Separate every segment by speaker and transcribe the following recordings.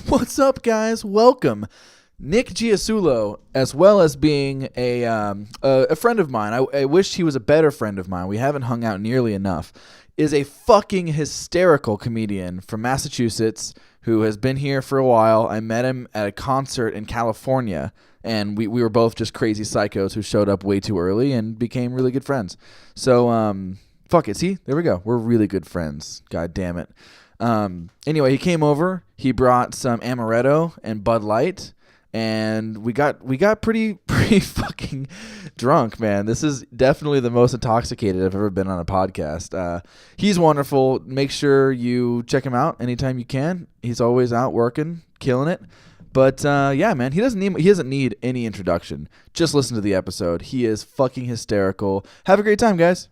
Speaker 1: What's up, guys? Welcome. Nick Giasullo, as well as being a friend of mine, I wish he was a better friend of mine. We haven't hung out nearly enough. Is a fucking hysterical comedian from Massachusetts who has been here for a while. I met him at a concert in California, and we were both just crazy psychos who showed up way too early and became really good friends. So, fuck it. See, there we go. We're really good friends. God damn it. Anyway, he came over. He brought some amaretto and Bud Light. And we got pretty fucking drunk, man. This is definitely the most intoxicated I've ever been on a podcast. He's wonderful. Make sure you check him out anytime you can. He's always out working, killing it. But yeah, man, he doesn't need any introduction. Just listen to the episode. He is fucking hysterical. Have a great time, guys.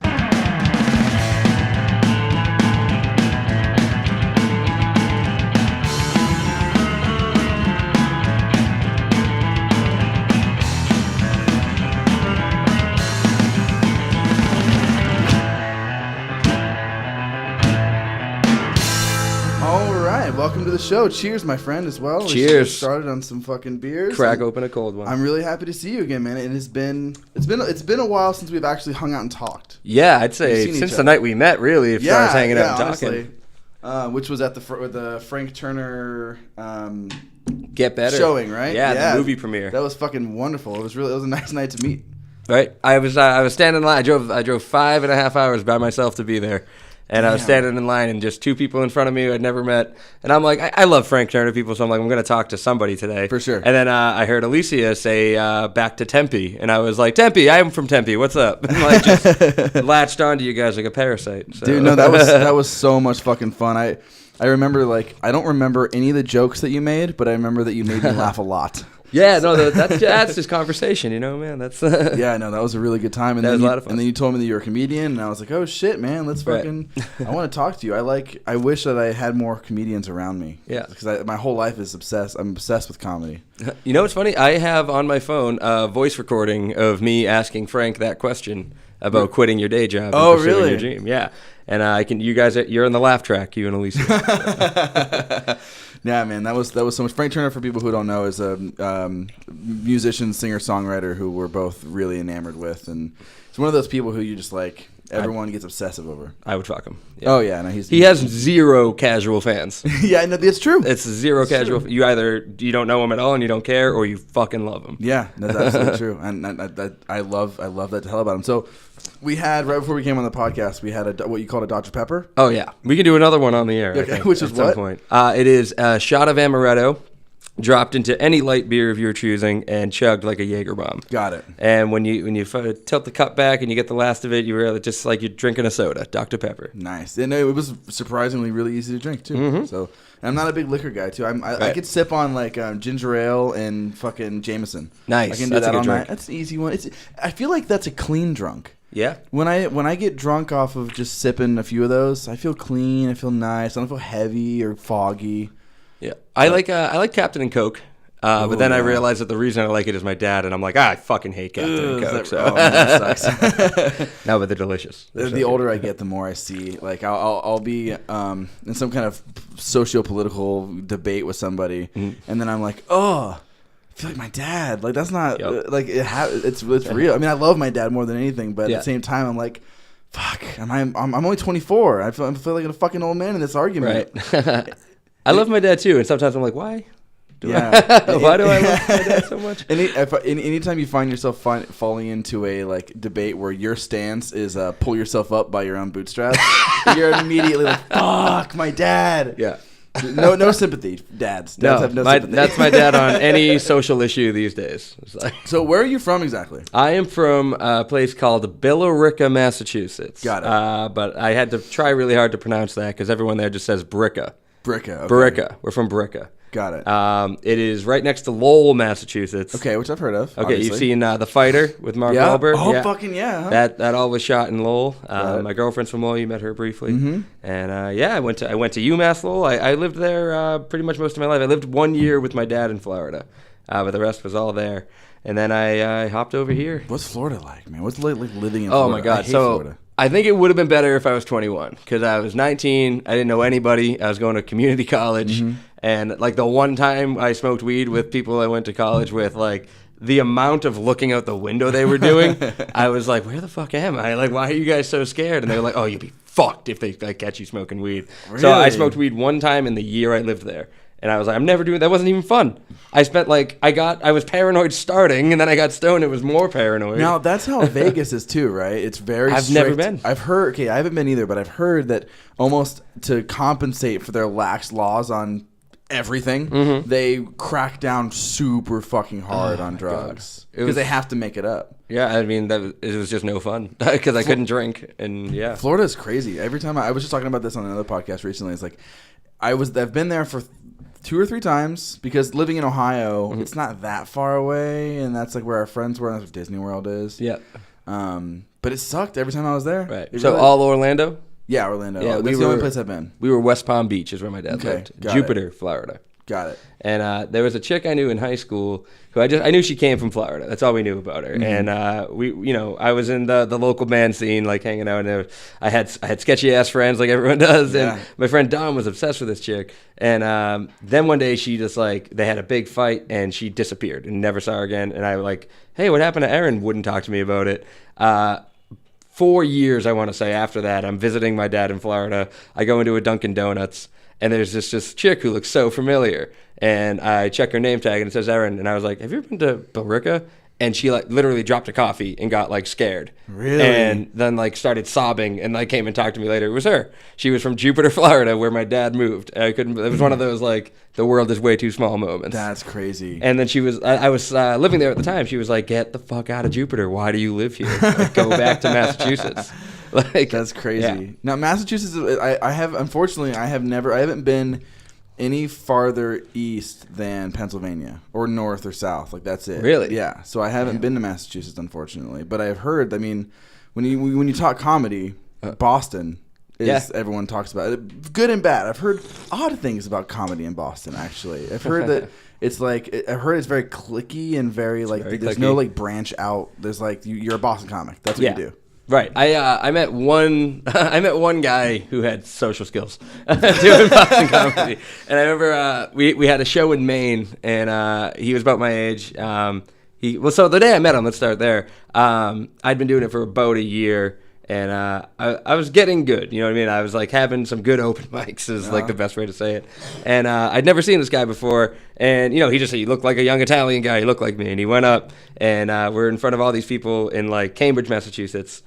Speaker 1: Welcome to the show. Cheers, my friend, as well.
Speaker 2: Cheers.
Speaker 1: We started on some fucking beers.
Speaker 2: Crack open a cold one.
Speaker 1: I'm really happy to see you again, man. It's been a while since we've actually hung out and talked.
Speaker 2: Yeah, I'd say since the night we met, really, as far as hanging out and
Speaker 1: honestly,
Speaker 2: talking.
Speaker 1: Which was at the Frank Turner
Speaker 2: Get Better
Speaker 1: showing, right?
Speaker 2: Yeah, the movie premiere.
Speaker 1: That was fucking wonderful. It was a nice night to meet.
Speaker 2: Right. I was standing in line. I drove 5.5 hours by myself to be there. And I was standing in line, and just two people in front of me who I'd never met. And I'm like, I love Frank Turner people, so I'm like, I'm going to talk to somebody today.
Speaker 1: For sure.
Speaker 2: And then I heard Alicia say, back to Tempe. And I was like, Tempe, I'm from Tempe. What's up? And like, just latched onto you guys like a parasite. So.
Speaker 1: Dude, no, that was so much fucking fun. I remember, like, I don't remember any of the jokes that you made, but I remember that you made me laugh a lot.
Speaker 2: Yeah, no, that's just conversation, you know, man. That's
Speaker 1: yeah, no, that was a really good time. And
Speaker 2: that was a lot of fun.
Speaker 1: And then you told me that you were a comedian, and I was like, oh shit, man, let's fucking. I want to talk to you. I wish that I had more comedians around me.
Speaker 2: Yeah,
Speaker 1: because my whole life is obsessed. I'm obsessed with comedy.
Speaker 2: You know what's funny? I have on my phone a voice recording of me asking Frank that question about quitting your day job.
Speaker 1: Oh,
Speaker 2: and pursuing
Speaker 1: really?
Speaker 2: Your dream. Yeah, and you guys, you're in the laugh track, you and Alicia.
Speaker 1: Yeah, man, that was so much. Frank Turner, for people who don't know, is a musician, singer, songwriter who we're both really enamored with, and it's one of those people who you just like. Everyone gets obsessive over.
Speaker 2: I would fuck him. Yeah.
Speaker 1: Oh yeah, no, he
Speaker 2: has zero casual fans.
Speaker 1: Yeah, no, it's true.
Speaker 2: It's zero casual. True. You don't know him at all and you don't care, or you fucking love him.
Speaker 1: Yeah, that's absolutely true, and I love that to hell about him. So we had right before we came on the podcast, we had what you called a Dr. Pepper.
Speaker 2: Oh yeah, we can do another one on the air.
Speaker 1: Okay, which is what?
Speaker 2: Some point. It is a shot of amaretto, dropped into any light beer of your choosing, and chugged like a Jaeger bomb.
Speaker 1: Got it.
Speaker 2: And when you tilt the cup back and you get the last of it, you really just like you're drinking a soda, Dr. Pepper.
Speaker 1: Nice. And it was surprisingly really easy to drink too. Mm-hmm. So and I'm not a big liquor guy too. I could sip on like ginger ale and fucking Jameson.
Speaker 2: Nice.
Speaker 1: I can do that all night. That's an easy one. I feel like that's a clean drunk.
Speaker 2: Yeah.
Speaker 1: When I get drunk off of just sipping a few of those, I feel clean. I feel nice. I don't feel heavy or foggy.
Speaker 2: Yeah, I like Captain and Coke, but then I realized that the reason I like it is my dad, and I'm like, I fucking hate Captain and Coke.
Speaker 1: Oh, man, that sucks.
Speaker 2: No, but they're delicious.
Speaker 1: The older I get, the more I see. Like I'll be in some kind of socio-political debate with somebody, and then I'm like, oh, I feel like my dad. Like that's not like it's real. I mean, I love my dad more than anything, but at the same time, I'm like, fuck. I'm only 24. I feel like a fucking old man in this argument.
Speaker 2: Right. I love my dad too, and sometimes I'm like, why? Why do I love my dad so much?
Speaker 1: Anytime you find yourself falling into a like debate where your stance is pull yourself up by your own bootstraps, you're immediately like, fuck my dad.
Speaker 2: Yeah.
Speaker 1: No sympathy, dads. Dads have no sympathy.
Speaker 2: That's my dad on any social issue these days.
Speaker 1: So where are you from exactly?
Speaker 2: I am from a place called Billerica, Massachusetts.
Speaker 1: Got it.
Speaker 2: But I had to try really hard to pronounce that because everyone there just says Bricka.
Speaker 1: Bricka. Okay.
Speaker 2: Billerica. We're from Billerica.
Speaker 1: Got it.
Speaker 2: It is right next to Lowell, Massachusetts.
Speaker 1: Okay, which I've heard of.
Speaker 2: Okay,
Speaker 1: obviously.
Speaker 2: You've seen The Fighter with Mark Wahlberg?
Speaker 1: Oh, fucking yeah. Huh?
Speaker 2: That all was shot in Lowell. My girlfriend's from Lowell. You met her briefly. Mm-hmm. And I went to UMass Lowell. I lived there pretty much most of my life. I lived 1 year with my dad in Florida, but the rest was all there. And then I hopped over here.
Speaker 1: What's Florida like, man? What's it like living in Florida?
Speaker 2: Oh my God!
Speaker 1: I hate Florida.
Speaker 2: I think it would have been better if I was 21 because I was 19. I didn't know anybody. I was going to community college. And like the one time I smoked weed with people I went to college with, like the amount of looking out the window they were doing, I was like, where the fuck am I? Like, why are you guys so scared? And they were like, oh, you'll be fucked if they like catch you smoking weed.
Speaker 1: Really?
Speaker 2: So I smoked weed one time in the year I lived there. And I was like, I'm never doing that. Wasn't even fun. I spent like, I was paranoid starting, and then I got stoned. It was more paranoid.
Speaker 1: Now, that's how Vegas is too, right? It's very
Speaker 2: I've
Speaker 1: strict.
Speaker 2: never been.
Speaker 1: I've heard, okay, I haven't been either, but I've heard that almost to compensate for their lax laws on everything, they crack down super fucking hard on drugs. Because they have to make it up.
Speaker 2: Yeah, I mean, it was just no fun because I couldn't drink. And yeah.
Speaker 1: Florida is crazy. Every time I was just talking about this on another podcast recently. It's like, I've been there for 2 or 3 times because living in Ohio, it's not that far away, and that's like where our friends were, and that's where Disney World is.
Speaker 2: Yeah.
Speaker 1: But it sucked every time I was there.
Speaker 2: Right. So all Orlando?
Speaker 1: Yeah, Orlando.
Speaker 2: Yeah,
Speaker 1: that's the only place I've been.
Speaker 2: We were West Palm Beach is where my dad lived. Jupiter,
Speaker 1: it.
Speaker 2: Florida.
Speaker 1: Got it.
Speaker 2: And there was a chick I knew in high school who I knew she came from Florida. That's all we knew about her. And I was in the local band scene, like hanging out, and I had sketchy ass friends like everyone does.
Speaker 1: Yeah.
Speaker 2: And my friend Dom was obsessed with this chick. And then one day she just like they had a big fight and she disappeared and never saw her again. And I was like, hey, what happened to Erin? Wouldn't talk to me about it. 4 years, I want to say, after that, I'm visiting my dad in Florida. I go into a Dunkin' Donuts, and there's this chick who looks so familiar. And I check her name tag, and it says Erin. And I was like, have you ever been to Billerica? And she like literally dropped a coffee and got like scared.
Speaker 1: Really?
Speaker 2: And then like started sobbing and like came and talked to me later. It was her. She was from Jupiter, Florida, where my dad moved. I couldn't. It was one of those like the world is way too small moments.
Speaker 1: That's crazy.
Speaker 2: And then she was. I was living there at the time. She was like, "Get the fuck out of Jupiter. Why do you live here? Like, go back to Massachusetts." Like
Speaker 1: that's crazy.
Speaker 2: Yeah.
Speaker 1: Now Massachusetts, I haven't been any farther east than Pennsylvania or north or south. Like that's it.
Speaker 2: Really?
Speaker 1: Yeah. So I haven't been to Massachusetts, unfortunately. But I've heard. I mean, when you talk comedy, Boston is everyone talks about it, good and bad. I've heard odd things about comedy in Boston. Actually, I've heard that it's like I've heard it's very cliquey and very like there's no like branch out. There's like you're a Boston comic. That's what you do.
Speaker 2: Right. I met one guy who had social skills doing Boston comedy. And I remember we had a show in Maine, and he was about my age. So the day I met him, let's start there. I'd been doing it for about a year, and I was getting good. You know what I mean? I was like having some good open mics is like the best way to say it. And I'd never seen this guy before. And, he just said, you look like a young Italian guy. You look like me. And he went up, and we're in front of all these people in like Cambridge, Massachusetts.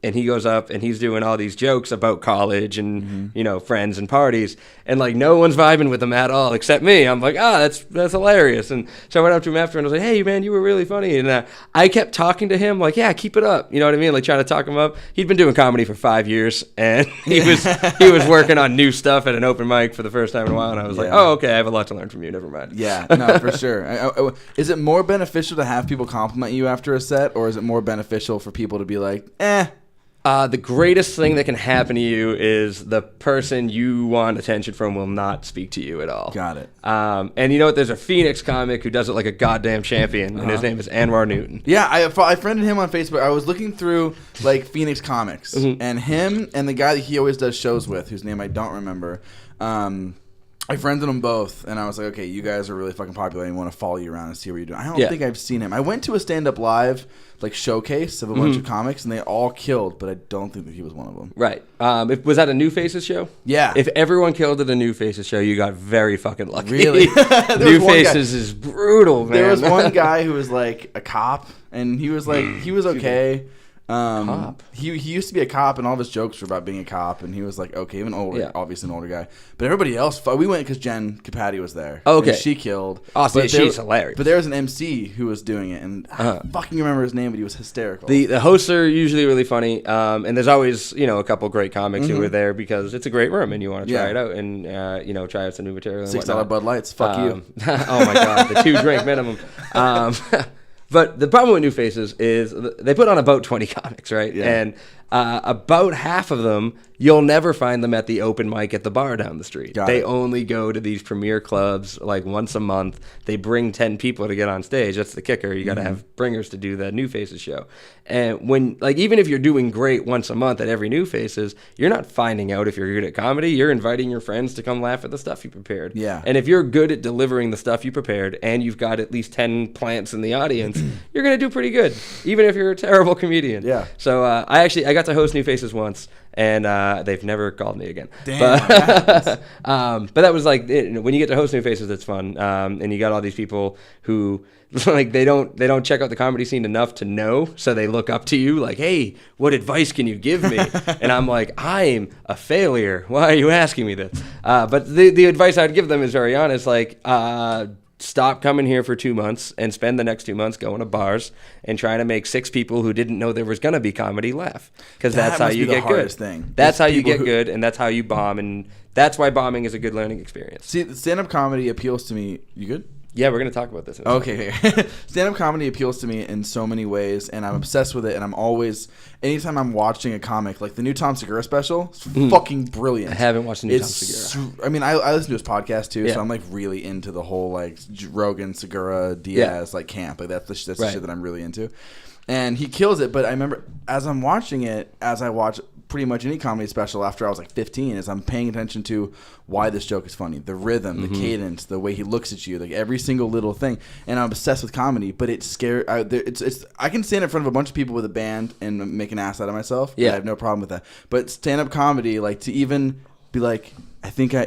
Speaker 2: And he goes up and he's doing all these jokes about college and, friends and parties. And like no one's vibing with him at all except me. I'm like, that's hilarious. And so I went up to him after and I was like, hey, man, you were really funny. And I kept talking to him like, yeah, keep it up. You know what I mean? Like trying to talk him up. He'd been doing comedy for 5 years and he was working on new stuff at an open mic for the first time in a while. And I was like, oh, okay, I have a lot to learn from you. Never mind.
Speaker 1: Yeah, no, for sure. Is it more beneficial to have people compliment you after a set, or is it more beneficial for people to be like,
Speaker 2: The greatest thing that can happen to you is the person you want attention from will not speak to you at all.
Speaker 1: Got it.
Speaker 2: And you know what? There's a Phoenix comic who does it like a goddamn champion, and his name is Anwar Newton.
Speaker 1: Yeah, I friended him on Facebook. I was looking through like Phoenix comics, and him and the guy that he always does shows with, whose name I don't remember. I friended them both, and I was like, okay, you guys are really fucking popular, and I want to follow you around and see what you're doing. I don't think I've seen him. I went to a stand-up live like showcase of a bunch of comics, and they all killed, but I don't think that he was one of them.
Speaker 2: Right. Was that a New Faces show?
Speaker 1: Yeah.
Speaker 2: If everyone killed at a New Faces show, you got very fucking lucky.
Speaker 1: Really?
Speaker 2: New Faces is brutal, man.
Speaker 1: There was one guy who was like a cop, and he was like, he was okay.
Speaker 2: Cop.
Speaker 1: He used to be a cop, and all of his jokes were about being a cop, and he was like, okay, even older, obviously an older guy. But everybody else, we went because Jen Capatti was there.
Speaker 2: Oh, okay.
Speaker 1: And she killed.
Speaker 2: Oh, so she's hilarious.
Speaker 1: But there was an MC who was doing it, and I don't fucking remember his name, but he was hysterical.
Speaker 2: The hosts are usually really funny, and there's always, a couple great comics who are there because it's a great room, and you want to try it out, and, try out some new material and
Speaker 1: $6 Bud Lights, fuck you.
Speaker 2: Oh, my God, the 2-drink minimum. But the problem with New Faces is they put on about 20 comics, right?
Speaker 1: Yeah.
Speaker 2: And About half of them, you'll never find them at the open mic at the bar down the street. They only go to these premier clubs like once a month. They bring 10 people to get on stage. That's the kicker. You got to have bringers to do the New Faces show. And when, like, even if you're doing great once a month at every New Faces, you're not finding out if you're good at comedy. You're inviting your friends to come laugh at the stuff you prepared.
Speaker 1: Yeah.
Speaker 2: And if you're good at delivering the stuff you prepared and you've got at least 10 plants in the audience, you're going to do pretty good, even if you're a terrible comedian.
Speaker 1: Yeah.
Speaker 2: So I got to host New Faces once, and they've never called me again.
Speaker 1: Damn.
Speaker 2: But that was like, when you get to host New Faces, it's fun. And you got all these people who, like, they don't check out the comedy scene enough to know, so they look up to you like, hey, what advice can you give me? And I'm like, I'm a failure. Why are you asking me this? But the advice I'd give them is very honest, like, stop coming here for 2 months and spend the next 2 months going to bars and trying to make 6 people who didn't know there was going to be comedy laugh. Because that's how you get good. That's how you get good, and that's how you bomb, and that's why bombing is a good learning experience.
Speaker 1: See, stand-up comedy appeals to me. You good?
Speaker 2: Yeah, we're going to talk about this.
Speaker 1: Okay. Stand-up comedy appeals to me in so many ways, and I'm obsessed with it, and I'm always, anytime I'm watching a comic, like the new Tom Segura special, it's fucking brilliant.
Speaker 2: I haven't watched the new Tom Segura.
Speaker 1: I mean, I listen to his podcast, too, so I'm, like, really into the whole, like, Rogan, Segura, Diaz, like, camp. Like, that's the shit that I'm really into. And he kills it, but I remember, as I'm watching it, as I watch pretty much any comedy special after I was like 15, is I'm paying attention to why this joke is funny, the rhythm, the cadence, the way he looks at you, like every single little thing. And I'm obsessed with comedy, but it's scary. I can stand in front of a bunch of people with a band and make an ass out of myself. Yeah, I have no problem with that. But stand-up comedy, like, to even be like,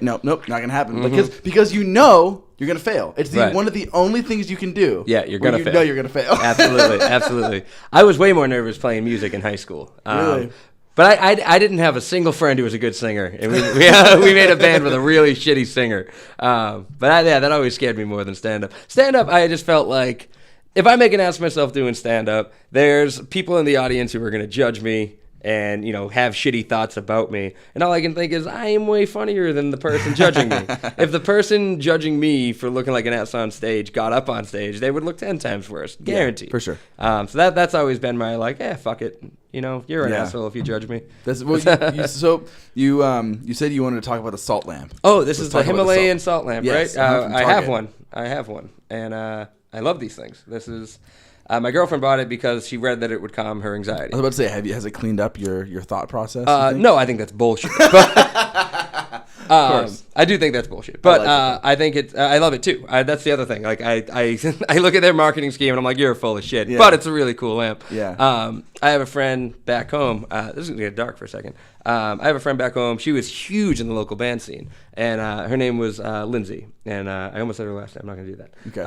Speaker 1: nope, not gonna happen, because you know you're gonna fail. It's one of the only things you can do.
Speaker 2: Yeah, you're gonna fail.
Speaker 1: Know you're gonna fail.
Speaker 2: Absolutely. I was way more nervous playing music in high school.
Speaker 1: Really?
Speaker 2: But I didn't have a single friend who was a good singer. And we made a band with a really shitty singer. That always scared me more than stand-up. Stand-up, I just felt like, if I make an ass of myself doing stand-up, there's people in the audience who are going to judge me and, you know, have shitty thoughts about me. And all I can think is, I am way funnier than the person judging me. If the person judging me for looking like an ass on stage got up on stage, they would look 10 times worse. Guaranteed.
Speaker 1: Yeah, for sure.
Speaker 2: So that's always been my, like, fuck it. You know, you're an asshole if you judge me.
Speaker 1: That's you said you wanted to talk about the salt lamp.
Speaker 2: Oh, this is the Himalayan salt lamp,
Speaker 1: yes,
Speaker 2: right? I have one. And I love these things. This is... my girlfriend bought it because she read that it would calm her anxiety.
Speaker 1: I was about to say, has it cleaned up your thought process?
Speaker 2: No, I think that's bullshit. I do think that's bullshit, but I think I love it too. That's the other thing. Like I look at their marketing scheme and I'm like, you're full of shit. Yeah. But it's a really cool lamp.
Speaker 1: Yeah.
Speaker 2: I have a friend back home. This is gonna get dark for a second. I have a friend back home. She was huge in the local band scene, and her name was Lindsay. And I almost said her last name. I'm not gonna do that.
Speaker 1: Okay.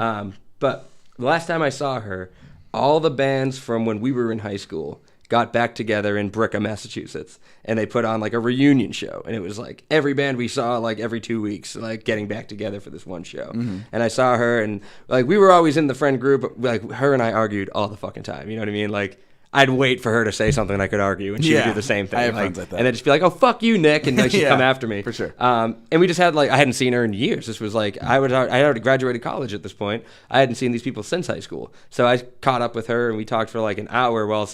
Speaker 2: But the last time I saw her, all the bands from when we were in high school got back together in Billerica, Massachusetts, and they put on like a reunion show, and it was like every band we saw like every 2 weeks, like getting back together for this one show. And I saw her, and like we were always in the friend group, like her and I argued all the fucking time. You know what I mean? Like I'd wait for her to say something I could argue, and she would do the same thing.
Speaker 1: I have friends like that.
Speaker 2: And then just be like, "Oh, fuck you, Nick," and like she'd come after me.
Speaker 1: For sure.
Speaker 2: And we just had like, I hadn't seen her in years. This was like, I had already graduated college at this point. I hadn't seen these people since high school. So I caught up with her, and we talked for like an hour while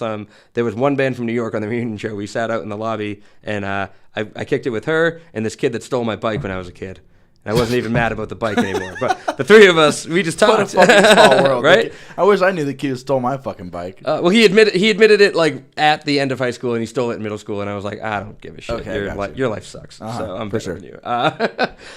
Speaker 2: there was one band from New York on the reunion show. We sat out in the lobby, and I kicked it with her and this kid that stole my bike when I was a kid. I wasn't even mad about the bike anymore. But the three of us, we just talked.
Speaker 1: What a fucking small world,
Speaker 2: right?
Speaker 1: I wish I knew the kid who stole my fucking bike.
Speaker 2: Well, he admitted it like at the end of high school, and he stole it in middle school. And I was like, I don't give a shit.
Speaker 1: Okay,
Speaker 2: your life sucks. So I'm
Speaker 1: for
Speaker 2: better than you.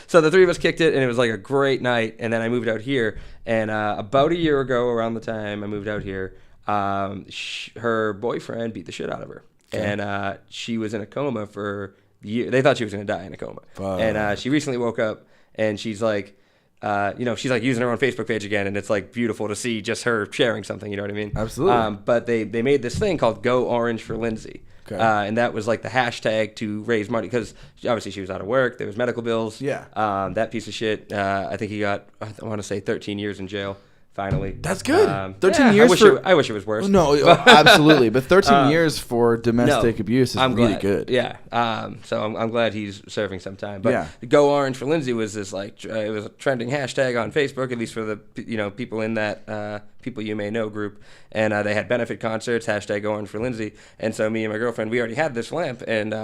Speaker 2: So the three of us kicked it, and it was like a great night. And then I moved out here, and about a year ago, around the time I moved out here, her boyfriend beat the shit out of her, and she was in a coma for a year. They thought she was going to die in a coma, and she recently woke up. And she's like, she's like using her own Facebook page again, and it's like beautiful to see just her sharing something. You know what I mean?
Speaker 1: Absolutely.
Speaker 2: But they made this thing called Go Orange for Lindsay, and that was like the hashtag to raise money because obviously she was out of work. There was medical bills.
Speaker 1: Yeah.
Speaker 2: That piece of shit. I think he got, I want to say 13 years in jail. Finally.
Speaker 1: That's good. 13 years
Speaker 2: I wish it was worse.
Speaker 1: No, absolutely. But 13 years for domestic abuse is really good.
Speaker 2: Yeah. So I'm glad he's serving some time. But Go Orange for Lindsay was this like, it was a trending hashtag on Facebook, at least for the people in that People You May Know group, and they had benefit concerts, #Orange for Lindsay. And so me and my girlfriend, we already had this lamp, and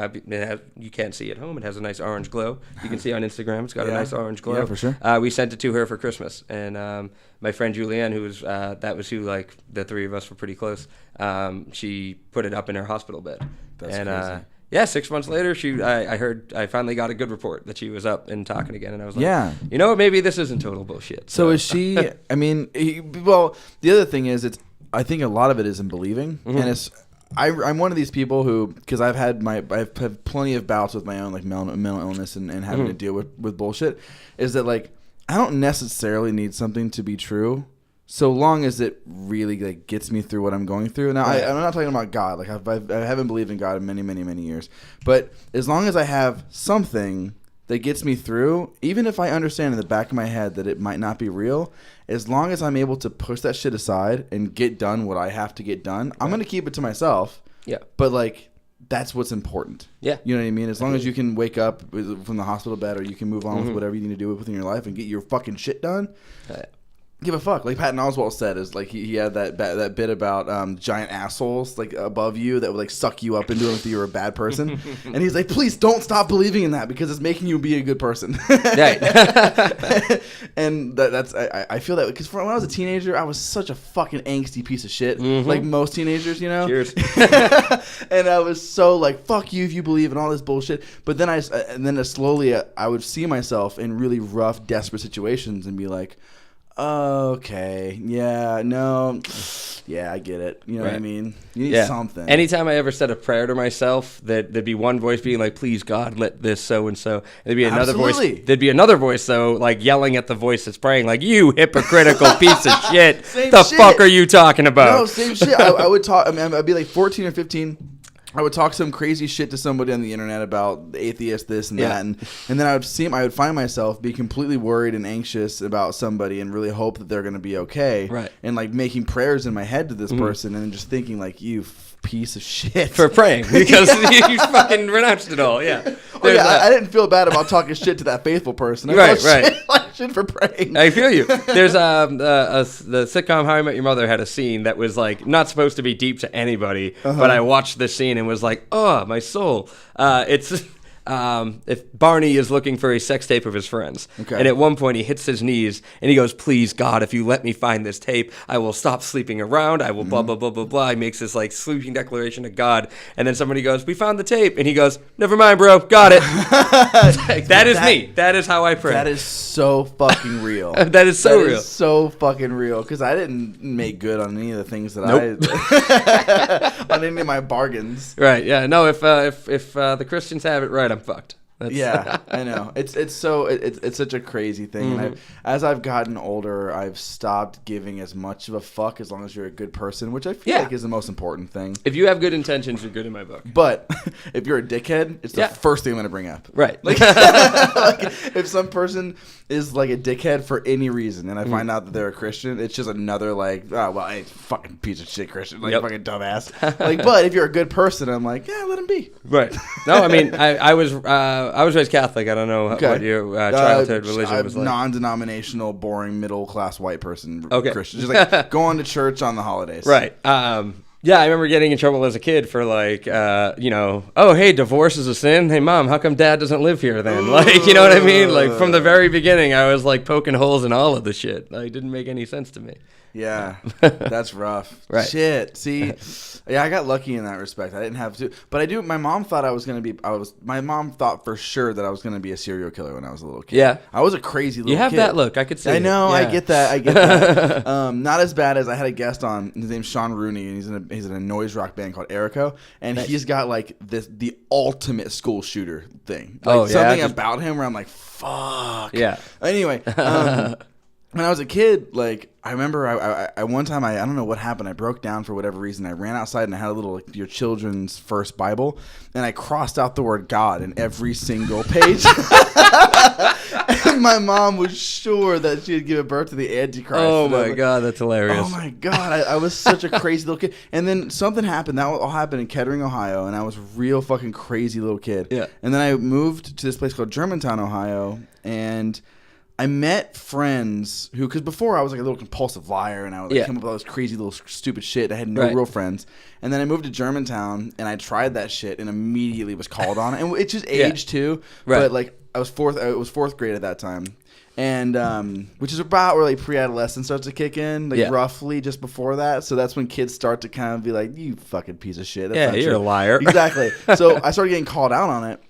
Speaker 2: you can't see it at home. It has a nice orange glow. You can see on Instagram, it's got a nice orange glow.
Speaker 1: Yeah, for sure.
Speaker 2: We sent it to her for Christmas, and my friend Julianne, who was that was who, like, the three of us were pretty close. She put it up in her hospital bed.
Speaker 1: That's
Speaker 2: and,
Speaker 1: crazy.
Speaker 2: Yeah, 6 months later, I finally got a good report that she was up and talking again, and I was like,
Speaker 1: Yeah.
Speaker 2: you know what, maybe this isn't total bullshit.
Speaker 1: So is she? I mean, well, the other thing is, I think a lot of it is in believing, and I'm one of these people who, because I've had plenty of bouts with my own like mental illness and having to deal with bullshit, is that like I don't necessarily need something to be true, so long as it really like gets me through what I'm going through. Now, I'm not talking about God. Like I haven't believed in God in many, many, many years. But as long as I have something that gets me through, even if I understand in the back of my head that it might not be real, as long as I'm able to push that shit aside and get done what I have to get done, I'm going to keep it to myself.
Speaker 2: Yeah.
Speaker 1: But like, that's what's important.
Speaker 2: Yeah.
Speaker 1: You know what I mean? As long as you can wake up from the hospital bed, or you can move on with whatever you need to do within your life and get your fucking shit done. Give a fuck. Like Patton Oswalt said, is like he had that bit about giant assholes like above you that would like suck you up into them if you were a bad person, and he's like, please don't stop believing in that because it's making you be a good person. Right. And that's I feel that because when I was a teenager, I was such a fucking angsty piece of shit, like most teenagers, you know.
Speaker 2: Cheers.
Speaker 1: And I was so like, fuck you if you believe in all this bullshit. But then slowly I would see myself in really rough, desperate situations and be like, okay, yeah, no, yeah, I get it. You know what I mean? You need something.
Speaker 2: Anytime I ever said a prayer to myself, there'd be one voice being like, "Please God, let this so and so." There'd be another voice. There'd be another voice though, like yelling at the voice that's praying, like, "You hypocritical piece of shit! Fuck are you talking about?"
Speaker 1: No, same shit. I would talk. I mean, I'd be like 14 or 15. I would talk some crazy shit to somebody on the internet about atheists, this and that, and then I would find myself be completely worried and anxious about somebody and really hope that they're going to be okay,
Speaker 2: right?
Speaker 1: And like making prayers in my head to this person and then just thinking like, you piece of shit
Speaker 2: for praying because you fucking renounced it all. Yeah.
Speaker 1: I didn't feel bad about talking shit to that faithful person.
Speaker 2: Right.
Speaker 1: Shit for praying.
Speaker 2: I feel you. There's the sitcom How I Met Your Mother had a scene that was like not supposed to be deep to anybody, but I watched this scene and was like, oh, my soul. It's if Barney is looking for a sex tape of his friends, and at one point he hits his knees and he goes, "Please God, if you let me find this tape, I will stop sleeping around. I will blah blah blah blah blah." He makes this like sleeping declaration to God, and then somebody goes, "We found the tape," and he goes, "Never mind, bro, got it." Like, that is me. That is how I pray.
Speaker 1: That is so fucking real.
Speaker 2: That is so real.
Speaker 1: Is so fucking real because I didn't make good on any of the things that on any of my bargains.
Speaker 2: Right? Yeah. No. If the Christians have it right, I'm fucked.
Speaker 1: Yeah, I know. It's such a crazy thing. And as I've gotten older, I've stopped giving as much of a fuck as long as you're a good person, which I feel like is the most important thing.
Speaker 2: If you have good intentions, you're good in my book.
Speaker 1: But if you're a dickhead, it's the first thing I'm going to bring up.
Speaker 2: Right.
Speaker 1: Like, if some person is like a dickhead for any reason and I find out that they're a Christian, it's just another like, oh, well, hey, fucking piece of shit Christian, like fucking dumbass. Like, but if you're a good person, I'm like, yeah, let him be.
Speaker 2: Right. No, I mean, I was raised Catholic. I don't know what your childhood religion was like.
Speaker 1: Non-denominational, boring, middle-class white person Christian. Just like going to church on the holidays.
Speaker 2: Right. Yeah, I remember getting in trouble as a kid for like, oh, hey, divorce is a sin. Hey, Mom, how come Dad doesn't live here then? Like, you know what I mean? Like, from the very beginning, I was like poking holes in all of the shit. Like, it didn't make any sense to me.
Speaker 1: Yeah, that's rough.
Speaker 2: Right.
Speaker 1: Shit. See, yeah, I got lucky in that respect. I didn't have to, but I do. My mom thought my mom thought for sure that I was going to be a serial killer when I was a little kid.
Speaker 2: Yeah.
Speaker 1: I was a crazy little kid.
Speaker 2: You have that look. I could see
Speaker 1: I know.
Speaker 2: Yeah.
Speaker 1: I get that. Not as bad as I had a guest on. His name's Sean Rooney, and he's in a noise rock band called Erico, and he's got like the ultimate school shooter thing. Like something about him where I'm like, fuck.
Speaker 2: Yeah.
Speaker 1: Anyway, when I was a kid, like I remember I one time I don't know what happened. I broke down for whatever reason. I ran outside and I had a little like your children's first Bible, and I crossed out the word God in every single page. And my mom was sure that she had given birth to the Antichrist.
Speaker 2: Oh my God, that's hilarious.
Speaker 1: Oh my God, I was such a crazy little kid. And then something happened. That all happened in Kettering, Ohio, and I was a real fucking crazy little kid.
Speaker 2: Yeah.
Speaker 1: And then I moved to this place called Germantown, Ohio, and
Speaker 3: I met friends who, because before I was like a little compulsive liar and I would like come up with all this crazy little stupid shit. I had no real friends. And then I moved to Germantown and I tried that shit and immediately was called on it. And it's just age too. Right. But like it was fourth grade at that time. And which is about where like pre-adolescence starts to kick in, like roughly just before that. So that's when kids start to kind of be like, you fucking piece of shit. That's
Speaker 2: you're a liar.
Speaker 3: Exactly. So I started getting called out on it.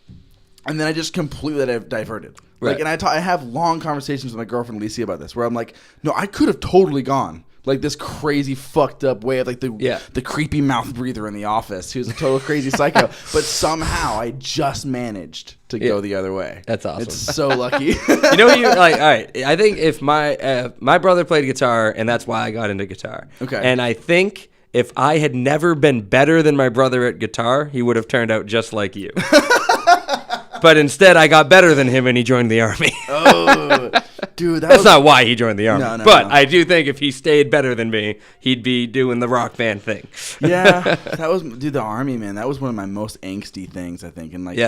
Speaker 3: And then I just completely diverted. Like, and I have long conversations with my girlfriend Lindsay about this, where I'm like, no, I could have totally gone like this crazy fucked up way of like the creepy mouth breather in the office, who's a total crazy psycho. But somehow I just managed to go the other way.
Speaker 2: That's awesome.
Speaker 3: It's so lucky.
Speaker 2: You know what you like? All right, I think if my brother played guitar, and that's why I got into guitar.
Speaker 3: Okay,
Speaker 2: and I think if I had never been better than my brother at guitar, he would have turned out just like you. But instead, I got better than him, and he joined the Army.
Speaker 3: Oh, dude,
Speaker 2: that's not why he joined the Army.
Speaker 3: No,
Speaker 2: but I do think if he stayed better than me, he'd be doing the rock band thing.
Speaker 3: Yeah, that was, dude, the Army, man. That was one of my most angsty things, I think. In like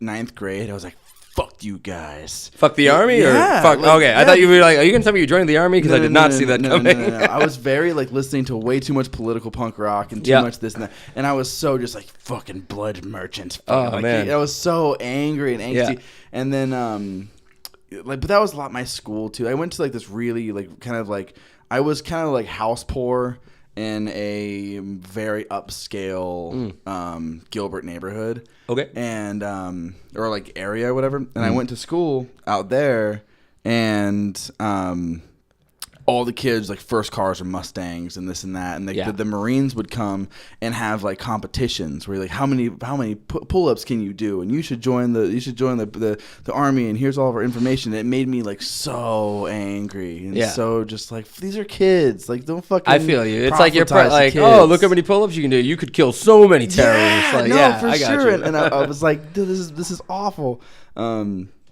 Speaker 3: ninth grade, I was like, fuck you guys.
Speaker 2: Fuck the Army? Or fuck? Like, okay, I thought you were like, are you going to tell me you joined the Army? Because I did not see that coming.
Speaker 3: No. I was very like listening to way too much political punk rock and too much this and that. And I was so just like fucking blood merchants.
Speaker 2: Man.
Speaker 3: I was so angry and angsty. Yeah. And then, but that was a lot my school too. I went to like this really like kind of like, I was kind of like house poor in a very upscale Gilbert neighborhood.
Speaker 2: Okay.
Speaker 3: And or like area or whatever. And I went to school out there, and all the kids like first cars are Mustangs and this and that, and the Marines would come and have like competitions where you're like, how many pull-ups can you do, and you should join the Army, and here's all of our information. It made me like so angry and so just like, these are kids, like don't fucking.
Speaker 2: I feel you. It's like you're like, oh, look how many pull-ups you can do. You could kill so many terrorists.
Speaker 3: For sure. And I was like, dude, this is awful.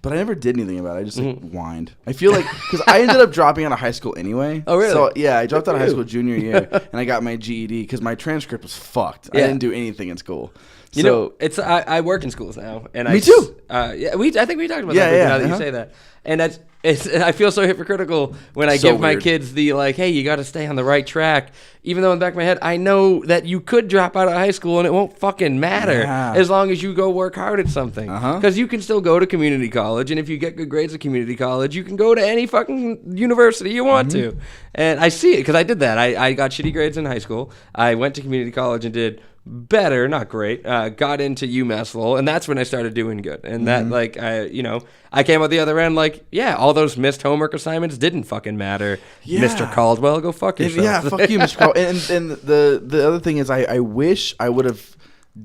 Speaker 3: But I never did anything about it. I just like whined. I feel like because I ended up dropping out of high school anyway.
Speaker 2: Oh really?
Speaker 3: So yeah, I dropped out of high school junior year, and I got my GED because my transcript was fucked. I didn't do anything in school.
Speaker 2: You know, it's I work in schools now, and
Speaker 3: me too.
Speaker 2: I think we talked about that. Now that you say that, and I feel so hypocritical when I give my kids the like, hey, you got to stay on the right track, even though in the back of my head I know that you could drop out of high school and it won't fucking matter as long as you go work hard at something. Because you can still go to community college, and if you get good grades at community college, you can go to any fucking university you want to. And I see it because I did that. I got shitty grades in high school. I went to community college and did better, not great. Got into UMass Lowell, and that's when I started doing good. And that, like, I came out the other end like, all those missed homework assignments didn't fucking matter. Mr. Caldwell, go fuck yourself.
Speaker 3: Yeah, fuck you, Mr. Caldwell. And the other thing is, I wish I would have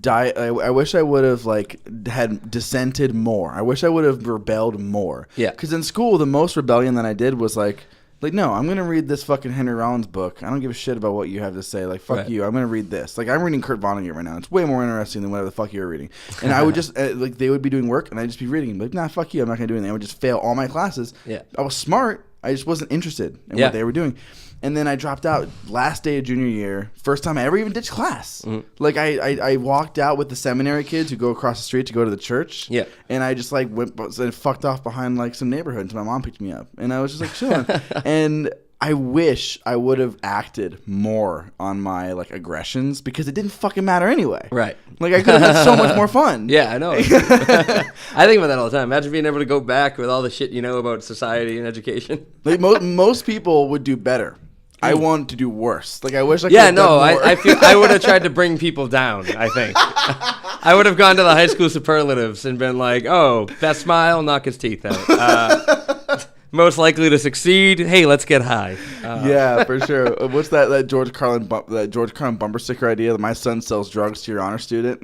Speaker 3: I wish I would have like had dissented more. I wish I would have rebelled more.
Speaker 2: Yeah.
Speaker 3: Because in school, the most rebellion that I did was like, no, I'm going to read this fucking Henry Rollins book. I don't give a shit about what you have to say. Like, fuck you. I'm going to read this. Like, I'm reading Kurt Vonnegut right now. It's way more interesting than whatever the fuck you're reading. And I would just, like, they would be doing work, and I'd just be reading. Like, nah, fuck you. I'm not going to do anything. I would just fail all my classes.
Speaker 2: Yeah.
Speaker 3: I was smart. I just wasn't interested in what they were doing. And then I dropped out last day of junior year. First time I ever even ditched class. Mm-hmm. Like, I walked out with the seminary kids who go across the street to go to the church.
Speaker 2: Yeah.
Speaker 3: And I just, like, went and fucked off behind, like, some neighborhood until my mom picked me up. And I was just, like, chilling. And I wish I would have acted more on my, like, aggressions because it didn't fucking matter anyway.
Speaker 2: Right.
Speaker 3: Like, I could have had so much more fun.
Speaker 2: Yeah, I know. I think about that all the time. Imagine being able to go back with all the shit you know about society and education.
Speaker 3: Like, most people would do better. I want to do worse. Like, I wish I could have done more.
Speaker 2: I feel I would have tried to bring people down, I think. I would have gone to the high school superlatives and been like, oh, best smile, knock his teeth out. Most likely to succeed, hey, let's get high.
Speaker 3: Yeah, for sure. What's that George Carlin bumper sticker idea that my son sells drugs to your honor student?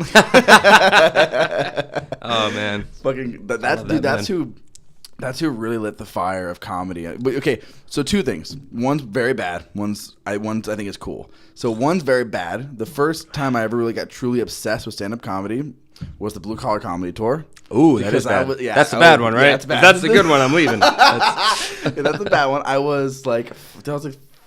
Speaker 2: Oh, man.
Speaker 3: Fucking That's who really lit the fire of comedy. But okay, so two things. One's very bad. One's I think is cool. So one's very bad. The first time I ever really got truly obsessed with stand-up comedy was the Blue Collar Comedy Tour.
Speaker 2: Ooh, that is bad. That's the bad one, right?
Speaker 3: Yeah, that's bad.
Speaker 2: That's the good one. I'm leaving.
Speaker 3: That's the bad one. I was like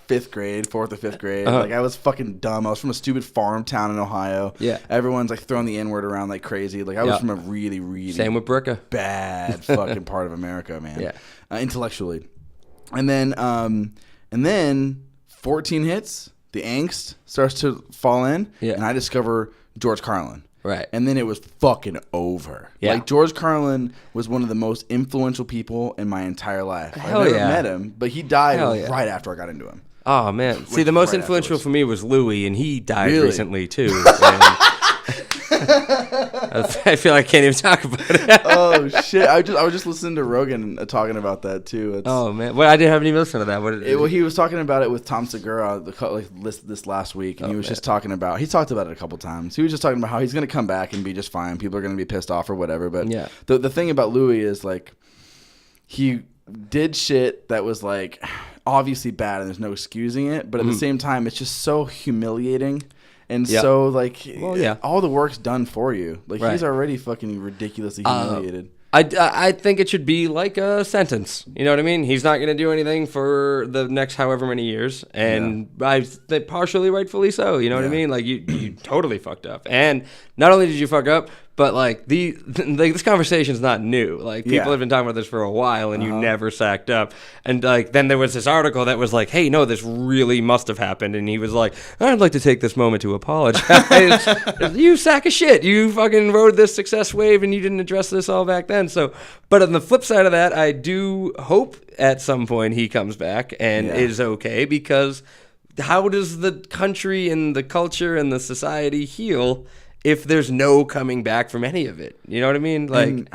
Speaker 3: 4th or 5th grade. Like, I was fucking dumb. I was from a stupid farm town in Ohio.
Speaker 2: Yeah.
Speaker 3: Everyone's like throwing the N-word around like crazy. Like, I was from a really, really
Speaker 2: same with Bricka.
Speaker 3: bad fucking part of America, man.
Speaker 2: Yeah.
Speaker 3: Intellectually. And then 14 hits, the angst starts to fall in, and I discover George Carlin.
Speaker 2: Right.
Speaker 3: And then it was fucking over.
Speaker 2: Yeah.
Speaker 3: Like, George Carlin was one of the most influential people in my entire life.
Speaker 2: Hell
Speaker 3: I never
Speaker 2: yeah.
Speaker 3: met him, but he died
Speaker 2: Hell
Speaker 3: right after I got into him.
Speaker 2: Oh, man. See, the most
Speaker 3: right
Speaker 2: influential
Speaker 3: afterwards.
Speaker 2: for me was Louis, and he died
Speaker 3: Really?
Speaker 2: recently, too. I feel like I can't even talk about it.
Speaker 3: Oh, shit. I was just listening to Rogan talking about that, too.
Speaker 2: Oh, man. Well, I didn't have any listen to that.
Speaker 3: Well, he was talking about it with Tom Segura this last week, and he was just talking about. He talked about it a couple times. He was just talking about how he's going to come back and be just fine. People are going to be pissed off or whatever. But the thing about Louis is, like, he did shit that was, like, obviously bad, and there's no excusing it. But at the same time, it's just so humiliating. And so, like, all the work's done for you. Like, he's already fucking ridiculously humiliated.
Speaker 2: I think it should be like a sentence. You know what I mean? He's not going to do anything for the next however many years. And I think partially rightfully so. You know what I mean? Like, you totally fucked up. And not only did you fuck up, but, like, this conversation's not new. Like, people have been talking about this for a while, and you never sacked up. And, like, then there was this article that was like, hey, no, this really must have happened. And he was like, I'd like to take this moment to apologize. You sack of shit. You fucking rode this success wave, and you didn't address this all back then. So, but on the flip side of that, I do hope at some point he comes back and is okay, because how does the country and the culture and the society heal if there's no coming back from any of it? You know what I mean? Like,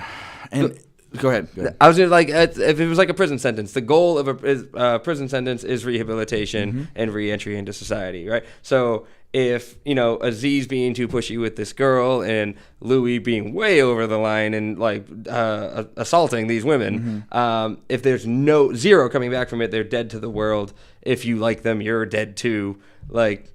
Speaker 3: and go ahead.
Speaker 2: I was just like, if it was like a prison sentence, the goal of a prison sentence is rehabilitation and re-entry into society, right? So if, you know, Aziz being too pushy with this girl and Louis being way over the line and, like, assaulting these women, if there's zero coming back from it, they're dead to the world. If you like them, you're dead too. Like,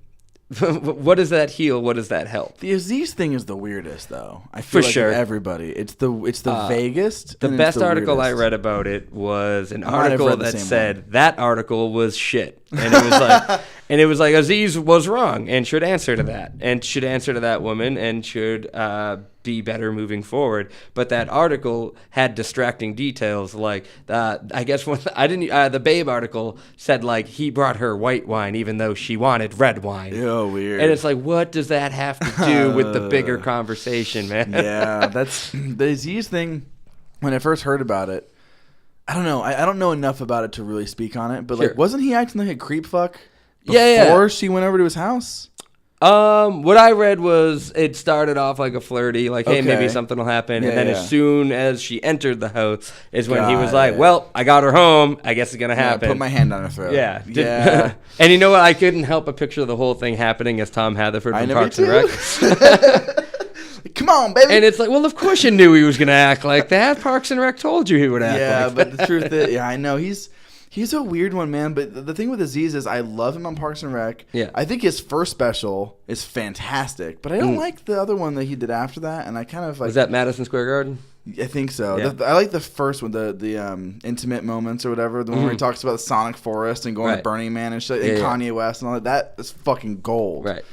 Speaker 2: what does that heal? What does that help?
Speaker 3: The Aziz thing is the weirdest, though. I feel like
Speaker 2: sure.
Speaker 3: Everybody, it's the vaguest.
Speaker 2: The
Speaker 3: and
Speaker 2: best
Speaker 3: it's the
Speaker 2: article
Speaker 3: weirdest.
Speaker 2: I read about it was an
Speaker 3: might have
Speaker 2: article
Speaker 3: read the
Speaker 2: that
Speaker 3: same
Speaker 2: said
Speaker 3: one.
Speaker 2: that article was shit, and it was like, Aziz was wrong and should answer to that, and should answer to that woman, and should be better moving forward. But that article had distracting details, like I guess the Babe article said, like, he brought her white wine even though she wanted red wine.
Speaker 3: Oh, weird.
Speaker 2: And it's like, what does that have to do with the bigger conversation, man?
Speaker 3: Yeah, that's the Aziz thing. When I first heard about it, I don't know. I don't know enough about it to really speak on it. But like, wasn't he acting like a creep fuck before she went over to his house?
Speaker 2: What I read was it started off like a flirty, like, hey, maybe something will happen. And then as soon as she entered the house is when he was like, well, I got her home. I guess it's going to happen.
Speaker 3: Put my hand on her throat.
Speaker 2: Yeah. And you know what? I couldn't help but picture the whole thing happening as Tom Haverford from Parks and Rec.
Speaker 3: Come on, baby.
Speaker 2: And it's like, well, of course you knew he was going to act like that. Parks and Rec told you he would act like that.
Speaker 3: But the truth is, I know he's a weird one, man. But the thing with Aziz is I love him on Parks and Rec.
Speaker 2: Yeah.
Speaker 3: I think his first special is fantastic, but I don't like the other one that he did after that. And I kind of like.
Speaker 2: Was that Madison Square Garden?
Speaker 3: I think so.
Speaker 2: Yeah.
Speaker 3: I like the first one, the intimate moments or whatever. The one where he talks about the Sonic Forest and going to Burning Man and shit, and Kanye West and all that. That is fucking gold.
Speaker 2: Right.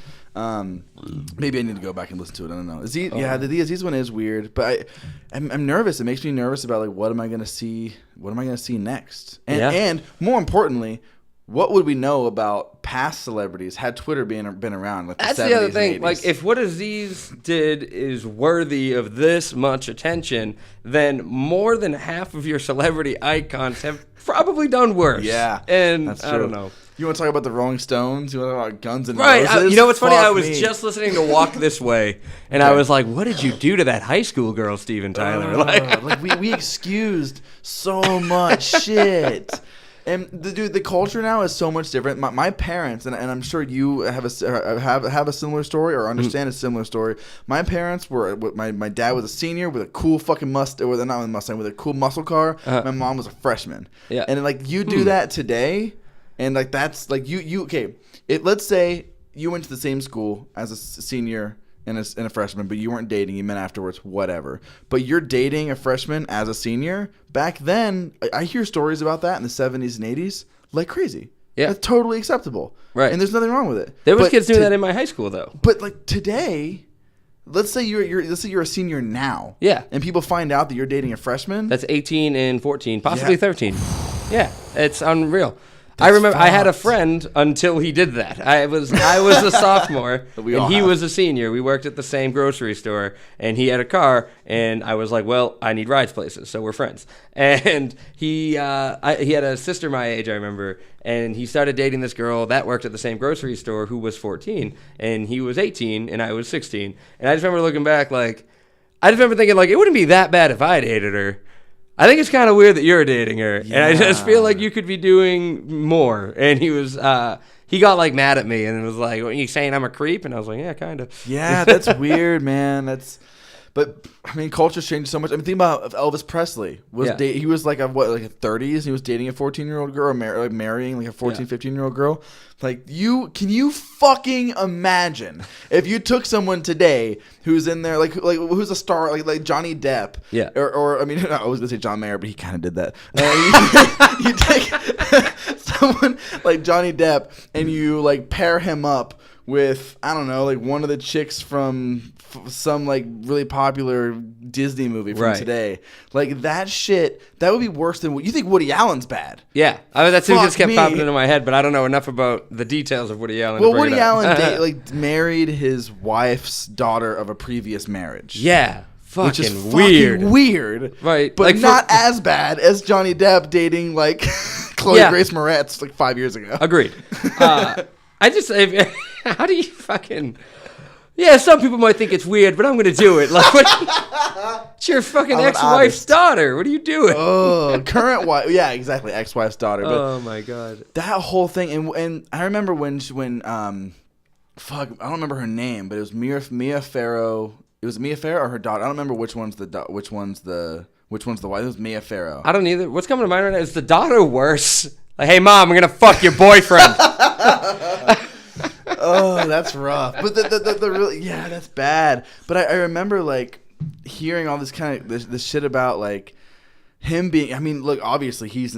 Speaker 3: Maybe I need to go back and listen to it. I don't know. The Aziz one is weird, but I'm nervous. It makes me nervous about, like, what am I gonna see? What am I gonna see next? And more importantly, what would we know about past celebrities had Twitter been around? Like
Speaker 2: that's the other thing. Like, if what Aziz did is worthy of this much attention, then more than half of your celebrity icons have probably done worse.
Speaker 3: Yeah,
Speaker 2: and
Speaker 3: that's true.
Speaker 2: I don't know.
Speaker 3: You want to talk about the Rolling Stones? You want to talk about Guns N'
Speaker 2: Roses?
Speaker 3: Right.
Speaker 2: You know what's funny? I was
Speaker 3: me.
Speaker 2: just listening to Walk This Way, and I was like, what did you do to that high school girl, Steven Tyler?
Speaker 3: Like we excused so much shit. And the culture now is so much different. My parents, and I'm sure you have a similar story or understand a similar story. My parents were, my dad was a senior with a cool fucking with a cool muscle car. My mom was a freshman.
Speaker 2: Yeah.
Speaker 3: And like, you do that today, and like, that's like you okay. Let's say you went to the same school as a senior and a freshman, but you weren't dating, you met afterwards, whatever. But you're dating a freshman as a senior. Back then, I hear stories about that in the 70s and 80s like crazy.
Speaker 2: Yeah.
Speaker 3: That's totally acceptable.
Speaker 2: Right.
Speaker 3: And there's nothing wrong with it.
Speaker 2: There was kids doing that in my high school, though.
Speaker 3: But like today, let's say you're a senior now.
Speaker 2: Yeah.
Speaker 3: And people find out that you're dating a freshman.
Speaker 2: That's 18 and 14, possibly 13. Yeah, it's unreal.
Speaker 3: That's
Speaker 2: I remember I had a
Speaker 3: fucked.
Speaker 2: friend until he did that. I was a sophomore
Speaker 3: We all
Speaker 2: and he
Speaker 3: have.
Speaker 2: was a senior. We worked at the same grocery store and he had a car and I was like, well, I need rides places, so we're friends. And he had a sister my age, I remember, and he started dating this girl that worked at the same grocery store who was 14 and he was 18 and I was 16. And I just remember looking back like, I just remember thinking like, it wouldn't be that bad if I dated her. I think it's kind of weird that you're dating her, and I just feel like you could be doing more. And he was, he got like mad at me and was like, "What, you saying I'm a creep?" And I was like, "Yeah, kind of."
Speaker 3: Yeah, that's weird, man. But I mean, culture's changed so much. I mean, think about Elvis Presley. He was like a 30s. He was dating a 14-year-old girl, or marrying like a 14, 15-year-old girl. Like can you fucking imagine if you took someone today who's in there like who's a star like Johnny Depp?
Speaker 2: Yeah.
Speaker 3: Or I mean, I was gonna say John Mayer, but he kind of did that. You take someone like Johnny Depp and you like pair him up with, I don't know, like one of the chicks from some like really popular Disney movie from today. Like that shit, that would be worse than what you think. Woody Allen's bad.
Speaker 2: Yeah, I mean, that thing just kept
Speaker 3: me.
Speaker 2: popping into my head, but I don't know enough about the details of Woody Allen.
Speaker 3: Well, Woody Allen married his wife's daughter of a previous marriage.
Speaker 2: Yeah.
Speaker 3: Which is
Speaker 2: weird.
Speaker 3: fucking weird.
Speaker 2: Right.
Speaker 3: But
Speaker 2: Like
Speaker 3: not as bad as Johnny Depp dating like Chloe Grace Moretz like 5 years ago.
Speaker 2: Agreed. How do you fucking... Yeah, some people might think it's weird, but I'm going to do it. Like, it's your fucking ex-wife's daughter. What are you doing?
Speaker 3: Oh, current wife. Yeah, exactly. Ex-wife's daughter. But
Speaker 2: oh, my God.
Speaker 3: that whole thing. And I remember when fuck, I don't remember her name, but it was Mia Farrow. It was Mia Farrow or her daughter. I don't remember which one's the wife. It was Mia Farrow.
Speaker 2: I don't either. What's coming to mind right now is the daughter worse. Like, hey, Mom, I'm going to fuck your boyfriend.
Speaker 3: Oh, that's rough. But the really, yeah, that's bad. But I remember like hearing all this kind of this shit about like him being. I mean, look, obviously he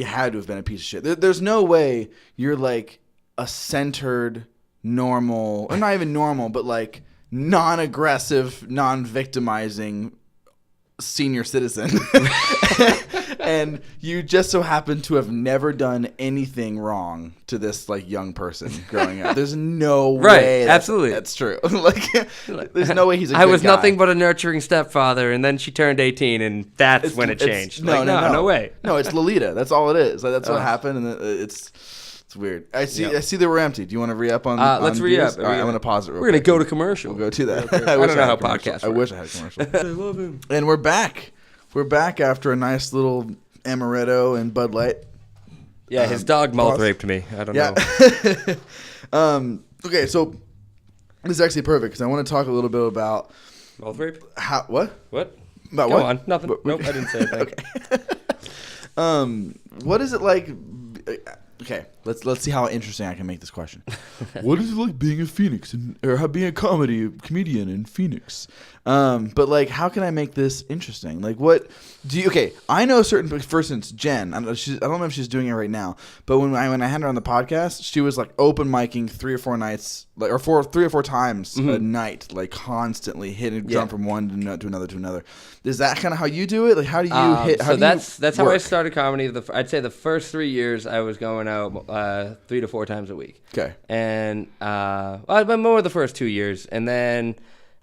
Speaker 3: had to have been a piece of shit. There's no way you're like a centered, normal, or not even normal, but like non-aggressive, non-victimizing senior citizen. And you just so happen to have never done anything wrong to this like young person growing up. There's no way
Speaker 2: absolutely
Speaker 3: that's true. Like there's no way he's a good
Speaker 2: I was
Speaker 3: guy.
Speaker 2: nothing but a nurturing stepfather, and then she turned 18, and that's when it changed. No way.
Speaker 3: No, it's Lolita. That's all it is. Like, that's what happened, and it's weird. I see that we're empty. Do you want to re-up on
Speaker 2: let's re-up.
Speaker 3: All right, I'm going to pause it real
Speaker 2: We're going
Speaker 3: quick.
Speaker 2: to go to commercial.
Speaker 3: We'll go to that.
Speaker 2: I don't know how podcasts
Speaker 3: I
Speaker 2: work.
Speaker 3: wish I had a commercial.
Speaker 2: I love him.
Speaker 3: And we're back. We're back after a nice little amaretto and Bud Light.
Speaker 2: Yeah, his dog mouth raped me. I don't know.
Speaker 3: Okay, so this is actually perfect because I want to talk a little bit about
Speaker 2: Mouth rape?
Speaker 3: what?
Speaker 2: What?
Speaker 3: About
Speaker 2: Go
Speaker 3: what?
Speaker 2: on. Nothing. Nope, I didn't say anything.
Speaker 3: Okay. What is it like? Okay, let's see how interesting I can make this question. What is it like being a Phoenix or being a comedian in Phoenix? But like, how can I make this interesting? Like, what do you? Okay, I know certain. For instance, Jen. I don't know if she's doing it right now. But when I had her on the podcast, she was like open micing 3 or 4 nights, like or 3 or 4 times a night, like constantly hitting jump from one to another. Is that kind of how you do it? Like, how do you hit? How
Speaker 2: that's how I started comedy. I'd say the first 3 years I was going out 3 to 4 times a week.
Speaker 3: Okay.
Speaker 2: And more the first 2 years, and then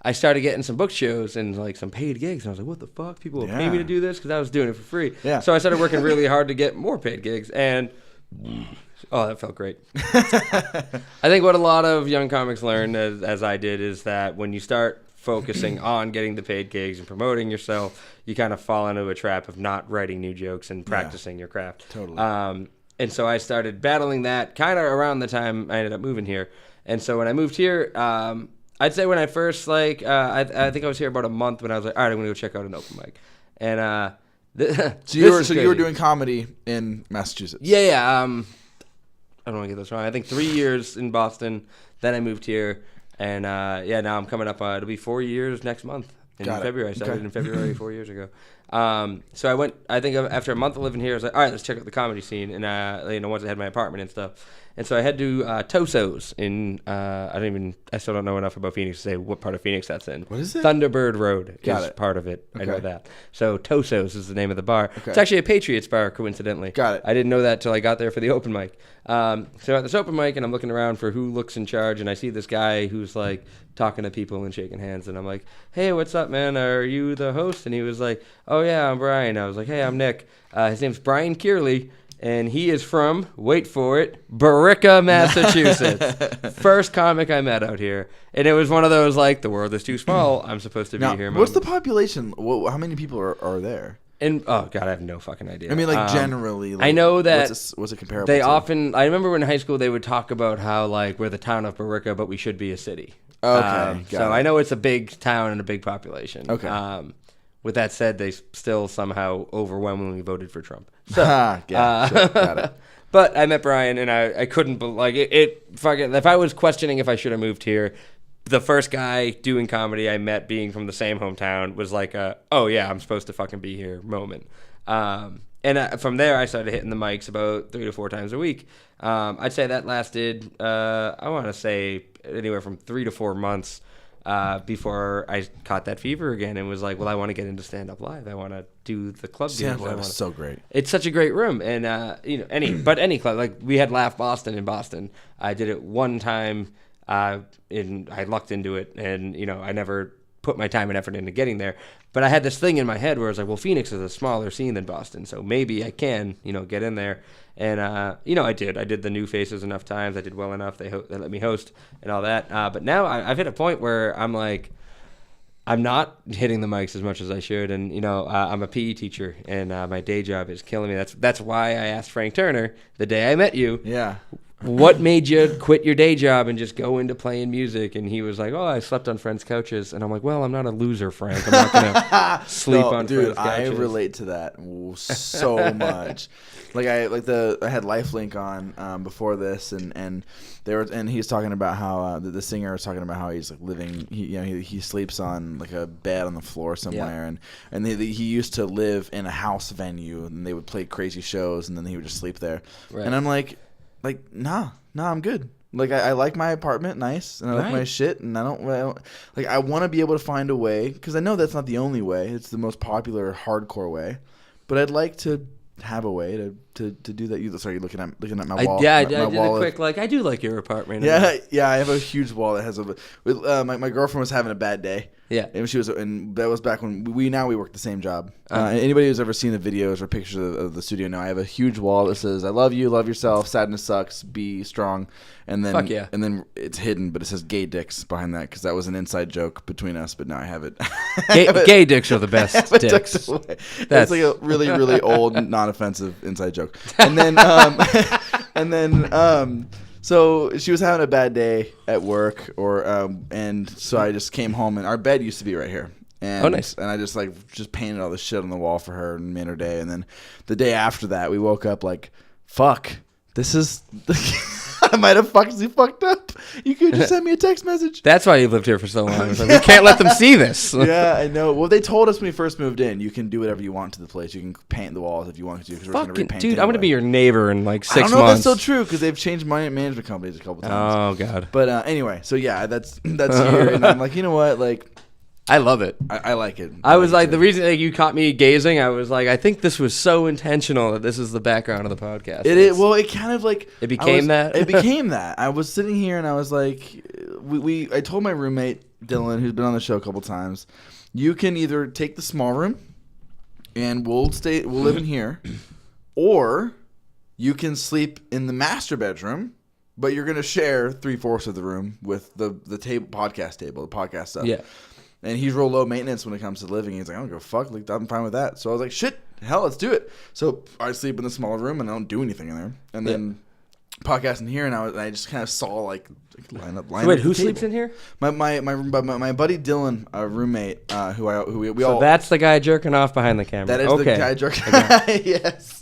Speaker 2: I started getting some book shows and like some paid gigs, and I was like, "What the fuck? People will pay me to do this?" Because I was doing it for free.
Speaker 3: Yeah.
Speaker 2: So I started working really hard to get more paid gigs, and that felt great. I think what a lot of young comics learn, as I did, is that when you start focusing on getting the paid gigs and promoting yourself, you kind of fall into a trap of not writing new jokes and practicing your craft.
Speaker 3: Totally.
Speaker 2: And so I started battling that kind of around the time I ended up moving here. And so when I moved here, I'd say when I first, like, I think I was here about a month when I was like, all right, I'm going to go check out an open mic. And
Speaker 3: So you were doing comedy in Massachusetts?
Speaker 2: Yeah. I don't want to get this wrong. I think 3 years in Boston. Then I moved here. And, now I'm coming up. It'll be 4 years next month in February. I started in February 4 years ago. So I went, I think after a month of living here, I was like, all right, let's check out the comedy scene. And, once I had my apartment and stuff. And so I had to Toso's in, I still don't know enough about Phoenix to say what part of Phoenix that's in.
Speaker 3: What is it?
Speaker 2: Thunderbird Road is part of it.
Speaker 3: Okay.
Speaker 2: I know that. So Toso's is the name of the bar.
Speaker 3: Okay.
Speaker 2: It's actually a Patriots bar, coincidentally.
Speaker 3: Got it.
Speaker 2: I didn't know that till I got there for the open mic. So at this open mic, and I'm looking around for who looks in charge, and I see this guy who's like talking to people and shaking hands, and I'm like, hey, what's up, man? Are you the host? And he was like, oh, yeah, I'm Brian. I was like, hey, I'm Nick. His name's Brian Kearley. And he is from, wait for it, Billerica, Massachusetts. First comic I met out here. And it was one of those, like, the world is too small. I'm supposed to be here.
Speaker 3: What's the population? How many people are there?
Speaker 2: And oh, God, I have no fucking idea.
Speaker 3: I mean, like, generally. Like,
Speaker 2: I know that
Speaker 3: what's it comparable
Speaker 2: they
Speaker 3: to?
Speaker 2: often, I remember in high school they would talk about how, like, we're the town of Billerica, but we should be a city.
Speaker 3: Okay,
Speaker 2: so I know it's a big town and a big population.
Speaker 3: Okay.
Speaker 2: With that said, they still somehow overwhelmingly voted for Trump. So,
Speaker 3: got it.
Speaker 2: But I met Brian, and I couldn't like it. Fucking, if I was questioning if I should have moved here, the first guy doing comedy I met, being from the same hometown, was like oh yeah, I'm supposed to fucking be here moment. And from there, I started hitting the mics about 3 to 4 times a week. I'd say that lasted, I want to say, anywhere from 3 to 4 months. Before I caught that fever again and was like, well, I want to get into stand-up live. I want to do the club gigs.
Speaker 3: Stand-up live is so great.
Speaker 2: It's such a great room. And, any club. Like, we had Laugh Boston in Boston. I did it one time, and I lucked into it. And, I never put my time and effort into getting there. But I had this thing in my head where I was like, well, Phoenix is a smaller scene than Boston, so maybe I can, get in there. And, I did. I did the New Faces enough times. I did well enough. They let me host and all that. But now I've hit a point where I'm like, I'm not hitting the mics as much as I should. And, I'm a PE teacher, and my day job is killing me. That's why I asked Frank Turner the day I met you.
Speaker 3: Yeah.
Speaker 2: What made you quit your day job and just go into playing music? And he was like, oh, I slept on friends' couches. And I'm like, well, I'm not a loser, Frank. I'm not going to sleep on friends' couches.
Speaker 3: I relate to that so much. Like I had Lifelink on before this, and he was talking about how the singer was talking about how he's like living. He sleeps on like a bed on the floor somewhere, and he used to live in a house venue, and they would play crazy shows, and then he would just sleep there. Right. And I'm like, nah, I'm good. Like I like my apartment, nice, and I like my shit, and I don't like. I want to be able to find a way, because I know that's not the only way. It's the most popular hardcore way, but I'd like to have a way to do that. Sorry, you're looking at my wall.
Speaker 2: I did a quick like. I do like your apartment.
Speaker 3: Yeah. I have a huge wall that has my girlfriend was having a bad day.
Speaker 2: Yeah,
Speaker 3: and that was back when we work the same job. Anybody who's ever seen the videos or pictures of the studio know I have a huge wall that says "I love you, love yourself, sadness sucks, be strong," and then
Speaker 2: fuck yeah.
Speaker 3: And then it's hidden, but it says "gay dicks" behind that because that was an inside joke between us. But now I have it.
Speaker 2: Gay dicks are the best dicks.
Speaker 3: That's like a really really old, non-offensive inside joke. And then so she was having a bad day at work, and so I just came home, and our bed used to be right here. And,
Speaker 2: nice.
Speaker 3: And I just painted all this shit on the wall for her and made her day. And then the day after that, we woke up like, fuck, this is... I might have fucked up. You could just send me a text message.
Speaker 2: That's why you've lived here for so long. Like, we can't let them see this.
Speaker 3: Yeah, I know. Well, they told us when we first moved in, you can do whatever you want to the place. You can paint the walls if you want to. Because we're going to repaint.
Speaker 2: Dude, I'm going to be your neighbor in like 6 months.
Speaker 3: I don't know if that's still true because they've changed management companies a couple times.
Speaker 2: Oh God.
Speaker 3: But anyway, so yeah, that's here, and I'm like, you know what, like.
Speaker 2: I love it.
Speaker 3: I like it.
Speaker 2: I was like, the reason you caught me gazing, I was like, I think this was so intentional that this is the background of the podcast.
Speaker 3: It kind of like...
Speaker 2: It became that?
Speaker 3: It became that. I was sitting here and I was like... I told my roommate, Dylan, who's been on the show a couple times, you can either take the small room and we'll live in here, or you can sleep in the master bedroom, but you're going to share 3/4 of the room with the podcast table, the podcast stuff.
Speaker 2: Yeah.
Speaker 3: And he's real low maintenance when it comes to living. He's like, I don't give a fuck. Like, I'm fine with that. So I was like, shit, hell, let's do it. So I sleep in the smaller room and I don't do anything in there. And then podcasting here, and I just kind of saw like line up.
Speaker 2: So wait, who sleeps in here?
Speaker 3: My buddy Dylan, a roommate, who we all.
Speaker 2: So that's the guy jerking off behind the camera.
Speaker 3: That is the guy jerking. Yes.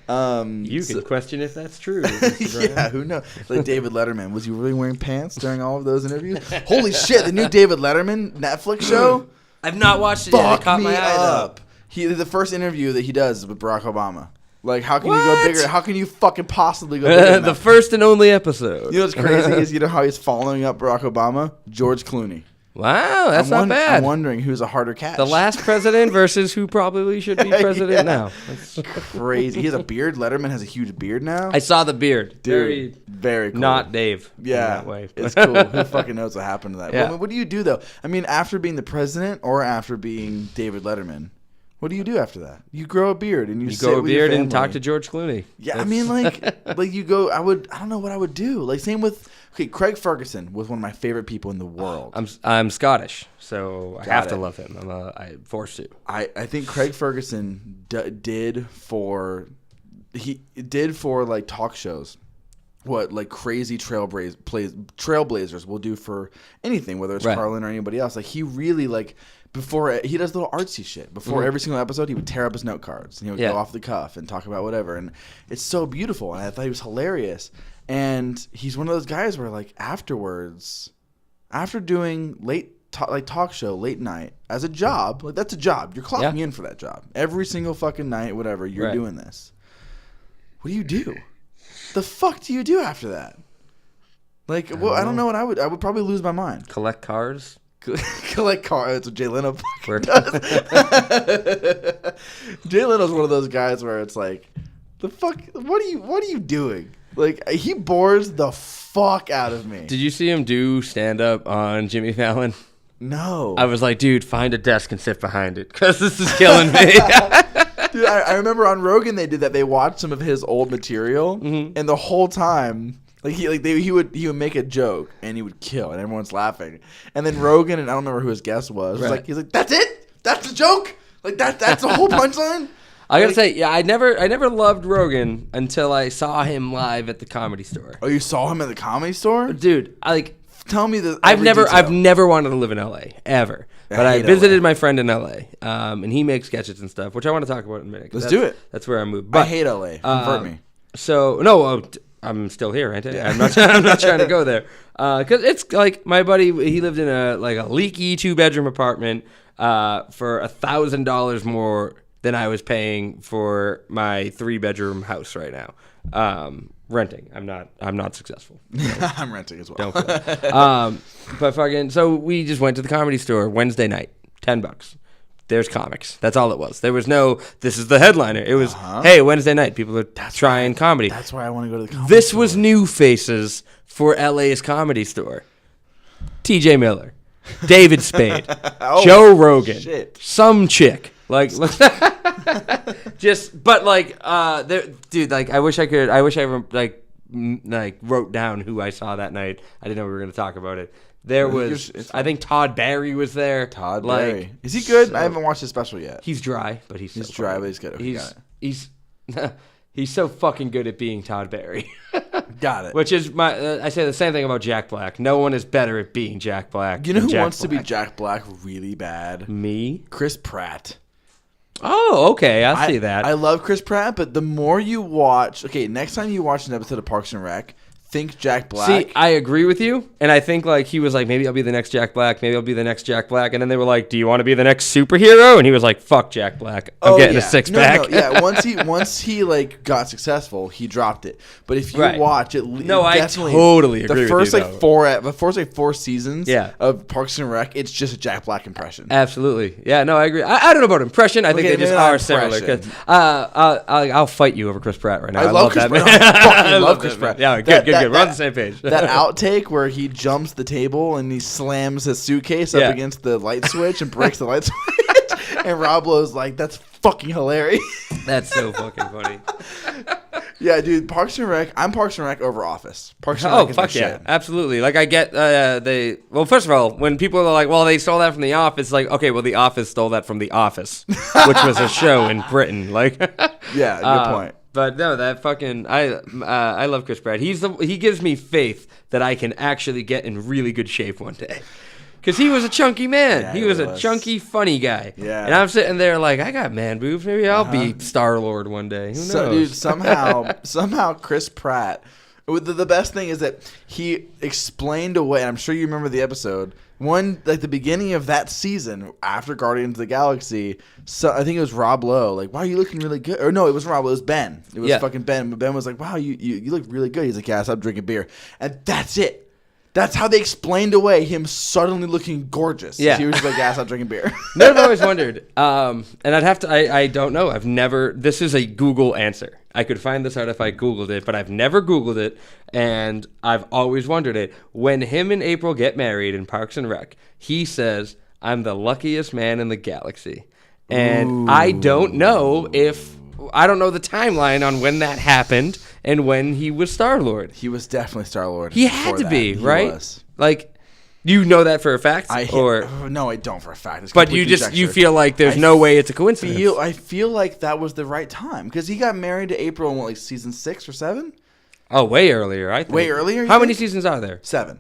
Speaker 2: You can question if that's true.
Speaker 3: Yeah, who knows? Like David Letterman, was he really wearing pants during all of those interviews? Holy shit, the new David Letterman Netflix show.
Speaker 2: I've not watched it yet. It caught my eye up.
Speaker 3: The first interview that he does is with Barack Obama. Like, how can you go bigger? How can you fucking possibly go bigger than
Speaker 2: The
Speaker 3: that?
Speaker 2: first and only episode.
Speaker 3: You know what's crazy is, you know how he's following up Barack Obama? George Clooney.
Speaker 2: Wow, that's not bad.
Speaker 3: I'm wondering who's a harder catch.
Speaker 2: The last president versus who probably should be president now. That's
Speaker 3: crazy. He has a beard. Letterman has a huge beard now.
Speaker 2: I saw the beard.
Speaker 3: Dude, very cool.
Speaker 2: Not Dave.
Speaker 3: Yeah,
Speaker 2: in that way.
Speaker 3: It's cool. Who fucking knows what happened to that?
Speaker 2: Yeah.
Speaker 3: What do you do, though? I mean, after being the president or after being David Letterman, what do you do after that? You grow a beard and you sit
Speaker 2: grow a
Speaker 3: with your
Speaker 2: beard and
Speaker 3: family.
Speaker 2: talk to George Clooney.
Speaker 3: Yeah, I mean, like you go. I don't know what I would do. Like, same with Craig Ferguson was one of my favorite people in the world.
Speaker 2: I'm Scottish, so I have to
Speaker 3: it.
Speaker 2: love him. I'm forced to.
Speaker 3: I think Craig Ferguson did for like talk shows what like crazy trailblazers will do for anything, whether it's Carlin or anybody else. Like, he really like. Before he does little artsy shit. Before every single episode, he would tear up his note cards and he would go off the cuff and talk about whatever. And it's so beautiful. And I thought he was hilarious. And he's one of those guys where, like, afterwards, after doing talk show late night as a job, like, that's a job. You're clocking in for that job every single fucking night. Whatever, you're doing this. What do you do? The fuck do you do after that? Like, I don't know what I would probably lose my mind.
Speaker 2: Collect cars.
Speaker 3: Collect cars. That's what Jay Leno fucking does. Jay Leno's one of those guys where it's like, the fuck, what are you doing? Like, he bores the fuck out of me.
Speaker 2: Did you see him do stand-up on Jimmy Fallon?
Speaker 3: No.
Speaker 2: I was like, dude, find a desk and sit behind it, because this is killing me.
Speaker 3: Dude, I remember on Rogan they did that. They watched some of his old material, and the whole time, like he would make a joke and he would kill, and everyone's laughing. And then Rogan, and I don't remember who his guest was, he's like, that's it? That's the joke? Like that's the whole punchline?
Speaker 2: I gotta say, yeah, I never loved Rogan until I saw him live at the Comedy Store.
Speaker 3: Oh, you saw him at the Comedy Store?
Speaker 2: Dude,
Speaker 3: Tell me the.
Speaker 2: I've never wanted to live in LA ever, but I visited my friend in LA, and he makes sketches and stuff, which I want to talk about in a minute.
Speaker 3: Let's do it.
Speaker 2: That's where I moved. But
Speaker 3: I hate LA. Convert me.
Speaker 2: So no, I'm still here, ain't I? Yeah. I'm not trying to go there, because it's like my buddy. He lived in a leaky 2-bedroom apartment for $1,000 more than I was paying for my 3-bedroom house right now. Renting. I'm not successful. So
Speaker 3: I'm renting as well.
Speaker 2: don't go. But fucking, so we just went to the Comedy Store Wednesday night. $10. There's comics. That's all it was. There was no, this is the headliner. It was, hey, Wednesday night, people are trying comedy.
Speaker 3: That's why I want to go to the Comedy
Speaker 2: This
Speaker 3: Store.
Speaker 2: was new faces for LA's Comedy Store. TJ Miller, David Spade, Joe Rogan, some chick. Like, just, but like, dude, like, I wish I wrote down who I saw that night. I didn't know we were going to talk about it. There was, I think Todd Barry was there.
Speaker 3: Todd Barry. Is he good? I haven't watched his special yet.
Speaker 2: He's dry, but he's
Speaker 3: dry, but he's good. Okay,
Speaker 2: he's so fucking good at being Todd Barry.
Speaker 3: Got it.
Speaker 2: Which is I say the same thing about Jack Black. No one is better at being Jack Black.
Speaker 3: You know who
Speaker 2: Jack
Speaker 3: wants to be
Speaker 2: Black.
Speaker 3: Jack Black really bad?
Speaker 2: Me?
Speaker 3: Chris Pratt.
Speaker 2: Oh, okay. I see that.
Speaker 3: I love Chris Pratt, but the more you watch... Okay, next time you watch an episode of Parks and Rec, think Jack Black.
Speaker 2: See, I agree with you, and I think like he was like, maybe I'll be the next Jack Black, maybe I'll be the next Jack Black, and then they were like, do you want to be the next superhero? And he was like, fuck Jack Black, I'm getting a six-pack.
Speaker 3: No, yeah, once he like got successful, he dropped it. But if you watch it,
Speaker 2: I totally agree with you.
Speaker 3: The first 4 seasons
Speaker 2: Yeah.
Speaker 3: of Parks and Rec, it's just a Jack Black impression.
Speaker 2: Absolutely, yeah. No, I agree. I don't know about impression. I think they just are similar. 'Cause, I'll fight you over Chris Pratt right now.
Speaker 3: I love
Speaker 2: that
Speaker 3: Chris
Speaker 2: man.
Speaker 3: Pratt. I fucking love Chris Pratt.
Speaker 2: Yeah, good. We're on the same page.
Speaker 3: That outtake where he jumps the table and he slams his suitcase up against the light switch and breaks the light switch, and Rob Lowe's like, "That's fucking hilarious."
Speaker 2: That's so fucking funny.
Speaker 3: Yeah, dude. Parks and Rec. I'm Parks and Rec over Office. Parks and Rec is
Speaker 2: fuck
Speaker 3: my
Speaker 2: yeah,
Speaker 3: shit.
Speaker 2: absolutely. Like I get well, first of all, when people are like, well, they stole that from The Office, like, okay, well, The Office stole that from The Office, which was a show in Britain. Like,
Speaker 3: yeah, good point.
Speaker 2: But no, that fucking I love Chris Pratt. He gives me faith that I can actually get in really good shape one day. Because he was a chunky man.
Speaker 3: Yeah,
Speaker 2: he was a chunky, funny guy.
Speaker 3: Yeah.
Speaker 2: And I'm sitting there like, I got man boobs. Maybe I'll be Star-Lord one day. Who knows?
Speaker 3: So, dude, somehow Chris Pratt The best thing is that he explained away, and I'm sure you remember the episode, the beginning of that season after Guardians of the Galaxy, so I think it was Rob Lowe, like, wow, you looking really good. Or no, it wasn't Rob Lowe, it was Ben. It was fucking Ben. Ben was like, wow, you look really good. He's like, yeah, I stopped drinking beer. And that's it. That's how they explained away him suddenly looking gorgeous.
Speaker 2: Yeah.
Speaker 3: He was just like, yeah, I stopped drinking beer.
Speaker 2: No, I've always wondered. And I'd have to, I don't know. I've never, this is a Google answer. I could find this out if I Googled it, but I've never Googled it. And I've always wondered it. When him and April get married in Parks and Rec, he says, I'm the luckiest man in the galaxy. And I don't know I don't know the timeline on when that happened and when he was Star-Lord.
Speaker 3: He was definitely Star-Lord.
Speaker 2: He had to be, right?
Speaker 3: Was.
Speaker 2: Like, you know that for a fact?
Speaker 3: No, I don't for a fact. It's
Speaker 2: but you feel like there's no way it's a coincidence.
Speaker 3: I feel like that was the right time because he got married to April in season 6 or 7?
Speaker 2: Oh, way earlier, I think.
Speaker 3: Way earlier?
Speaker 2: How many seasons are there?
Speaker 3: 7.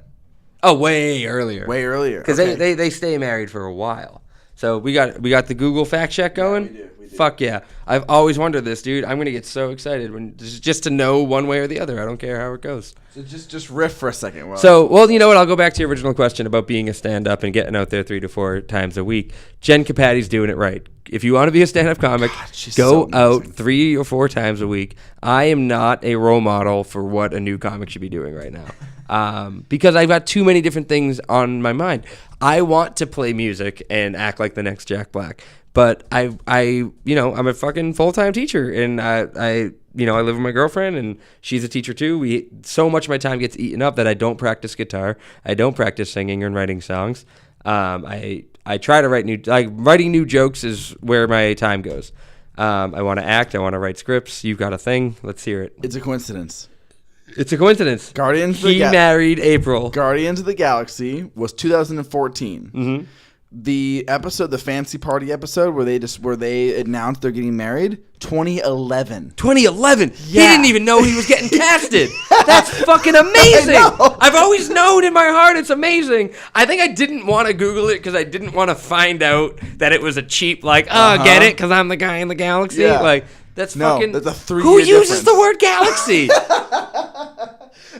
Speaker 2: Oh, way earlier.
Speaker 3: Way earlier.
Speaker 2: Because they stay married for a while. So we got the Google fact check going.
Speaker 3: Yeah, we do.
Speaker 2: Fuck yeah. I've always wondered this, dude. I'm going to get so excited just to know one way or the other. I don't care how it goes.
Speaker 3: So just riff for a second.
Speaker 2: Well, you know what? I'll go back to your original question about being a stand-up and getting out there 3 to 4 times a week. Jen Capati's doing it right. If you want to be a stand-up comic, go out 3 or 4 times a week. I am not a role model for what a new comic should be doing right now. Because I've got too many different things on my mind. I want to play music and act like the next Jack Black. But I'm a fucking full-time teacher, and I live with my girlfriend, and she's a teacher too. So much of my time gets eaten up that I don't practice guitar. I don't practice singing and writing songs. I try to write writing new jokes is where my time goes. I want to act. I want to write scripts. You've got a thing. Let's hear it.
Speaker 3: It's a coincidence.
Speaker 2: It's a coincidence. He married April.
Speaker 3: Guardians of the Galaxy was 2014.
Speaker 2: Mm-hmm.
Speaker 3: The fancy party episode where they announced they're getting married, 2011.
Speaker 2: 2011.
Speaker 3: Yeah.
Speaker 2: He didn't even know he was getting casted. That's fucking amazing. I've always known in my heart it's amazing. I think I didn't want to Google it because I didn't want to find out that it was a cheap get it because I'm the guy in the galaxy.
Speaker 3: Yeah.
Speaker 2: That's
Speaker 3: no,
Speaker 2: fucking.
Speaker 3: That's a 3
Speaker 2: Who
Speaker 3: year
Speaker 2: uses the word galaxy?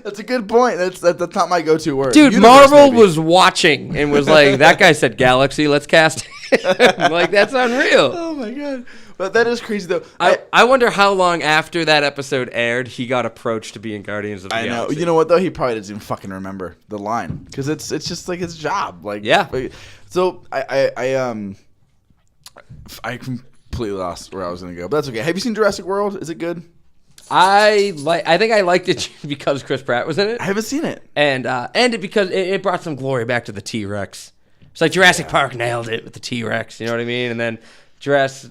Speaker 3: That's a good point. That's not my go-to word.
Speaker 2: Dude, Marvel was watching and was like, that guy said galaxy, let's cast him. That's unreal.
Speaker 3: Oh, my God. But that is crazy, though.
Speaker 2: I wonder how long after that episode aired he got approached to be in Guardians of the Galaxy.
Speaker 3: I know. You know what, though? He probably doesn't even fucking remember the line. Because it's just like his job.
Speaker 2: Yeah.
Speaker 3: So, I completely lost where I was going to go. But that's okay. Have you seen Jurassic World? Is it good?
Speaker 2: I think I liked it because Chris Pratt was in it.
Speaker 3: I haven't seen it.
Speaker 2: And because it brought some glory back to the T-Rex. It's like Jurassic Park nailed it with the T-Rex, you know what I mean? And then what's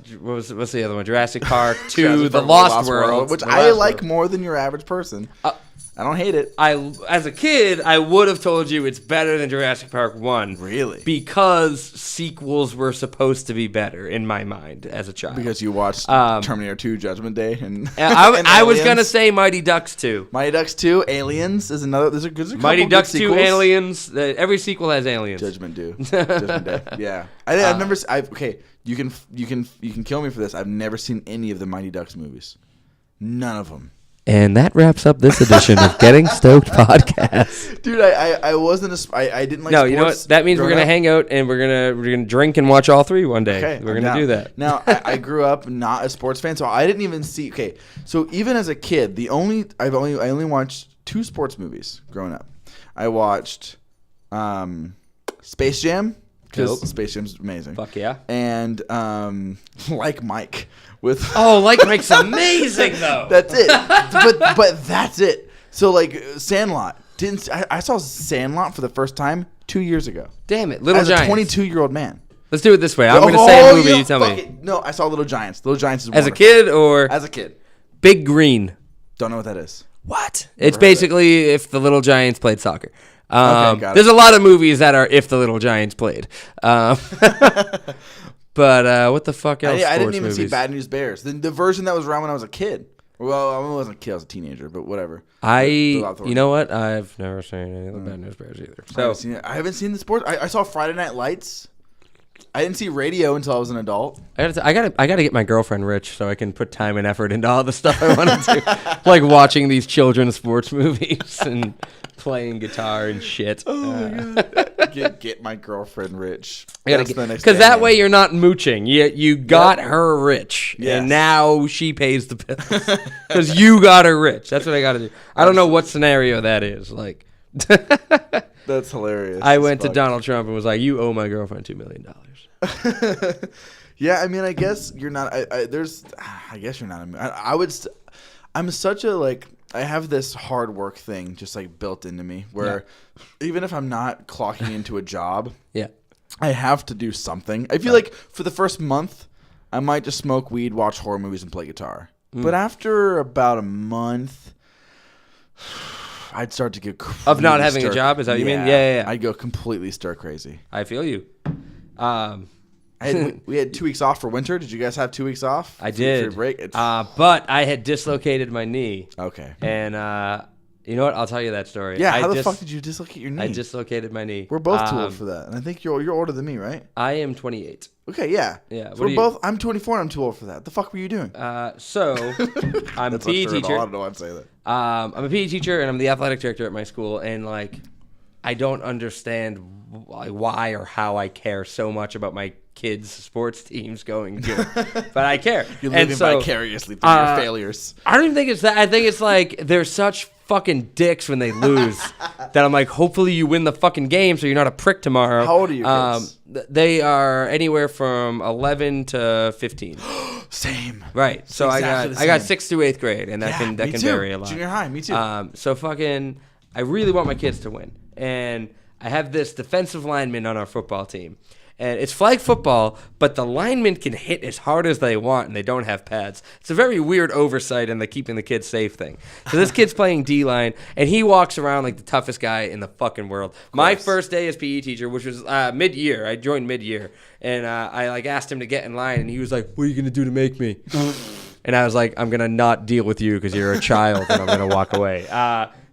Speaker 2: the other one? Jurassic Park 2, The Lost World.
Speaker 3: Which I like more than your average person. I don't hate it.
Speaker 2: As a kid, I would have told you it's better than Jurassic Park 1.
Speaker 3: Really?
Speaker 2: Because sequels were supposed to be better in my mind as a child.
Speaker 3: Because you watched Terminator 2 Judgment Day and
Speaker 2: I was going to say Mighty Ducks 2.
Speaker 3: Mighty Ducks 2, Aliens is another. There's a couple
Speaker 2: Mighty Ducks 2,
Speaker 3: sequels.
Speaker 2: Aliens. Every sequel has aliens.
Speaker 3: Judgment Day. Yeah. I've never. Okay. You can kill me for this. I've never seen any of the Mighty Ducks movies. None of them.
Speaker 2: And that wraps up this edition of Getting Stoked podcast.
Speaker 3: Dude, I wasn't I didn't like
Speaker 2: No,
Speaker 3: sports.
Speaker 2: You know what? That means we're going to hang out and we're going to drink and watch all 3 one day.
Speaker 3: Okay,
Speaker 2: we're going to do that.
Speaker 3: Now, I grew up not a sports fan, so I didn't even see. Okay, so even as a kid, I only watched 2 sports movies growing up. I watched Space Jam because Space Jam's amazing.
Speaker 2: Fuck yeah.
Speaker 3: And Like Mike.
Speaker 2: Like Mike's amazing though.
Speaker 3: That's it. but that's it. So Sandlot. I saw Sandlot for the first time 2 years ago.
Speaker 2: Damn it, Little
Speaker 3: As
Speaker 2: Giants.
Speaker 3: a 22-year-old man.
Speaker 2: Let's do it this way. I'm going to say a movie. You tell me.
Speaker 3: No, I saw Little Giants. Little Giants is
Speaker 2: as
Speaker 3: wonderful.
Speaker 2: a kid or
Speaker 3: as a kid.
Speaker 2: Big Green.
Speaker 3: Don't know what that is.
Speaker 2: What? It's basically if the Little Giants played soccer.
Speaker 3: Okay, got it.
Speaker 2: There's a lot of movies that are if the Little Giants played. But what the fuck else?
Speaker 3: I didn't even see Bad News Bears. The version that was around when I was a kid. Well, I wasn't a kid. I was a teenager, but whatever.
Speaker 2: You know what? I've never seen any of the Bad News Bears either. So
Speaker 3: I haven't seen the sports. I saw Friday Night Lights. I didn't see radio until I was an adult.
Speaker 2: I gotta get my girlfriend rich so I can put time and effort into all the stuff I want to do, like watching these children's sports movies and playing guitar and shit.
Speaker 3: Oh my God. Get my girlfriend rich.
Speaker 2: Because that way you're not mooching. You got her rich, and now she pays the bills because you got her rich. That's what I got to do. I don't know what scenario that is. Like,
Speaker 3: that's hilarious.
Speaker 2: I went to Donald Trump and was like, "You owe my girlfriend $2 million."
Speaker 3: Yeah, I mean, I guess you're not. I guess you're not. I'm such a like. I have this hard work thing just like built into me where even if I'm not clocking into a job, I have to do something. I feel like for the first month, I might just smoke weed, watch horror movies, and play guitar. But after about a month, I'd start to get
Speaker 2: of not having a job. Is that what you mean? Yeah.
Speaker 3: I'd go completely stir crazy.
Speaker 2: I feel you.
Speaker 3: We had 2 weeks off for winter. Did you guys have 2 weeks off?
Speaker 2: I did.
Speaker 3: For your break?
Speaker 2: But I had dislocated my knee.
Speaker 3: Okay.
Speaker 2: And you know what? I'll tell you that story.
Speaker 3: Yeah. How the fuck did you dislocate your knee?
Speaker 2: I dislocated my knee.
Speaker 3: We're both too old for that, and I think you're older than me, right?
Speaker 2: I am 28.
Speaker 3: Okay. Yeah.
Speaker 2: Yeah.
Speaker 3: So we're both. I'm 24 and I'm too old for that. The fuck were you doing?
Speaker 2: So I'm a PE teacher.
Speaker 3: I don't know why I'd say that.
Speaker 2: I'm a PE teacher and I'm the athletic director at my school, and like I don't understand why or how I care so much about my kids' sports teams going good, but I care.
Speaker 3: You're living vicariously through your failures.
Speaker 2: I don't even think it's that. I think it's like they're such fucking dicks when they lose that I'm like, hopefully you win the fucking game so you're not a prick tomorrow.
Speaker 3: How old are your kids?
Speaker 2: They are anywhere from 11 to 15.
Speaker 3: Same.
Speaker 2: Right. So exactly I got 6th through 8th grade, and that can vary a lot.
Speaker 3: Junior high, me too.
Speaker 2: So fucking, I really want my kids to win, and I have this defensive lineman on our football team. And it's flag football, but the linemen can hit as hard as they want, and they don't have pads. It's a very weird oversight in the keeping the kids safe thing. So this kid's playing D-line, and he walks around like the toughest guy in the fucking world. My first day as PE teacher, which was mid-year. I joined mid-year, and I like asked him to get in line, and he was like, "What are you gonna do to make me?" And I was like, "I'm gonna not deal with you because you're a child, and I'm gonna walk away."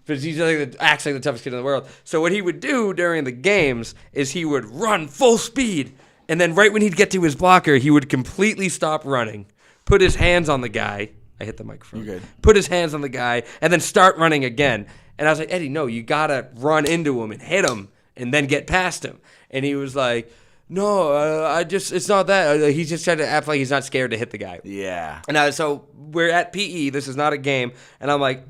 Speaker 2: But he's like acts like the toughest kid in the world. So what he would do during the games is he would run full speed, and then right when he'd get to his blocker, he would completely stop running, put his hands on the guy. I hit the microphone.
Speaker 3: You're good.
Speaker 2: Put hhis hands on the guy, and then start running again. And I was like, Eddie, no, you gotta run into him and hit him, and then get past him. And he was like, no, it's not that. He's just trying to act like he's not scared to hit the guy.
Speaker 3: Yeah.
Speaker 2: And so we're at PE. This is not a game, and I'm like,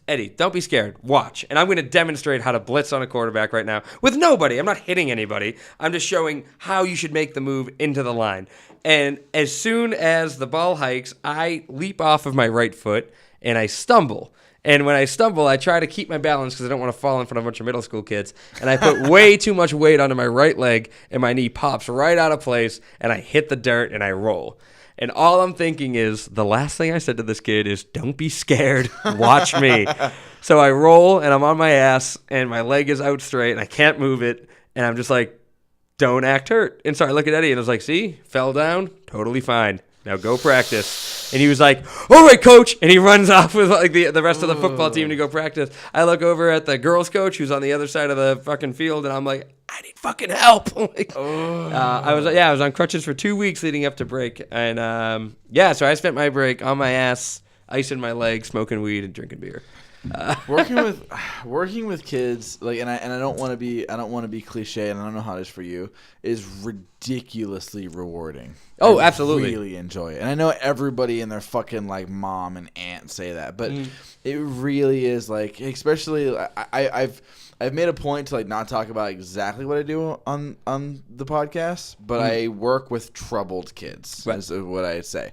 Speaker 2: Eddie, don't be scared. Watch. And I'm going to demonstrate how to blitz on a quarterback right now with nobody. I'm not hitting anybody. I'm just showing how you should make the move into the line. And as soon as the ball hikes, I leap off of my right foot and I stumble. And when I stumble, I try to keep my balance because I don't want to fall in front of a bunch of middle school kids. And I put way too much weight onto my right leg, and my knee pops right out of place, and I hit the dirt and I roll. And all I'm thinking is, the last thing I said to this kid is, don't be scared, watch me. So I roll, and I'm on my ass, and my leg is out straight, and I can't move it, and I'm just like, don't act hurt. And so I look at Eddie, and I was like, see, fell down, totally fine. Now go practice. And he was like, all right, coach. And he runs off with like the rest of the football team to go practice. I look over at the girls coach who's on the other side of the fucking field, and I'm like, I need fucking help. I was on crutches for 2 weeks leading up to break. And so I spent my break on my ass, ice in my leg, smoking weed and drinking beer.
Speaker 3: Working with kids, like, and I don't want to be cliche, and I don't know how it is for you, is ridiculously rewarding.
Speaker 2: Oh,
Speaker 3: I
Speaker 2: absolutely.
Speaker 3: Really enjoy it, and I know everybody and their fucking like mom and aunt say that, but it really is like, especially I've made a point to like not talk about exactly what I do on the podcast, but I work with troubled kids. Right. Is what I'd say.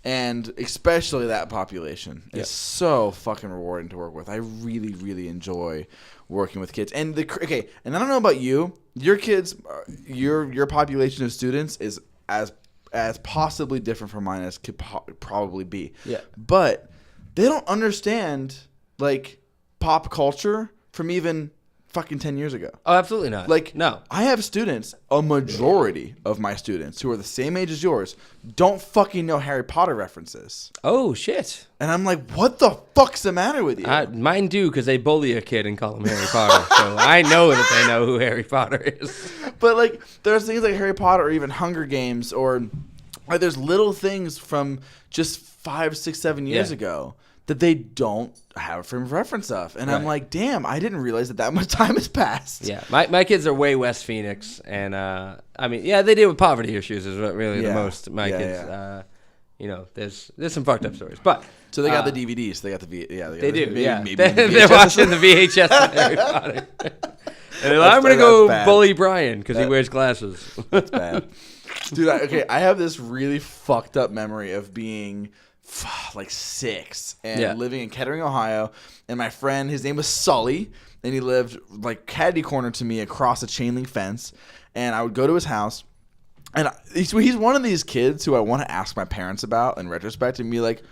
Speaker 3: And especially that population is so fucking rewarding to work with. I really, really enjoy working with kids. And and I don't know about you, your kids, your population of students is as possibly different from mine as could probably be.
Speaker 2: Yeah.
Speaker 3: But they don't understand like pop culture from even fucking 10 years ago.
Speaker 2: Oh, absolutely not.
Speaker 3: Like,
Speaker 2: no.
Speaker 3: I have students, a majority of my students who are the same age as yours, don't fucking know Harry Potter references.
Speaker 2: Oh, shit.
Speaker 3: And I'm like, what the fuck's the matter with you?
Speaker 2: Mine do, because they bully a kid and call him Harry Potter. So I know that they know who Harry Potter is.
Speaker 3: But, like, there's things like Harry Potter or even Hunger Games or like, there's little things from just 5, 6, 7 years ago that they don't have a frame of reference of. And I'm like, damn, I didn't realize that much time has passed.
Speaker 2: Yeah, my kids are way West Phoenix. And, I mean, yeah, they deal with poverty issues is what really the most. My kids, you know, there's some fucked up stories. But
Speaker 3: so they got the DVDs. They got the
Speaker 2: they do,
Speaker 3: maybe
Speaker 2: they're watching the VHS of Harry Potter. And like, I'm going to go bully Brian because he wears glasses.
Speaker 3: That's bad. Dude, I have this really fucked up memory of being like 6 and living in Kettering, Ohio, and my friend, his name was Sully, and he lived like caddy corner to me across a chain link fence, and I would go to his house, and he's one of these kids who I want to ask my parents about in retrospect and be like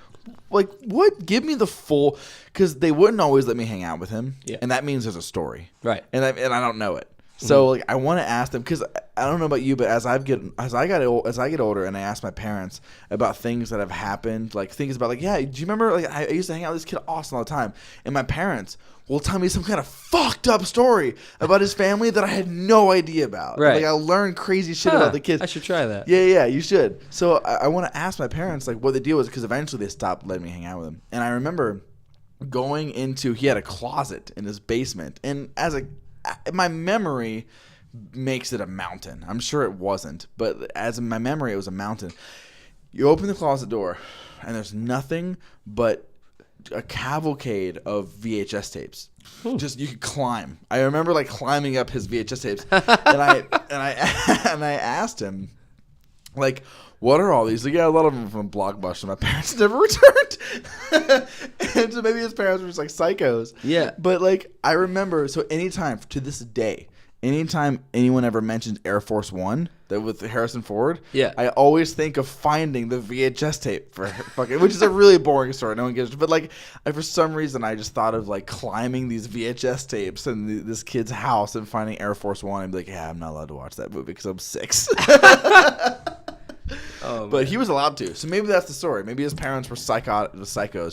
Speaker 3: what? Give me the full, because they wouldn't always let me hang out with him, and that means there's a story,
Speaker 2: right?
Speaker 3: And I don't know it. So like I want to ask them, because I don't know about you, but as I get older and I ask my parents about things that have happened, like things about like, yeah, do you remember like I used to hang out with this kid Austin all the time, and my parents will tell me some kind of fucked up story about his family that I had no idea about.
Speaker 2: Right.
Speaker 3: Like I learned crazy shit about the kids.
Speaker 2: I should try that.
Speaker 3: Yeah, you should. So I want to ask my parents like what the deal was, because eventually they stopped letting me hang out with him, and I remember going into, he had a closet in his basement, and my memory makes it a mountain. I'm sure it wasn't, but as in my memory, it was a mountain. You open the closet door, and there's nothing but a cavalcade of VHS tapes. Just you could climb. I remember like climbing up his VHS tapes, and I asked him, like, what are all these? Like, yeah, a lot of them from Blockbuster. My parents never returned. And so maybe his parents were just like psychos.
Speaker 2: Yeah.
Speaker 3: But like, I remember, so anytime, to this day, anytime anyone ever mentions Air Force One, that with Harrison Ford, I always think of finding the VHS tape for fucking, which is a really boring story. No one gives, but like, for some reason, I just thought of like climbing these VHS tapes in this kid's house and finding Air Force One and be like, yeah, I'm not allowed to watch that movie because I'm 6. But he was allowed to, so maybe that's the story. Maybe his parents were psychos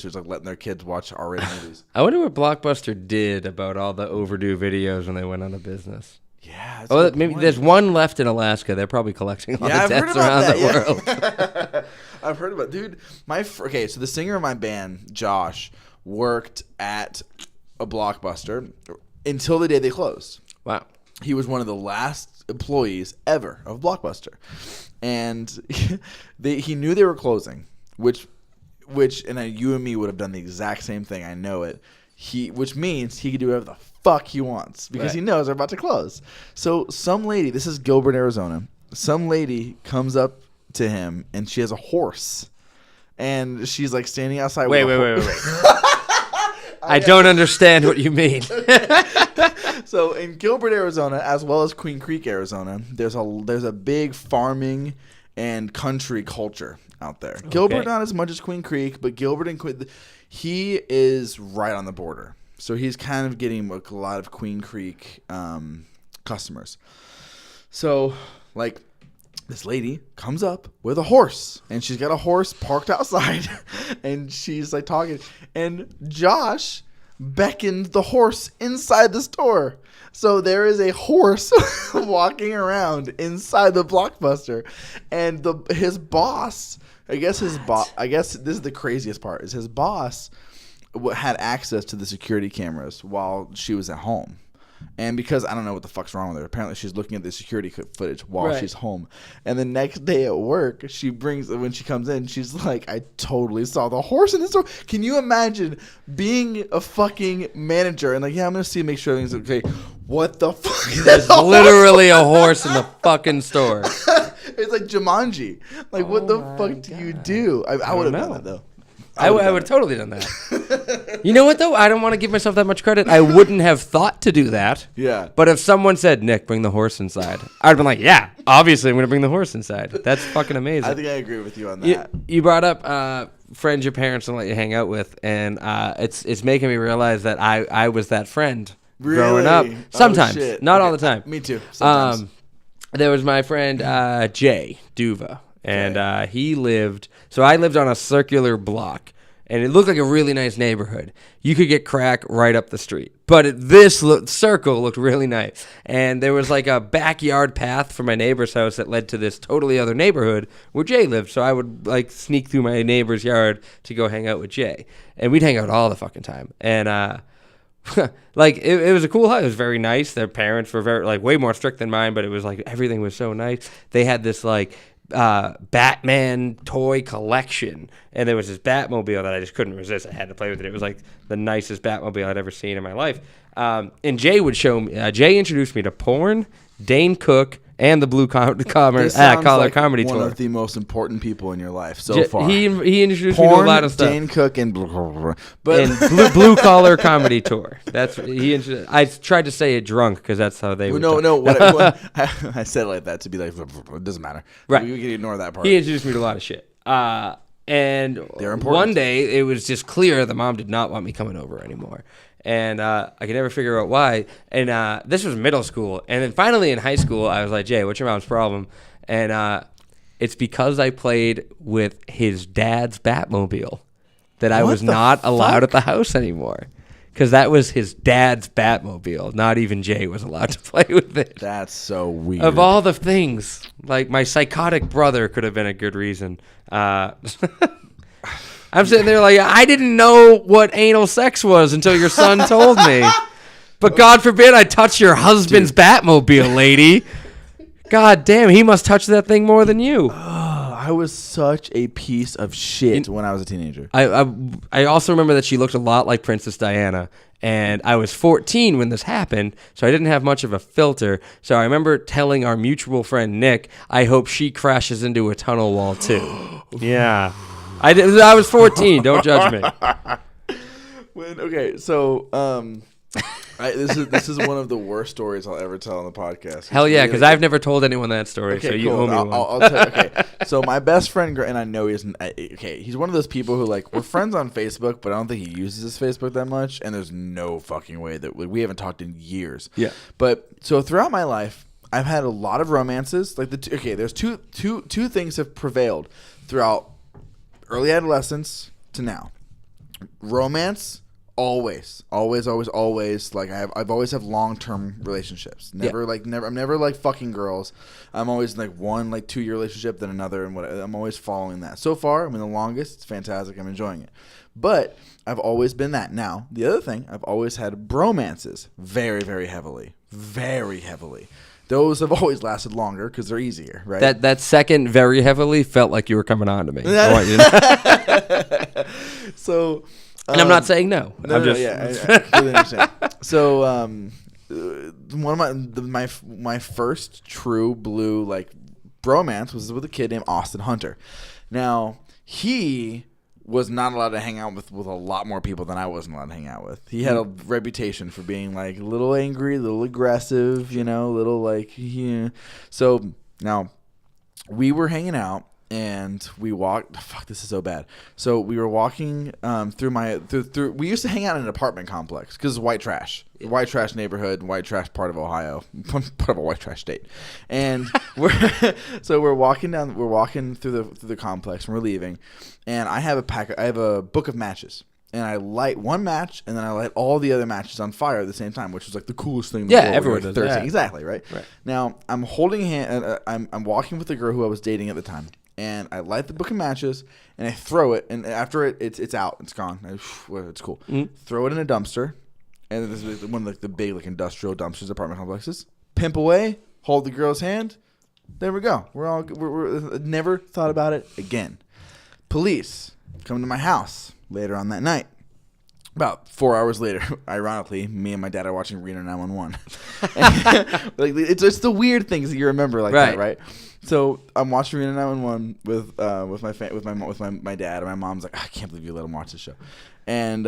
Speaker 3: who was like letting their kids watch R-rated movies.
Speaker 2: I wonder what Blockbuster did about all the overdue videos when they went out of business.
Speaker 3: Yeah.
Speaker 2: Oh, maybe there's one left in Alaska. They're probably collecting all the debts around the world.
Speaker 3: I've heard about, dude. So the singer of my band, Josh, worked at a Blockbuster until the day they closed.
Speaker 2: Wow.
Speaker 3: He was one of the last employees ever of Blockbuster, and he knew they were closing, which you and me would have done the exact same thing. I know it. Which means he could do whatever the fuck he wants because he knows they're about to close. So some lady, this is Gilbert, Arizona. Some lady comes up to him and she has a horse, and she's like standing outside.
Speaker 2: Wait. I don't understand what you mean.
Speaker 3: So in Gilbert, Arizona, as well as Queen Creek, Arizona, there's a big farming and country culture out there. Okay. Gilbert not as much as Queen Creek, but Gilbert and Queen, he is right on the border. So he's kind of getting a lot of Queen Creek customers. So like this lady comes up with a horse, and she's got a horse parked outside, and she's like talking, and Josh beckoned the horse inside the store. So there is a horse walking around inside the Blockbuster, and his boss, I guess this is the craziest part, is his boss had access to the security cameras while she was at home. And because I don't know what the fuck's wrong with her, apparently she's looking at the security footage while she's home. And the next day at work, when she comes in, she's like, I totally saw the horse in the store. Can you imagine being a fucking manager and like, yeah, I'm going to make sure everything's okay. What the fuck?
Speaker 2: There's literally a horse in the fucking store.
Speaker 3: It's like Jumanji. Like, what the fuck do you do? I would have done that, though.
Speaker 2: I would have totally done that. You know what, though? I don't want to give myself that much credit. I wouldn't have thought to do that.
Speaker 3: Yeah.
Speaker 2: But if someone said, Nick, bring the horse inside, I'd have been like, yeah, obviously I'm going to bring the horse inside. That's fucking amazing.
Speaker 3: I think I agree with you on that.
Speaker 2: You brought up friends your parents don't let you hang out with, and it's making me realize that I was that friend growing up. Sometimes,
Speaker 3: shit.
Speaker 2: not all the time.
Speaker 3: Me too. Sometimes.
Speaker 2: There was my friend Jay Duva, and he lived. So I lived on a circular block, and it looked like a really nice neighborhood. You could get crack right up the street, but this circle looked really nice. And there was like a backyard path from my neighbor's house that led to this totally other neighborhood where Jay lived. So I would like sneak through my neighbor's yard to go hang out with Jay, and we'd hang out all the fucking time. And like it was a cool house. It was very nice. Their parents were very like way more strict than mine, but it was like everything was so nice. They had this like Batman toy collection, and there was this Batmobile that I just couldn't resist. I had to play with it. It was like the nicest Batmobile I'd ever seen in my life. And Jay would show me. Jay introduced me to porn, Dane Cook, and the Blue Collar Comedy Tour.
Speaker 3: One of the most important people in your life so far.
Speaker 2: He introduced me to a lot of stuff.
Speaker 3: Dane Cook, and
Speaker 2: Blue Collar Comedy Tour. That's he. I tried to say it drunk because that's how they.
Speaker 3: I said it like that to be like it doesn't matter.
Speaker 2: Right,
Speaker 3: we can ignore that part.
Speaker 2: He introduced me to a lot of shit. And one day it was just clear the mom did not want me coming over anymore. And I could never figure out why. And this was middle school. And then finally in high school, I was like, Jay, what's your mom's problem? And it's because I played with his dad's Batmobile that I was not allowed at the house anymore. Because that was his dad's Batmobile. Not even Jay was allowed to play with it.
Speaker 3: That's so weird.
Speaker 2: Of all the things, like my psychotic brother could have been a good reason. I'm sitting there like, I didn't know what anal sex was until your son told me. But God forbid I touch your husband's Batmobile, lady. God damn, he must touch that thing more than you.
Speaker 3: I was such a piece of shit when I was a teenager.
Speaker 2: I also remember that she looked a lot like Princess Diana. And I was 14 when this happened, so I didn't have much of a filter. So I remember telling our mutual friend Nick, I hope she crashes into a tunnel wall too. Yeah. I was 14. Don't judge me.
Speaker 3: This is one of the worst stories I'll ever tell on the podcast.
Speaker 2: Hell yeah, because I've never told anyone that story. Okay, so you owe me one.
Speaker 3: I'll tell you. Okay, so my best friend, and I know he isn't. Okay, he's one of those people who like we're friends on Facebook, but I don't think he uses his Facebook that much. And there's no fucking way that we haven't talked in years.
Speaker 2: Yeah.
Speaker 3: But so throughout my life, I've had a lot of romances. Like there's two things have prevailed throughout early adolescence to now. Romance. Always. Like I've always have long-term relationships. I'm never like fucking girls. I'm always in like one like 2-year relationship, then another, and I'm always following that. So far, I'm in the longest. It's fantastic. I'm enjoying it. But I've always been that. Now, the other thing, I've always had bromances very, very heavily. Very heavily. Those have always lasted longer because they're easier, right?
Speaker 2: That second very heavily felt like you were coming on to me. I want you to know.
Speaker 3: So.
Speaker 2: And I'm not saying no.
Speaker 3: I completely understand. So, one of my first true blue like bromance was with a kid named Austin Hunter. Now, he was not allowed to hang out with a lot more people than I wasn't allowed to hang out with. He had a reputation for being like a little angry, a little aggressive, little like So now we were hanging out. And we walked. Fuck, this is so bad. So we were walking through. We used to hang out in an apartment complex because white trash, neighborhood, white trash part of Ohio, part of a white trash state. And we're walking through the complex and we're leaving. And I have a book of matches. And I light one match, and then I light all the other matches on fire at the same time, which was like the coolest thing.
Speaker 2: Yeah, everyone does that.
Speaker 3: Exactly, right? Now I'm holding hand. I'm walking with the girl who I was dating at the time. And I light the book of matches, and I throw it. And after it's out. It's gone. It's cool. Mm-hmm. Throw it in a dumpster. And this is one of like the big like industrial dumpsters, apartment complexes. Pimp away. Hold the girl's hand. There we go. We're never thought about it again. Police come to my house later on that night. About 4 hours later, ironically, me and my dad are watching Reno 911. Like it's the weird things that you remember like that, right? So I'm watching Reno 911 with my dad, and my mom's like, I can't believe you let him watch this show. And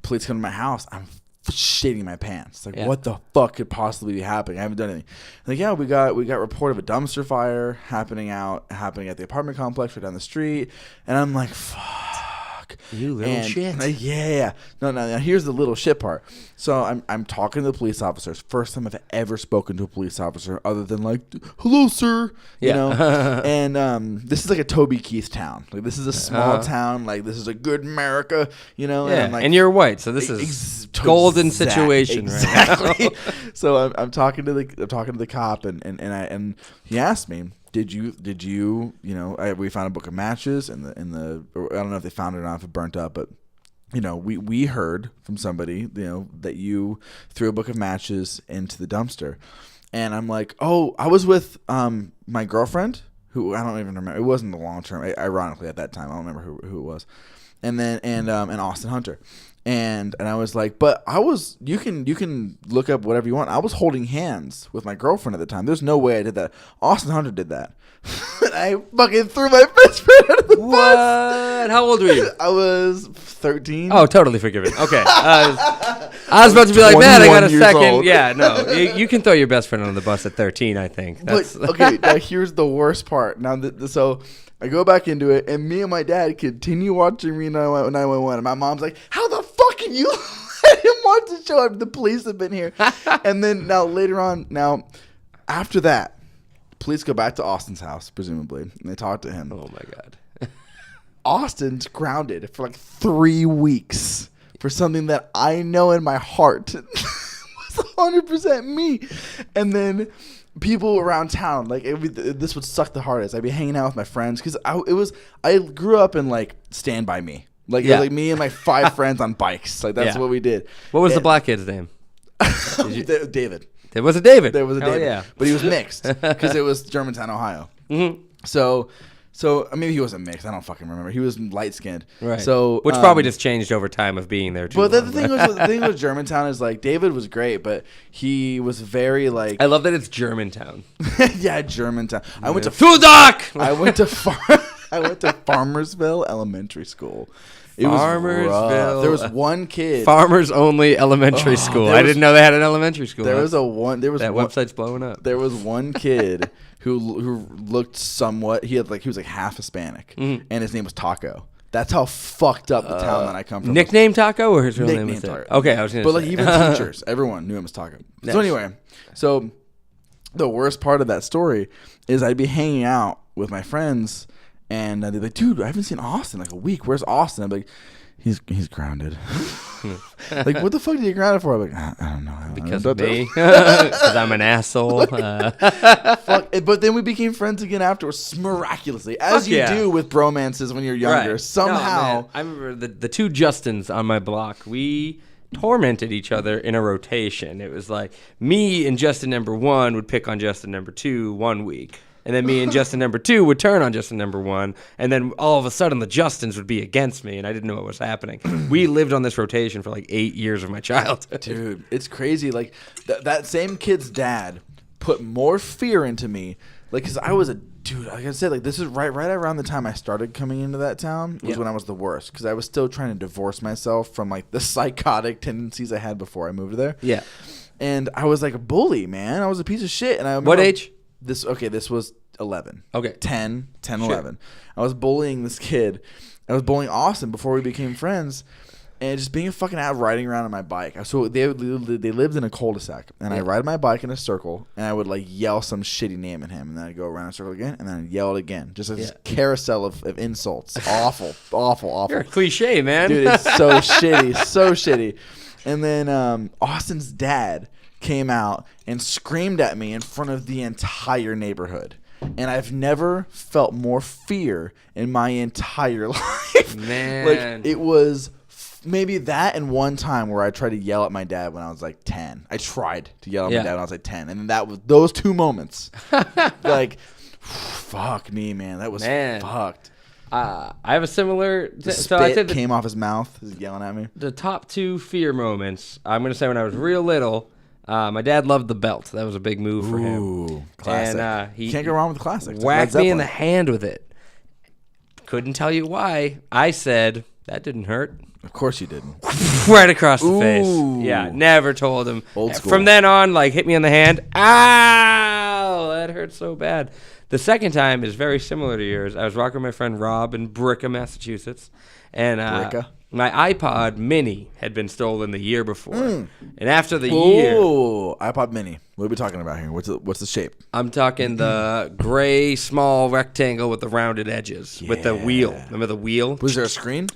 Speaker 3: police come to my house. I'm shitting my pants. Like, what the fuck could possibly be happening? I haven't done anything. Like, yeah, we got report of a dumpster fire happening at the apartment complex right down the street. And I'm like, fuck.
Speaker 1: work.
Speaker 2: You little shit.
Speaker 1: Yeah. No. Now here's the little shit part. So I'm talking to the police officers. First time I've ever spoken to a police officer other than like, hello, sir. You know. And this is like a Toby Keith town. Like this is a small town. Like this is a good America. You know.
Speaker 2: Yeah.
Speaker 1: And, like,
Speaker 2: and you're white, so this is golden situation.
Speaker 1: Exactly.
Speaker 2: Right now.
Speaker 1: So I'm talking to the cop, and he asked me, Did you we found a book of matches in the or I don't know if they found it or not, if it burnt up, but we heard from somebody that you threw a book of matches into the dumpster. And I'm like, oh, I was with my girlfriend, who I don't even remember. It wasn't the long term, ironically, at that time. I don't remember who it was. And then and Austin Hunter. And I was like, but you can look up whatever you want. I was holding hands with my girlfriend at the time. There's no way I did that. Austin Hunter did that. I fucking threw my best friend out of the bus.
Speaker 2: What? How old were you?
Speaker 1: I was 13.
Speaker 2: Oh, totally forgiven. Okay. I was about to be like, man, I got a second.
Speaker 1: Old.
Speaker 2: Yeah, no. You can throw your best friend on the bus at 13, I think.
Speaker 1: But, okay, now here's the worst part. Now, so I go back into it, and me and my dad continue watching Reno 911. And my mom's like, how the fuck can you let him watch the show? The police have been here. And then later on, after that, police go back to Austin's house, presumably, and they talk to him.
Speaker 2: Oh, my God.
Speaker 1: Austin's grounded for like 3 weeks for something that I know in my heart was 100% me. And then people around town, like this would suck the hardest. I'd be hanging out with my friends because I grew up in like Stand By Me. Like, it was like me and my 5 friends on bikes. Like that's what we did.
Speaker 2: What was the black kid's name?
Speaker 1: David.
Speaker 2: There was a David.
Speaker 1: There was a David.
Speaker 2: Yeah.
Speaker 1: But he was mixed because it was Germantown, Ohio.
Speaker 2: Mm-hmm.
Speaker 1: So maybe he wasn't mixed. I don't fucking remember. He was light skinned.
Speaker 2: Right.
Speaker 1: So
Speaker 2: which probably just changed over time of being there too.
Speaker 1: But the thing with Germantown is like David was great, but he was very like.
Speaker 2: I love that it's Germantown.
Speaker 1: Yeah, Germantown. I went to
Speaker 2: Fuldock.
Speaker 1: I went to Farmersville Elementary School. It was rough. There was one kid.
Speaker 2: Farmers Only Elementary School. I didn't know they had an elementary school.
Speaker 1: That
Speaker 2: website's blowing up.
Speaker 1: There was one kid who looked somewhat. He was like half Hispanic, and his name was Taco. That's how fucked up the town that I come from.
Speaker 2: Nickname Taco or his real name was
Speaker 1: Taco.
Speaker 2: Okay, I was gonna say.
Speaker 1: But like even teachers, everyone knew him as Taco.
Speaker 2: Nice.
Speaker 1: So anyway, the worst part of that story is I'd be hanging out with my friends. And they'd be like, dude, I haven't seen Austin in like a week. Where's Austin? I'm like, he's grounded. Like, what the fuck did you grounded for? I'm like, I don't know.
Speaker 2: Because of me? Because I'm an asshole?
Speaker 1: Fuck. But then we became friends again afterwards, miraculously. As you do with bromances when you're younger.
Speaker 2: Right.
Speaker 1: Somehow.
Speaker 2: No, I remember the 2 Justins on my block. We tormented each other in a rotation. It was like me and Justin number 1 would pick on Justin number 2 1 week. And then me and Justin number 2 would turn on Justin number 1. And then all of a sudden the Justins would be against me. And I didn't know what was happening. We lived on this rotation for like 8 years of my childhood.
Speaker 1: Dude, it's crazy. Like that same kid's dad put more fear into me. Like, because I was dude, like I said, like this is right around the time I started coming into that town was when I was the worst. Because I was still trying to divorce myself from like the psychotic tendencies I had before I moved there.
Speaker 2: Yeah.
Speaker 1: And I was like a bully, man. I was a piece of shit. And I
Speaker 2: What age?
Speaker 1: This was 11.
Speaker 2: Okay.
Speaker 1: 10, 11. I was bullying this kid. I was bullying Austin before we became friends. And just being fucking out riding around on my bike. So they lived in a cul-de-sac. And I ride my bike in a circle. And I would like yell some shitty name at him. And then I'd go around a circle again. And then I'd yell it again. Just a carousel of insults. Awful.
Speaker 2: You're a cliche, man.
Speaker 1: Dude, it's so shitty. So shitty. And then Austin's dad came out and screamed at me in front of the entire neighborhood. And I've never felt more fear in my entire life.
Speaker 2: Man.
Speaker 1: Like, it was maybe that and one time where I tried to yell at my dad when I was like 10. I tried to yell at my dad when I was like 10. And that was those 2 moments. Like, fuck me, man. That was fucked.
Speaker 2: I have a similar.
Speaker 1: So I said came off his mouth. He's yelling at me.
Speaker 2: The top 2 fear moments. I'm gonna say when I was real little. My dad loved the belt. That was a big move for him.
Speaker 1: Ooh, classic.
Speaker 2: And he
Speaker 1: can't go wrong with the classic.
Speaker 2: Whacked me in the hand with it. Couldn't tell you why. I said that didn't hurt.
Speaker 1: Of course you didn't.
Speaker 2: Right across the face. Yeah, never told him.
Speaker 1: Old school.
Speaker 2: From then on, like hit me on the hand. Ow! That hurt so bad. The second time is very similar to yours. I was rocking with my friend Rob in Billerica, Massachusetts. And
Speaker 3: Billerica.
Speaker 2: my iPod Mini had been stolen the year before. And after the year...
Speaker 3: Oh, iPod Mini. What are we talking about here? What's the shape?
Speaker 2: I'm talking the gray small rectangle with the rounded edges with the wheel. Remember the wheel?
Speaker 3: Was there a screen?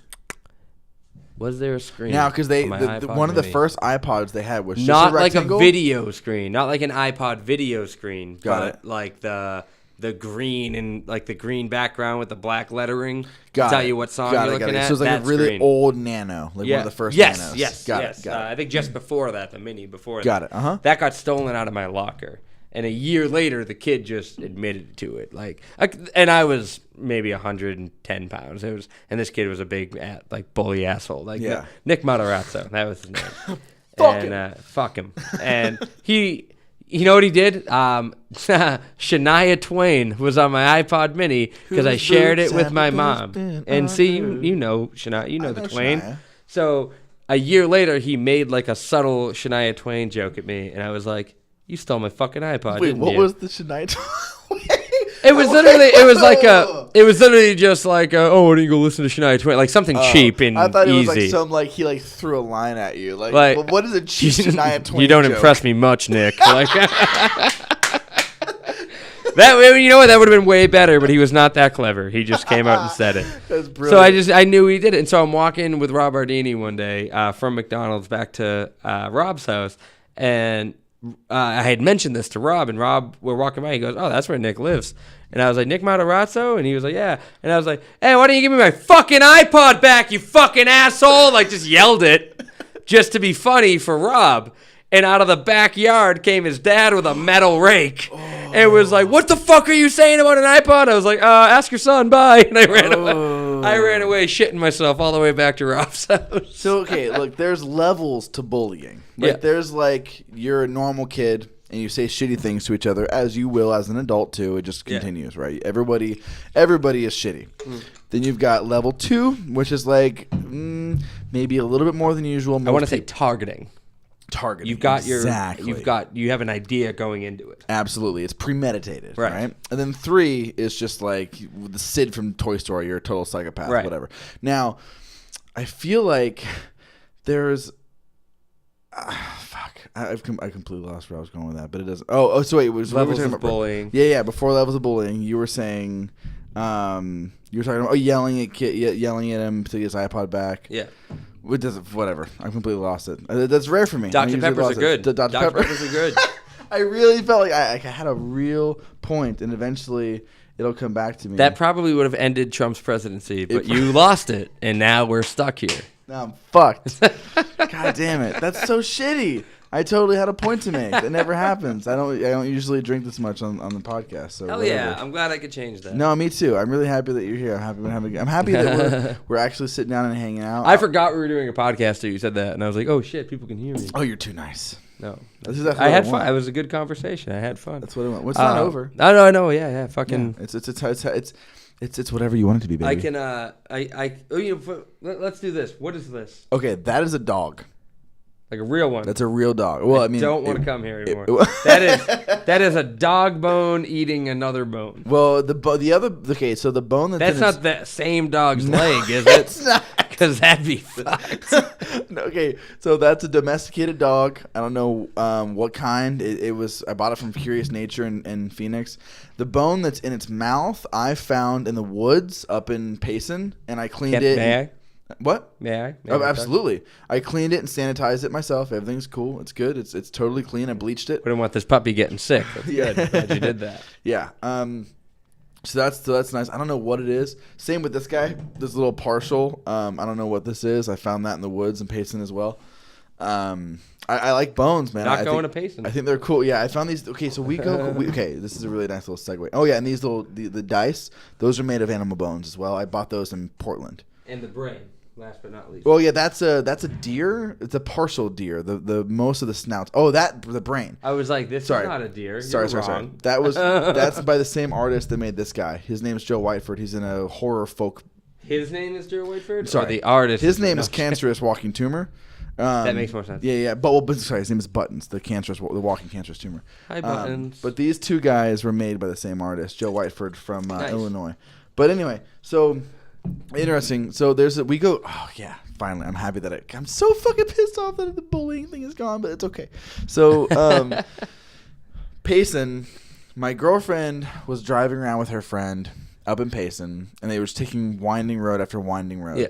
Speaker 2: Was there a screen?
Speaker 3: Now, because one of the first iPods they had was just
Speaker 2: not
Speaker 3: a rectangle.
Speaker 2: like a video screen, not like an iPod video screen,
Speaker 3: Got
Speaker 2: but
Speaker 3: it.
Speaker 2: like the green and like the green background with the black lettering.
Speaker 3: Got
Speaker 2: tell
Speaker 3: it.
Speaker 2: you what song
Speaker 3: Got
Speaker 2: you're
Speaker 3: it,
Speaker 2: looking
Speaker 3: got it.
Speaker 2: at.
Speaker 3: So it's like
Speaker 2: that
Speaker 3: a really
Speaker 2: screen.
Speaker 3: old Nano, like one of the first Nanos.
Speaker 2: Yes.
Speaker 3: Got it.
Speaker 2: I think just before that, the Mini before
Speaker 3: Got
Speaker 2: that.
Speaker 3: it.
Speaker 2: That got stolen out of my locker. And a year later, the kid just admitted to it. And I was maybe 110 pounds. And this kid was a big, bully asshole. Nick Matarazzo, that was his name. Fuck him. And he, you know what he did? Shania Twain was on my iPod Mini because I shared it with my mom. And see, you know Shania, you know the Twain.
Speaker 3: Shania.
Speaker 2: So a year later, he made like a subtle Shania Twain joke at me, and I was like, "You stole my fucking iPod."
Speaker 3: Wait, what
Speaker 2: you?
Speaker 3: was the Shania?
Speaker 2: It was literally, it was literally just like, oh, why don't you go listen to Shania Twain? Like something cheap and easy.
Speaker 3: I thought it was like he threw a line at you. Like well, what is a cheap Shania Twain?
Speaker 2: You don't
Speaker 3: joke?
Speaker 2: impress me much, Nick. Like that, you know what? That would have been way better, but he was not that clever. He just came out and said it.
Speaker 3: That's brilliant.
Speaker 2: So I knew he did it. And so I'm walking with Rob Ardini one day from McDonald's back to Rob's house, and I had mentioned this to Rob, and Rob, we're walking by, he goes, "Oh, that's where Nick lives." And I was like, "Nick Matarazzo?" And he was like, "Yeah." And I was like, "Hey, why don't you give me my fucking iPod back, you fucking asshole?" Like, just yelled it just to be funny for Rob. And out of the backyard came his dad with a metal rake and was like, "What the fuck are you saying about an iPod?" I was like, "Ask your son, bye." And I ran away. I ran away shitting myself all the way back to Rob's house.
Speaker 3: So, okay, look, there's levels to bullying. Like,
Speaker 2: Yeah.
Speaker 3: there's like, you're a normal kid and you say shitty things to each other, as you will as an adult too. It just continues, right? Everybody is shitty. Then you've got level 2, which is like maybe a little bit more than usual.
Speaker 2: I want to say targeting.
Speaker 3: Targeting.
Speaker 2: You've got
Speaker 3: exactly.
Speaker 2: you have an idea going into it.
Speaker 3: Absolutely. It's premeditated,
Speaker 2: Right.
Speaker 3: right? And then 3 is just like the Sid from Toy Story. You're a total psychopath,
Speaker 2: Right.
Speaker 3: whatever. Now, I feel like there's... fuck. I completely lost where I was going with that, but it doesn't... Oh, so wait.
Speaker 2: Levels
Speaker 3: what were we talking
Speaker 2: of
Speaker 3: about?
Speaker 2: bullying.
Speaker 3: Yeah. Before levels of bullying, you were saying... you were talking about yelling at him to get his iPod back.
Speaker 2: Yeah.
Speaker 3: Whatever. I completely lost it. That's rare for me.
Speaker 2: Dr. Peppers are good.
Speaker 3: Dr.
Speaker 2: Peppers are good.
Speaker 3: I really felt like I had a real point, and eventually it'll come back to me.
Speaker 2: That probably would have ended Trump's presidency, but you lost it, and now we're stuck here.
Speaker 3: Now I'm fucked. God damn it. That's so shitty. I totally had a point to make. It never happens. I don't usually drink this much on the podcast. So
Speaker 2: Hell
Speaker 3: whatever.
Speaker 2: yeah. I'm glad I could change that.
Speaker 3: No, me too. I'm really happy that you're here. I'm happy that we're actually sitting down and hanging out.
Speaker 2: I forgot we were doing a podcast till you said that, and I was like, oh shit, people can hear me.
Speaker 3: Oh, you're too nice.
Speaker 2: No.
Speaker 3: That's exactly
Speaker 2: I
Speaker 3: what
Speaker 2: had
Speaker 3: want.
Speaker 2: fun. It was a good conversation. I had fun.
Speaker 3: That's what I want. Well, it's not over.
Speaker 2: I know. Yeah. Fucking.
Speaker 3: Yeah, it's whatever you want it to be, baby.
Speaker 2: I can. Let's do this. What is this?
Speaker 3: Okay, that is a dog.
Speaker 2: Like a real one.
Speaker 3: That's a real dog. Well, I mean,
Speaker 2: don't want to come here anymore. That is a dog bone eating another bone.
Speaker 3: Well, the other. Okay, so the bone
Speaker 2: that's not the same dog's leg, is it?
Speaker 3: It's not.
Speaker 2: Because that'd be fucked.
Speaker 3: No, okay, so that's a domesticated dog. I don't know what kind. It was. I bought it from Curious Nature in Phoenix. The bone that's in its mouth, I found in the woods up in Payson, and I cleaned it.
Speaker 2: May I?
Speaker 3: What?
Speaker 2: May I?
Speaker 3: Oh, absolutely. I cleaned it and sanitized it myself. Everything's cool. It's good. It's totally clean. I bleached it.
Speaker 2: We don't want this puppy getting sick. That's good. Glad you did that.
Speaker 3: Yeah. So that's nice. I don't know what it is. Same with this guy. This little partial. I don't know what this is. I found that in the woods in Payson as well. I like bones, man.
Speaker 2: Not going to Payson.
Speaker 3: I think they're cool. Yeah, I found these. Okay, so okay, this is a really nice little segue. Oh yeah, and these little the dice. Those are made of animal bones as well. I bought those in Portland.
Speaker 2: And the brain. Last but not least.
Speaker 3: Well, yeah, that's a deer. It's a partial deer. The most of the snouts. Oh, the brain.
Speaker 2: I was like, this is not a deer.
Speaker 3: Sorry. That's by the same artist that made this guy. His name is Joe Whiteford. He's in a horror folk.
Speaker 2: His name is Joe Whiteford?
Speaker 3: Sorry,
Speaker 2: or the artist.
Speaker 3: His name is Cancerous Walking Tumor.
Speaker 2: That makes more sense.
Speaker 3: Yeah. But sorry, his name is Buttons. The walking cancerous tumor.
Speaker 2: Hi, Buttons.
Speaker 3: But these two guys were made by the same artist, Joe Whiteford from Illinois. But anyway, so
Speaker 1: Interesting. So we go. Oh yeah, finally, I'm happy that I'm so fucking pissed off that the bullying thing is gone, but it's okay. So, Payson, my girlfriend was driving around with her friend up in Payson, and they were taking winding road after winding road.
Speaker 2: Yeah.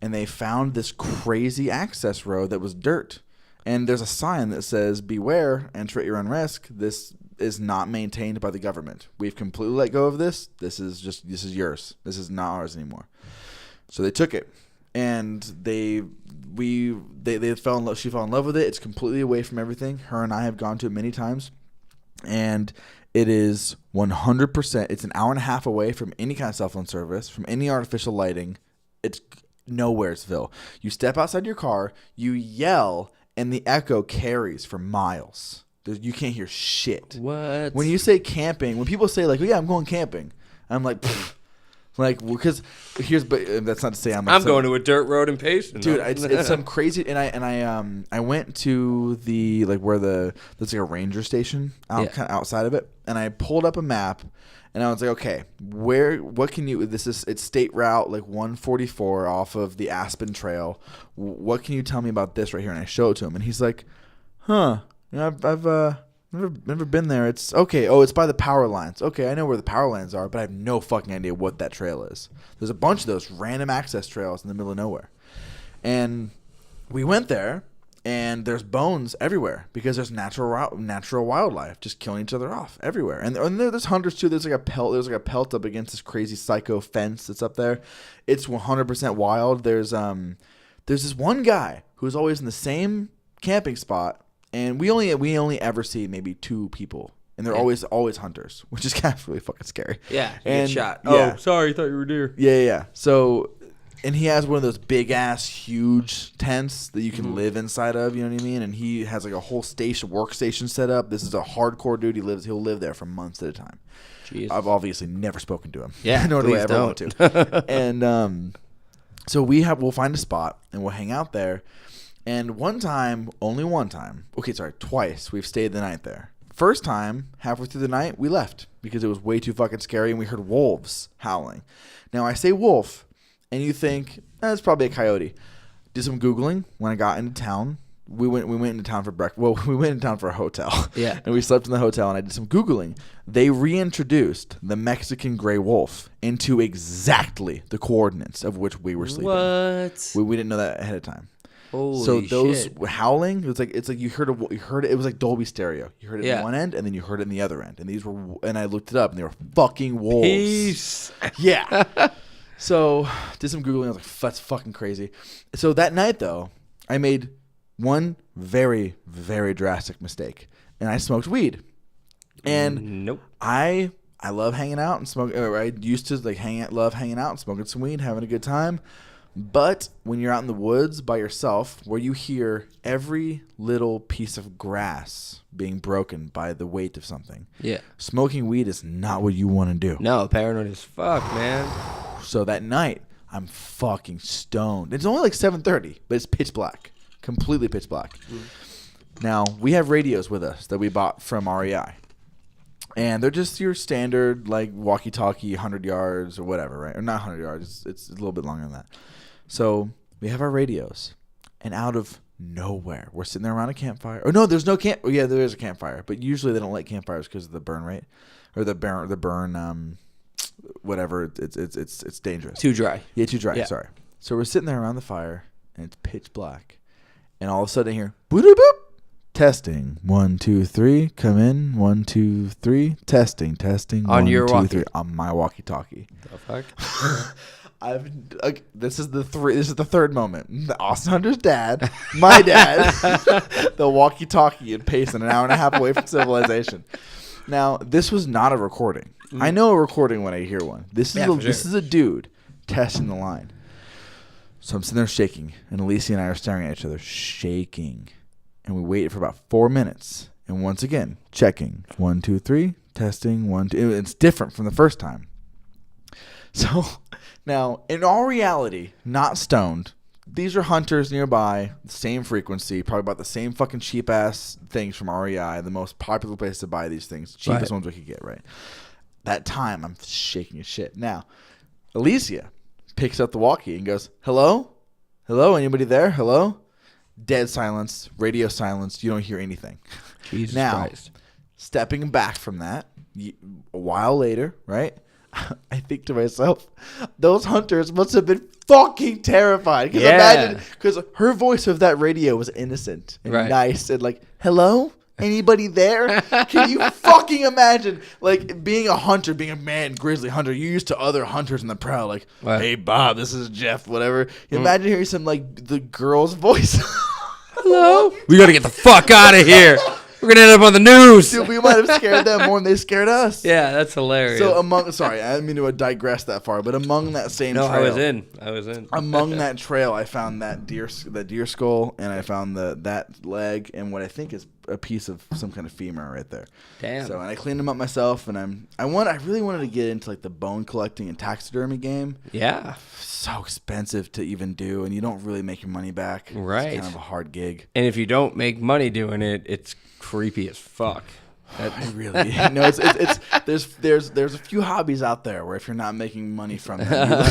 Speaker 1: And they found this crazy access road that was dirt. And there's a sign that says, beware, enter at your own risk. This is not maintained by the government. We've completely let go of this. This is yours. This is not ours anymore. So they took it. And they fell in love. She fell in love with it. It's completely away from everything. Her and I have gone to it many times. And it is 100%. It's an hour and a half away from any kind of cell phone service, from any artificial lighting. It's nowheresville. You step outside your car, you yell, and the echo carries for miles. You can't hear shit.
Speaker 2: What?
Speaker 1: When you say camping, when people say like, "Oh, yeah, I'm going camping," I'm like, pfft. Like, because but that's not to say I'm
Speaker 2: going to a dirt road in Payson,
Speaker 1: dude. It's some crazy, and I went to the where there's like a ranger station kind of outside of it, and I pulled up a map, and I was like, okay, what can you? It's state route like 144 off of the Aspen Trail. What can you tell me about this right here? And I show it to him, and he's like, huh, I've never been there. It's okay. Oh, it's by the power lines. Okay, I know where the power lines are, but I have no fucking idea what that trail is. There's a bunch of those random access trails in the middle of nowhere. And we went there, and there's bones everywhere because there's natural wildlife just killing each other off everywhere. And there's hunters too. There's like a pelt up against this crazy psycho fence that's up there. It's 100% wild. There's this one guy who's always in the same camping spot. And we only ever see maybe 2 people, and they're always hunters, which is kind of really fucking scary.
Speaker 2: Yeah,
Speaker 1: and
Speaker 2: get shot.
Speaker 1: Yeah.
Speaker 2: Oh, sorry, thought you were deer.
Speaker 1: Yeah. So, and he has one of those big ass huge tents that you can live inside of. You know what I mean? And he has like a whole workstation set up. This is a hardcore dude. He'll live there for months at a time. Jesus. I've obviously never spoken to him.
Speaker 2: Yeah,
Speaker 1: nor do I ever
Speaker 2: don't.
Speaker 1: want to. And so we'll find a spot and we'll hang out there. And twice we've stayed the night there. First time, halfway through the night, we left because it was way too fucking scary and we heard wolves howling. Now, I say wolf, and you think, it's probably a coyote. Did some Googling when I got into town. We went into town for breakfast. Well, we went into town for a hotel.
Speaker 2: Yeah.
Speaker 1: And we slept in the hotel, and I did some Googling. They reintroduced the Mexican gray wolf into exactly the coordinates of which we were sleeping.
Speaker 2: What?
Speaker 1: We didn't know that ahead of time.
Speaker 2: Holy
Speaker 1: so those
Speaker 2: shit.
Speaker 1: howling, it's like you heard it. It was like Dolby stereo. You heard it in one end, and then you heard it in the other end. And I looked it up, and they were fucking wolves.
Speaker 2: Peace.
Speaker 1: Yeah. So did some Googling. I was like, that's fucking crazy. So that night though, I made one very, very drastic mistake, and I smoked weed. And
Speaker 2: nope.
Speaker 1: I love hanging out and smoking. I used to love hanging out and smoking some weed, having a good time. But when you're out in the woods by yourself, where you hear every little piece of grass being broken by the weight of something, smoking weed is not what you want to do.
Speaker 2: No, paranoid as fuck, man.
Speaker 1: So that night, I'm fucking stoned. It's only like 7:30, but it's pitch black, completely pitch black. Now we have radios with us that we bought from REI. And they're just your standard, like, walkie-talkie, 100 yards or whatever, right? Or not 100 yards. It's a little bit longer than that. So we have our radios. And out of nowhere, we're sitting there around a campfire. Oh, no, there's no camp. Oh, yeah, there is a campfire. But usually they don't light campfires because of the burn rate. Or the burn, whatever. It's dangerous.
Speaker 2: Too dry.
Speaker 1: Yeah, too dry.
Speaker 2: Yeah.
Speaker 1: Sorry. So we're sitting there around the fire, and it's pitch black. And all of a sudden I hear, boop-a-boop. Testing 1 2 3. Come in 1 2 3. Testing.
Speaker 2: On
Speaker 1: 1
Speaker 2: your
Speaker 1: 2
Speaker 2: walkie.
Speaker 1: 3 on my walkie-talkie.
Speaker 2: The fuck?
Speaker 1: This is the third moment. Austin Hunter's dad, my dad, the walkie-talkie in Payson, an hour and a half away from civilization. Now, this was not a recording. I know a recording when I hear one. This is a dude testing the line. So I'm sitting there shaking, and Alicia and I are staring at each other, shaking. And we waited for about 4 minutes. And once again, checking. 1 2 3. Testing. 1 2. It's different from the first time. So now, in all reality, not stoned. These are hunters nearby, same frequency, probably about the same fucking cheap ass things from REI, the most popular place to buy these things, cheapest ones we could get, right? That time, I'm shaking as shit. Now, Alicia picks up the walkie and goes, hello? Hello? Anybody there? Hello? Dead silence. Radio silence. You don't hear anything.
Speaker 2: Jesus
Speaker 1: now,
Speaker 2: Christ.
Speaker 1: Stepping back from that, a while later, right? I think to myself, those hunters must have been fucking terrified. Because imagine, because her voice of that radio was innocent and nice and like, hello? Anybody there? Can you fucking imagine, like, being a hunter, being a man, grizzly hunter? You're used to other hunters in the prowl, like, hey, Bob, this is Jeff, whatever. Imagine hearing some, like, the girl's voice.
Speaker 2: Hello? We got to get the fuck out of here. We're going to end up on the news.
Speaker 1: Dude, we might have scared them more than they scared us.
Speaker 2: Yeah, that's hilarious.
Speaker 1: So sorry, I didn't mean to digress that far, but among that same trail.
Speaker 2: I was in.
Speaker 1: Among that trail, I found that deer skull, and I found that leg, and what I think is a piece of some kind of femur right there.
Speaker 2: Damn.
Speaker 1: So, and I cleaned them up myself, and I really wanted to get into like the bone collecting and taxidermy game.
Speaker 2: Yeah.
Speaker 1: So expensive to even do, and you don't really make your money back.
Speaker 2: Right.
Speaker 1: It's kind of a hard gig.
Speaker 2: And if you don't make money doing it, it's creepy as fuck.
Speaker 1: Really, no. There's a few hobbies out there where if you're not making money from them,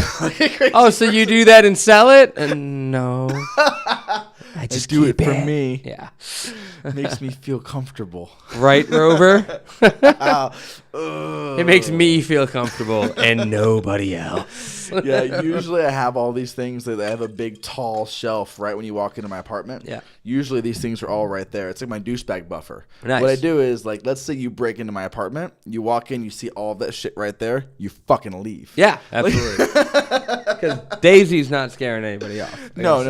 Speaker 2: oh, so you do that and sell it? No, I just
Speaker 1: do it for me.
Speaker 2: Yeah,
Speaker 1: makes me feel comfortable.
Speaker 2: Right, Rover?
Speaker 1: It
Speaker 2: It makes me feel comfortable and nobody else.
Speaker 1: Yeah, usually I have all these things that I have a big tall shelf right when you walk into my apartment.
Speaker 2: Yeah.
Speaker 1: Usually these things are all right there. It's like my douchebag buffer.
Speaker 2: Nice.
Speaker 1: What I do is, like, let's say you break into my apartment, you walk in, you see all of that shit right there, you fucking leave.
Speaker 2: Yeah, absolutely. Because Daisy's not scaring anybody off.
Speaker 1: No.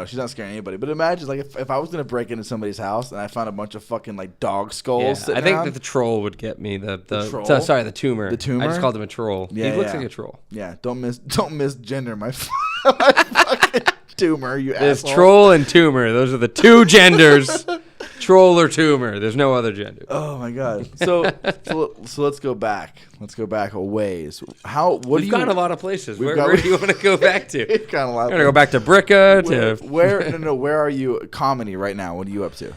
Speaker 1: She's not scaring anybody. But imagine, like, if I was gonna break into somebody's house and I found a bunch of fucking like dog skulls.
Speaker 2: Yeah, I think that the troll would get me. The
Speaker 1: troll?
Speaker 2: The tumor.
Speaker 1: The tumor?
Speaker 2: I just called him a troll.
Speaker 1: Yeah,
Speaker 2: he looks like a troll.
Speaker 1: Yeah, don't misgender my fucking tumor, you
Speaker 2: There's
Speaker 1: asshole.
Speaker 2: troll and tumor. Those are the two genders. Troll or tumor. There's no other gender.
Speaker 1: Oh my god. So let's go back. Let's go back a ways. We've
Speaker 2: gone a lot of places. Where do you want to go back to?
Speaker 1: We've gone a lot.
Speaker 2: I'm gonna go back to Bricka.
Speaker 1: Where are you? Comedy right now. What are you up to?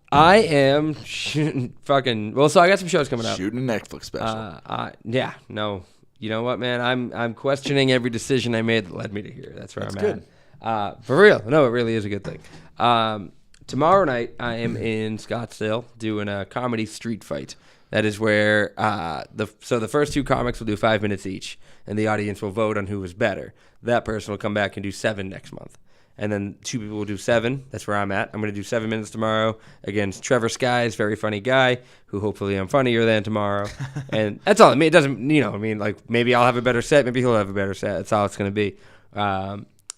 Speaker 2: I am shooting fucking. Well, so I got some shows coming up.
Speaker 1: Shooting a Netflix special.
Speaker 2: Yeah. No. You know what, man? I'm questioning every decision I made that led me to here. That's where I'm
Speaker 1: good.
Speaker 2: at. For real. No, it really is a good thing. Tomorrow night, I am in Scottsdale doing a comedy street fight. That is where the first two comics will do 5 minutes each, and the audience will vote on who was better. That person will come back and do 7 next month. And then 2 people will do 7. That's where I'm at. I'm going to do 7 minutes tomorrow against Trevor Skies, very funny guy, who hopefully I'm funnier than tomorrow. And that's all. I mean, it doesn't, like maybe I'll have a better set. Maybe he'll have a better set. That's all it's going to be.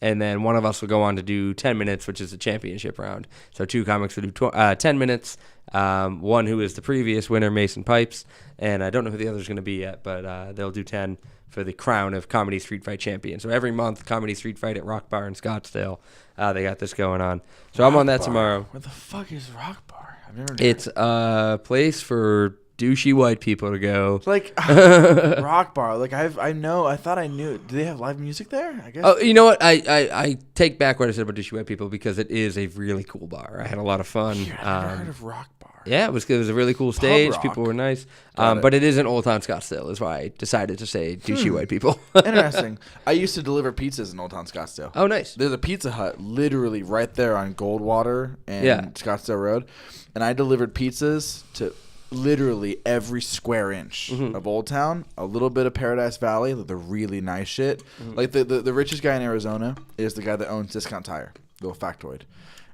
Speaker 2: And then one of us will go on to do 10 minutes, which is the championship round. So 2 comics will do 10 minutes. One who is the previous winner, Mason Pipes. And I don't know who the other is going to be yet, but they'll do 10 for the crown of Comedy Street Fight champion. So every month, Comedy Street Fight at Rock Bar in Scottsdale. They got this going on. So I'm on that tomorrow.
Speaker 1: Where the fuck is Rock Bar? I've never.
Speaker 2: It's a place for douchey white people to go.
Speaker 1: It's like Rock Bar. Like I thought I knew. Do they have live music there? I guess.
Speaker 2: Oh, you know what? I take back what I said about douchey white people because it is a really cool bar. I had a lot of fun.
Speaker 1: I've never heard of Rock Bar.
Speaker 2: Yeah, it was a really cool stage.
Speaker 1: rock.
Speaker 2: People were nice. But it is in Old Town Scottsdale is why I decided to say douchey white people.
Speaker 1: Interesting. I used to deliver pizzas in Old Town Scottsdale.
Speaker 2: Oh, nice.
Speaker 1: There's a Pizza Hut literally right there on Goldwater and Scottsdale Road. And I delivered pizzas to literally every square inch of Old Town, a little bit of Paradise Valley, like the really nice shit. Like the richest guy in Arizona is the guy that owns Discount Tire, little factoid.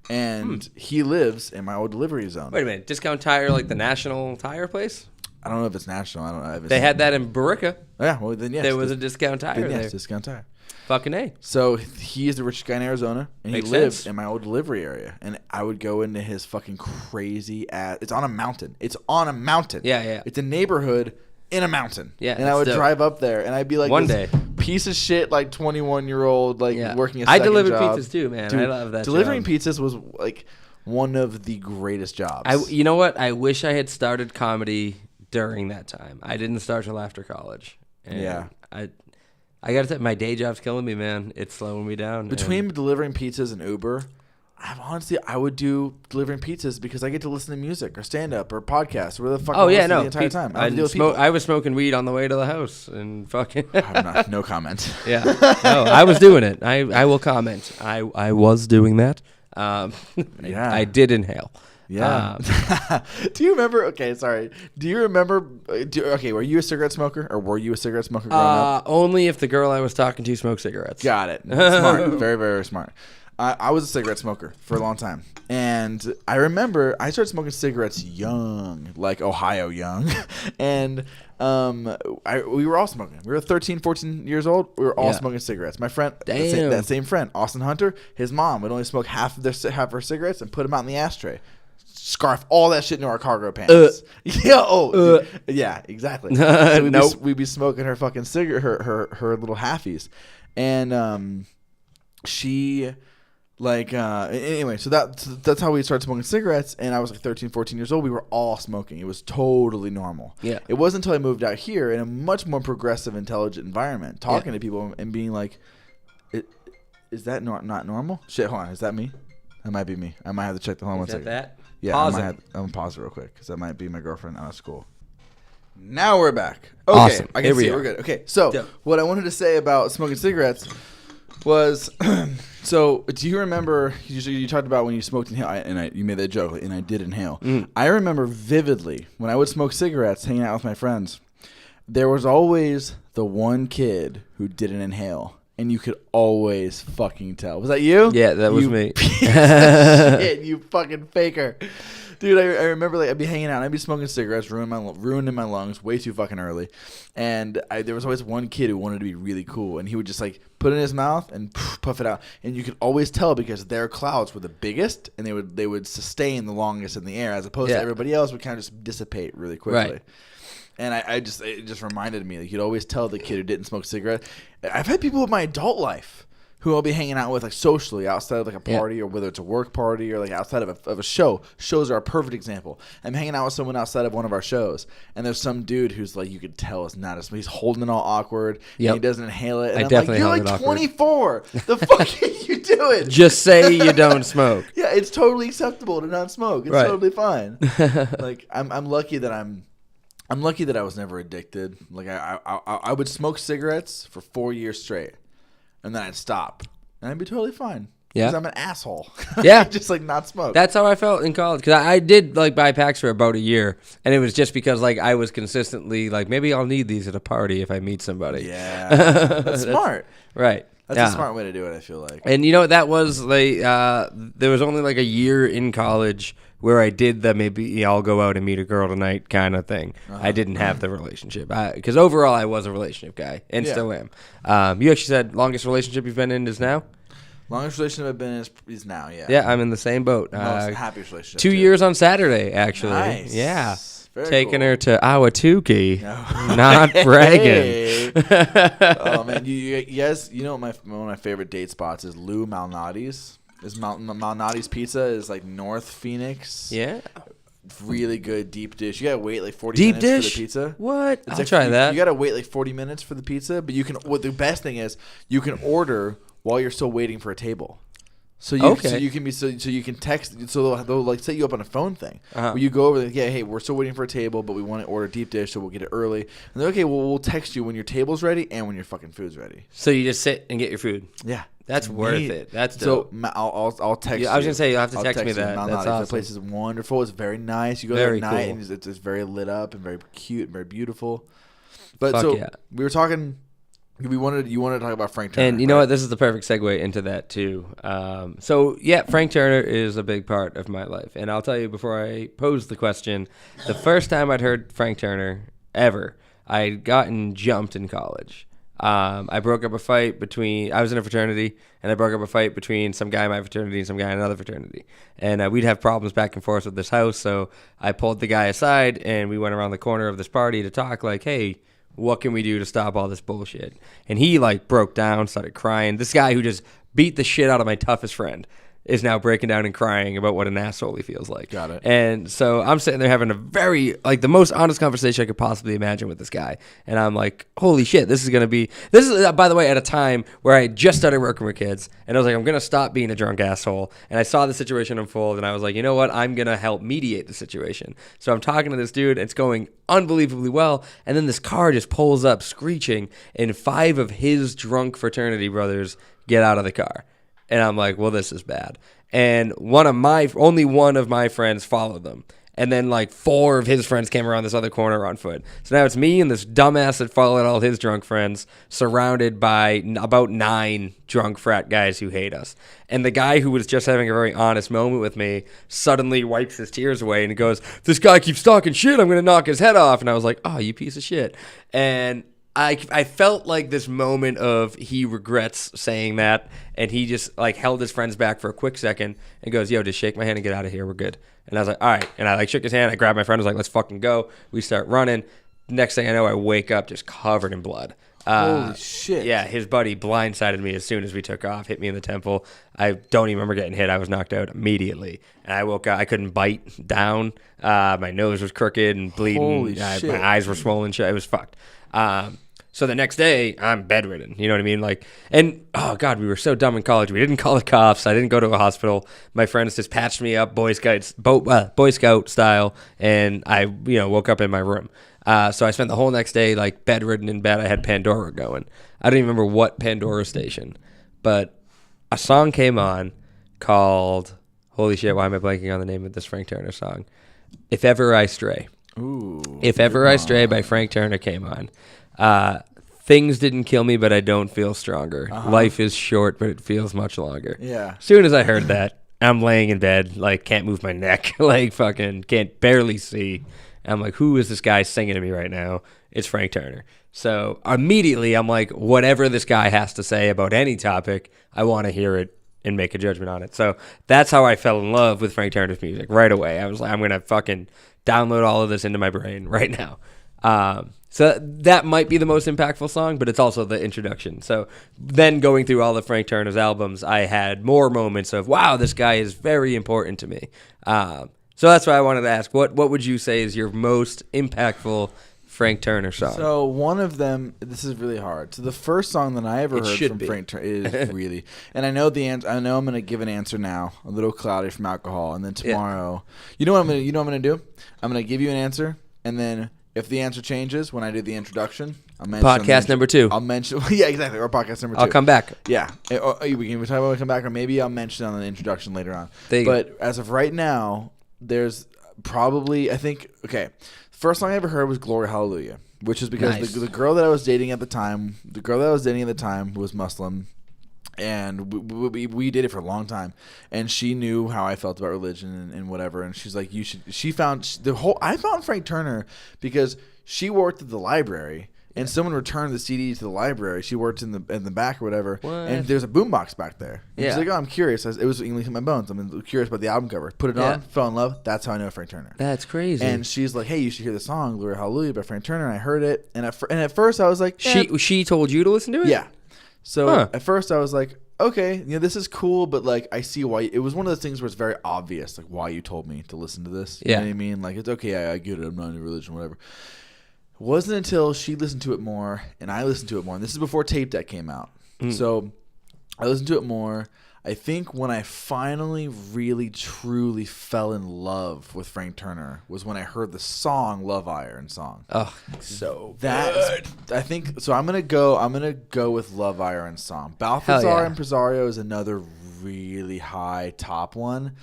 Speaker 1: And he lives in my old delivery zone.
Speaker 2: Wait a minute. Discount Tire, like the national tire place?
Speaker 1: I don't know if it's national. I don't know.
Speaker 2: They had that in Billerica.
Speaker 1: Yeah, well then yes.
Speaker 2: There was a Discount Tire there.
Speaker 1: Yes, Discount Tire.
Speaker 2: Fucking A.
Speaker 1: So he is the richest guy in Arizona, and
Speaker 2: Makes
Speaker 1: he lived
Speaker 2: sense.
Speaker 1: in my old delivery area. And I would go into his fucking crazy ass. It's on a mountain. It's on a mountain.
Speaker 2: Yeah.
Speaker 1: It's a neighborhood in a mountain.
Speaker 2: Yeah,
Speaker 1: and I would
Speaker 2: dope.
Speaker 1: drive up there, and I'd be like
Speaker 2: One
Speaker 1: this
Speaker 2: day.
Speaker 1: piece of shit, like 21-year-old, like working a
Speaker 2: I
Speaker 1: second
Speaker 2: delivered
Speaker 1: job.
Speaker 2: pizzas too, man.
Speaker 1: Dude,
Speaker 2: I love that.
Speaker 1: delivering
Speaker 2: job.
Speaker 1: pizzas was like one of the greatest jobs.
Speaker 2: You know what? I wish I had started comedy during that time. I didn't start till after college. And
Speaker 1: Yeah.
Speaker 2: I got to say, my day job's killing me, man. It's slowing me down.
Speaker 1: Between delivering pizzas and Uber, I would do delivering pizzas because I get to listen to music or stand up or podcasts or whatever the fuck.
Speaker 2: No.
Speaker 1: The entire time.
Speaker 2: I was smoking weed on the way to the house and fucking.
Speaker 1: No comment.
Speaker 2: Yeah. No, I was doing it. I will comment. I was doing that.
Speaker 1: Yeah.
Speaker 2: I did inhale.
Speaker 1: Yeah. Do you remember? Okay, sorry. Do you remember? Were you a cigarette smoker or were you a cigarette smoker growing up?
Speaker 2: Only if the girl I was talking to smoked cigarettes.
Speaker 1: Got it. Smart. Very, very smart. I was a cigarette smoker for a long time. And I remember I started smoking cigarettes young, like Ohio young. And we were all smoking. We were 13, 14 years old. We were all smoking cigarettes. My friend, that same friend, Austin Hunter, his mom would only smoke half of her cigarettes and put them out in the ashtray. Scarf all that shit into our cargo pants. Yeah, exactly. So we'd be smoking her fucking cigarette, her little halfies. And she... anyway, so that's how we started smoking cigarettes, and I was like 13, 14 years old. We were all smoking. It was totally normal.
Speaker 2: Yeah.
Speaker 1: It wasn't until I moved out here in a much more progressive, intelligent environment, talking to people and being like, is that not normal? Shit, hold on. Is that me? That might be me. I might have to check the hold on 1 second.
Speaker 2: That?
Speaker 1: Yeah,
Speaker 2: pause
Speaker 1: I'm going to pause it real quick because that might be my girlfriend out of school. Now we're back. Okay,
Speaker 2: awesome.
Speaker 1: I can see we're good. Okay, so what I wanted to say about smoking cigarettes was, so do you remember, you talked about when you smoked inhale, and you made that joke, and I did inhale. I remember vividly when I would smoke cigarettes hanging out with my friends, there was always the one kid who didn't inhale, and you could always fucking tell. Was that you?
Speaker 2: Yeah, that was me.
Speaker 1: Shit, you fucking faker. Dude, I remember I'd be hanging out and I'd be smoking cigarettes, ruining my lungs way too fucking early. And there was always one kid who wanted to be really cool, and he would just put it in his mouth and puff it out. And you could always tell because their clouds were the biggest, and they would sustain the longest in the air, as opposed to everybody else would kind of just dissipate really quickly. Right. And it just reminded me, you'd always tell the kid who didn't smoke cigarettes. I've had people in my adult life who I'll be hanging out with socially outside of a party, or whether it's a work party or outside of a show. Shows are a perfect example. I'm hanging out with someone outside of one of our shows, and there's some dude who's you could tell is not he's holding it all awkward, and he doesn't inhale it. And I'm
Speaker 2: definitely
Speaker 1: you're 24. The fuck are you doing?
Speaker 2: Just say you don't smoke.
Speaker 1: Yeah, it's totally acceptable to not smoke. It's totally fine. I'm lucky that I'm lucky that I was never addicted. I would smoke cigarettes for 4 years straight. And then I'd stop, and I'd be totally fine. Yeah, because I'm an asshole.
Speaker 2: Yeah,
Speaker 1: just not smoke.
Speaker 2: That's how I felt in college. Because I did buy packs for about a year, and it was just because I was consistently maybe I'll need these at a party if I meet somebody.
Speaker 1: Yeah, that's smart.
Speaker 2: Right.
Speaker 1: That's a smart way to do it, I feel like.
Speaker 2: And that was there was only a year in college where I did the maybe I'll go out and meet a girl tonight kind of thing. I didn't have the relationship because overall I was a relationship guy and still am. You actually said longest relationship you've been in is now?
Speaker 1: Longest relationship I've been in is now, yeah.
Speaker 2: Yeah, I'm in the same boat.
Speaker 1: Most happiest relationship.
Speaker 2: 2 years on Saturday, actually.
Speaker 1: Nice.
Speaker 2: Yeah.
Speaker 1: Very
Speaker 2: taking
Speaker 1: cool.
Speaker 2: her to Awatuki. No. Not bragging.
Speaker 1: Oh, man. You guys, one of my favorite date spots is Lou Malnati's. Malnati's Pizza is North Phoenix.
Speaker 2: Yeah.
Speaker 1: Really good deep dish. You gotta wait 40 minutes for the pizza.
Speaker 2: What? I'll try that.
Speaker 1: You gotta wait 40 minutes for the pizza, but you can. What the best thing is, you can order while you're still waiting for a table. So you can text. So they'll set you up on a phone thing. Where you go over hey, we're still waiting for a table, but we want to order deep dish, so we'll get it early. And they're okay. Well, we'll text you when your table's ready and when your fucking food's ready.
Speaker 2: So you just sit and get your food.
Speaker 1: Yeah.
Speaker 2: That's worth it. That's dope.
Speaker 1: So I'll text you.
Speaker 2: I was going to say, you'll have to text me that.
Speaker 1: That's
Speaker 2: awesome.
Speaker 1: The place is wonderful. It's very nice. You go there at night, and it's very lit up and very cute and very beautiful. But we were talking... You wanted to talk about Frank Turner.
Speaker 2: And you know what? This is the perfect segue into that, too. Frank Turner is a big part of my life. And I'll tell you, before I pose the question, the first time I'd heard Frank Turner ever, I'd gotten jumped in college. I broke up a fight I was in a fraternity, and I broke up a fight between some guy in my fraternity and some guy in another fraternity. And we'd have problems back and forth with this house, so I pulled the guy aside, and we went around the corner of this party to talk hey, what can we do to stop all this bullshit? And he broke down, started crying. This guy who just beat the shit out of my toughest friend. is now breaking down and crying about what an asshole he feels like.
Speaker 3: Got it.
Speaker 2: And so I'm sitting there having a very, like, the most honest conversation I could possibly imagine with this guy. And I'm like, holy shit, this is, by the way, at a time where I had just started working with kids. And I was like, I'm going to stop being a drunk asshole. And I saw the situation unfold. And I was like, you know what? I'm going to help mediate the situation. So I'm talking to this dude. It's going unbelievably well. And then this car just pulls up screeching. And 5 of his drunk fraternity brothers get out of the car. And I'm like, well, this is bad. And only one of my friends followed them. And then like 4 of his friends came around this other corner on foot. So now it's me and this dumbass that followed all his drunk friends, surrounded by about 9 drunk frat guys who hate us. And the guy who was just having a very honest moment with me suddenly wipes his tears away and goes, this guy keeps talking shit, I'm going to knock his head off. And I was like, oh, you piece of shit. And I felt like this moment of he regrets saying that, and he just like held his friends back for a quick second and goes, yo, just shake my hand and get out of here. We're good. And I was like, all right. And I like shook his hand. I grabbed my friend. I was like, let's fucking go. We start running. Next thing I know, I wake up just covered in blood.
Speaker 3: Holy shit.
Speaker 2: Yeah, his buddy blindsided me as soon as we took off, hit me in the temple. I don't even remember getting hit. I was knocked out immediately. And I woke up. I couldn't bite down. My nose was crooked and bleeding.
Speaker 3: Holy shit.
Speaker 2: My eyes were swollen. It was fucked. So the next day, I'm bedridden. You know what I mean? Like, and oh god, we were so dumb in college. We didn't call the cops. I didn't go to a hospital. My friends just patched me up, Boy Scout style, and I, woke up in my room. So I spent the whole next day like bedridden in bed. I had Pandora going. I don't even remember what Pandora station, but a song came on called, holy shit, why am I blanking on the name of this Frank Turner song? If Ever I Stray.
Speaker 3: Ooh.
Speaker 2: If Ever I Stray by Frank Turner came on. Things didn't kill me, but I don't feel stronger. Life is short, but it feels much longer.
Speaker 3: Yeah.
Speaker 2: As soon as I heard that, I'm laying in bed, like, can't move my neck, like, fucking can't barely see. I'm like, who is this guy singing to me right now? It's Frank Turner. So immediately I'm like, whatever this guy has to say about any topic, I want to hear it and make a judgment on it. So that's how I fell in love with Frank Turner's music right away. I was like, I'm going to fucking download all of this into my brain right now. So that might be the most impactful song, but it's also the introduction. So then going through all of Frank Turner's albums, I had more moments of, wow, this guy is very important to me. So that's why I wanted to ask, what would you say is your most impactful Frank Turner song?
Speaker 3: So one of them, this is really hard. So the first song that I ever heard from Frank Turner is really, and I know the answer. I know I'm going to give an answer now, a little cloudy from alcohol, and then tomorrow, you know what I'm going to do? I'm going to give you an answer, and then if the answer changes when I do the introduction, I'll mention
Speaker 2: podcast number 2.
Speaker 3: I'll mention, yeah, exactly, or podcast number 2.
Speaker 2: I'll come back.
Speaker 3: Yeah, we can talk about when we come back, or maybe I'll mention it on the introduction later on. But as of right now, there's probably, I think, okay, first song I ever heard was Glory Hallelujah, which is because the girl that I was dating at the time, was Muslim. And we did it for a long time, and she knew how I felt about religion and whatever. And she's like, I found Frank Turner because she worked at the library, and someone returned the CD to the library. She worked in the back or whatever, and there's a boombox back there. And she's like, oh, I'm curious. It was English in my bones. I'm curious about the album cover. Put it on, fell in love. That's how I know Frank Turner.
Speaker 2: That's crazy.
Speaker 3: And she's like, hey, you should hear the song Glory Hallelujah by Frank Turner. And I heard it, and at first I was like,
Speaker 2: she told you to listen to it?
Speaker 3: Yeah. So at first I was like, okay, this is cool, but like I see why. It was one of those things where it's very obvious, like why you told me to listen to this. You know what I mean? Like it's okay, I get it. I'm not in religion, whatever. It wasn't until she listened to it more and I listened to it more. And this is before Tape Deck came out. So I listened to it more. I think when I finally really truly fell in love with Frank Turner was when I heard the song Love Iron Song.
Speaker 2: Oh, so
Speaker 3: good. I think so. I'm gonna go with Love Iron Song. Balthazar Impresario is another really high top one.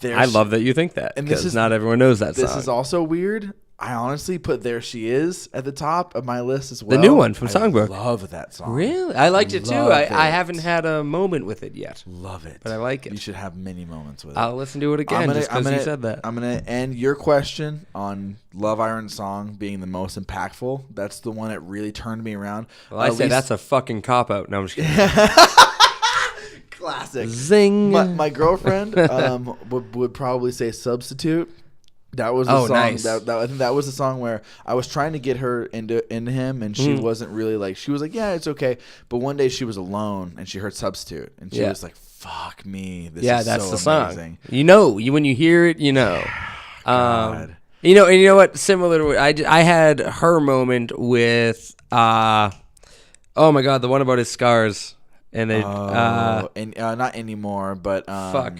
Speaker 2: I love that you think that, because not everyone knows that song.
Speaker 3: This is also weird. I honestly put There She Is at the top of my list as well.
Speaker 2: The new one from Songbook.
Speaker 3: I love that song.
Speaker 2: Really? I liked it too. I haven't had a moment with it yet.
Speaker 3: Love it.
Speaker 2: But I like it.
Speaker 3: You should have many moments with it.
Speaker 2: I'll listen to it again just because you said that.
Speaker 3: I'm going to end your question on Love Iron Song being the most impactful. That's the one that really turned me around.
Speaker 2: Well, I say that's a fucking cop-out. No, I'm just kidding.
Speaker 3: Classic.
Speaker 2: Zing.
Speaker 3: My girlfriend would probably say Substitute.
Speaker 1: That was the song.
Speaker 2: Nice.
Speaker 1: I think that was the song where I was trying to get her into him, and she wasn't really like. She was like, "Yeah, it's okay." But one day she was alone, and she heard "Substitute," and she was like, "Fuck me, this is
Speaker 2: that's
Speaker 1: so
Speaker 2: the
Speaker 1: amazing."
Speaker 2: song. When you hear it, you know.
Speaker 1: God.
Speaker 2: And you know what? Similar to I had her moment with. Oh my God, the one about his scars. And they
Speaker 1: not anymore, but
Speaker 2: fuck.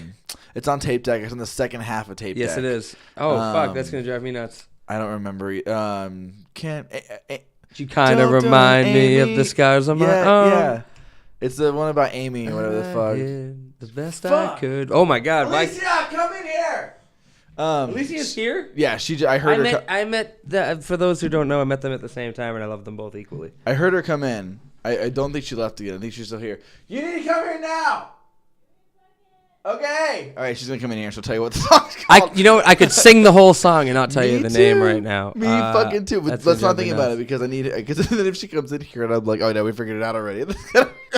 Speaker 1: It's on Tape Deck. It's on the second half of Tape Deck.
Speaker 2: Yes, it is. Oh fuck, that's gonna drive me nuts.
Speaker 1: I don't remember. Can't.
Speaker 2: You kind of remind me of the scars on my arm.
Speaker 1: Yeah. It's the one about Amy or whatever the fuck.
Speaker 2: The best I could. Oh my God,
Speaker 3: Alicia, come in here.
Speaker 2: Alicia's here.
Speaker 1: Yeah, I heard her.
Speaker 2: I met. For those who don't know, I met them at the same time, and I love them both equally.
Speaker 1: I heard her come in. I don't think she left again. I think she's still here. You need to come here now. Okay. All right, she's gonna come in here. She'll tell you what the song's called.
Speaker 2: You know what? I could sing the whole song and not tell you the
Speaker 1: too.
Speaker 2: name right now.
Speaker 1: Me fucking too. But let's not think about
Speaker 2: nuts.
Speaker 1: it because I need it. Because then if she comes in here and I'm like, oh no, we figured it out already.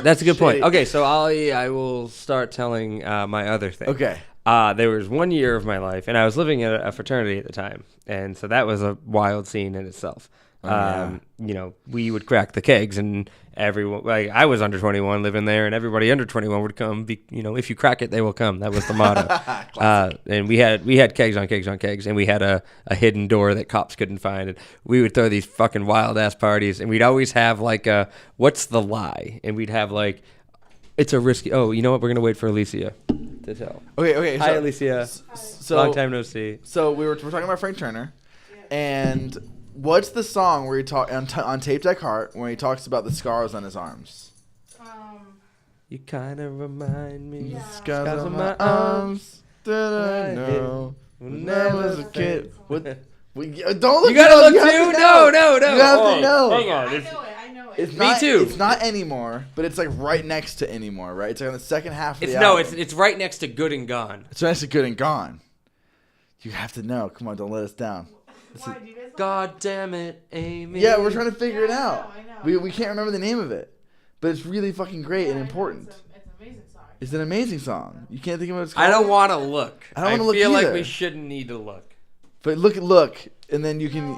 Speaker 2: That's a good point.
Speaker 1: Shitty.
Speaker 2: Okay, so I will start telling my other thing.
Speaker 1: Okay.
Speaker 2: There was 1 year of my life, and I was living at a fraternity at the time, and so that was a wild scene in itself. We would crack the kegs, and everyone, like I was under 21 living there, and everybody under 21 would come. If you crack it, they will come. That was the motto. And we had kegs on kegs on kegs, and we had a hidden door that cops couldn't find. And we would throw these fucking wild ass parties, and we'd always have like what's the lie? And we'd have like, it's a risky. Oh, you know what? We're gonna wait for Alicia to tell.
Speaker 1: Okay.
Speaker 2: Hi, Alicia.
Speaker 1: So
Speaker 2: long time no see.
Speaker 1: So we're talking about Frank Turner, and what's the song where he talk on Tape Deck Heart when he talks about the scars on his arms?
Speaker 2: You kind of remind me.
Speaker 4: Yeah.
Speaker 1: Scars on my arms that I know when I was a kid. What? Don't look.
Speaker 2: You gotta look
Speaker 1: you have
Speaker 2: too.
Speaker 1: to know.
Speaker 2: No.
Speaker 1: You have to know.
Speaker 2: Hang on.
Speaker 4: I know it.
Speaker 1: It's
Speaker 2: Me
Speaker 1: not,
Speaker 2: too.
Speaker 1: It's not Anymore, but it's like right next to Anymore, right? It's like on the second half of the album.
Speaker 2: It's right next to Good and Gone.
Speaker 1: It's right next to Good and Gone. You have to know. Come on, don't let us down.
Speaker 4: Why, do you guys know
Speaker 2: God damn it, Amy.
Speaker 1: Yeah, we're trying to figure it out.
Speaker 4: I know.
Speaker 1: We can't remember the name of it, but it's really fucking great and important.
Speaker 4: It's an amazing song.
Speaker 1: It's an amazing song. You can't think of what it's called.
Speaker 2: I don't want to look.
Speaker 1: I don't wanna look
Speaker 2: feel like
Speaker 1: either.
Speaker 2: we shouldn't need to look.
Speaker 1: But look, and then you can.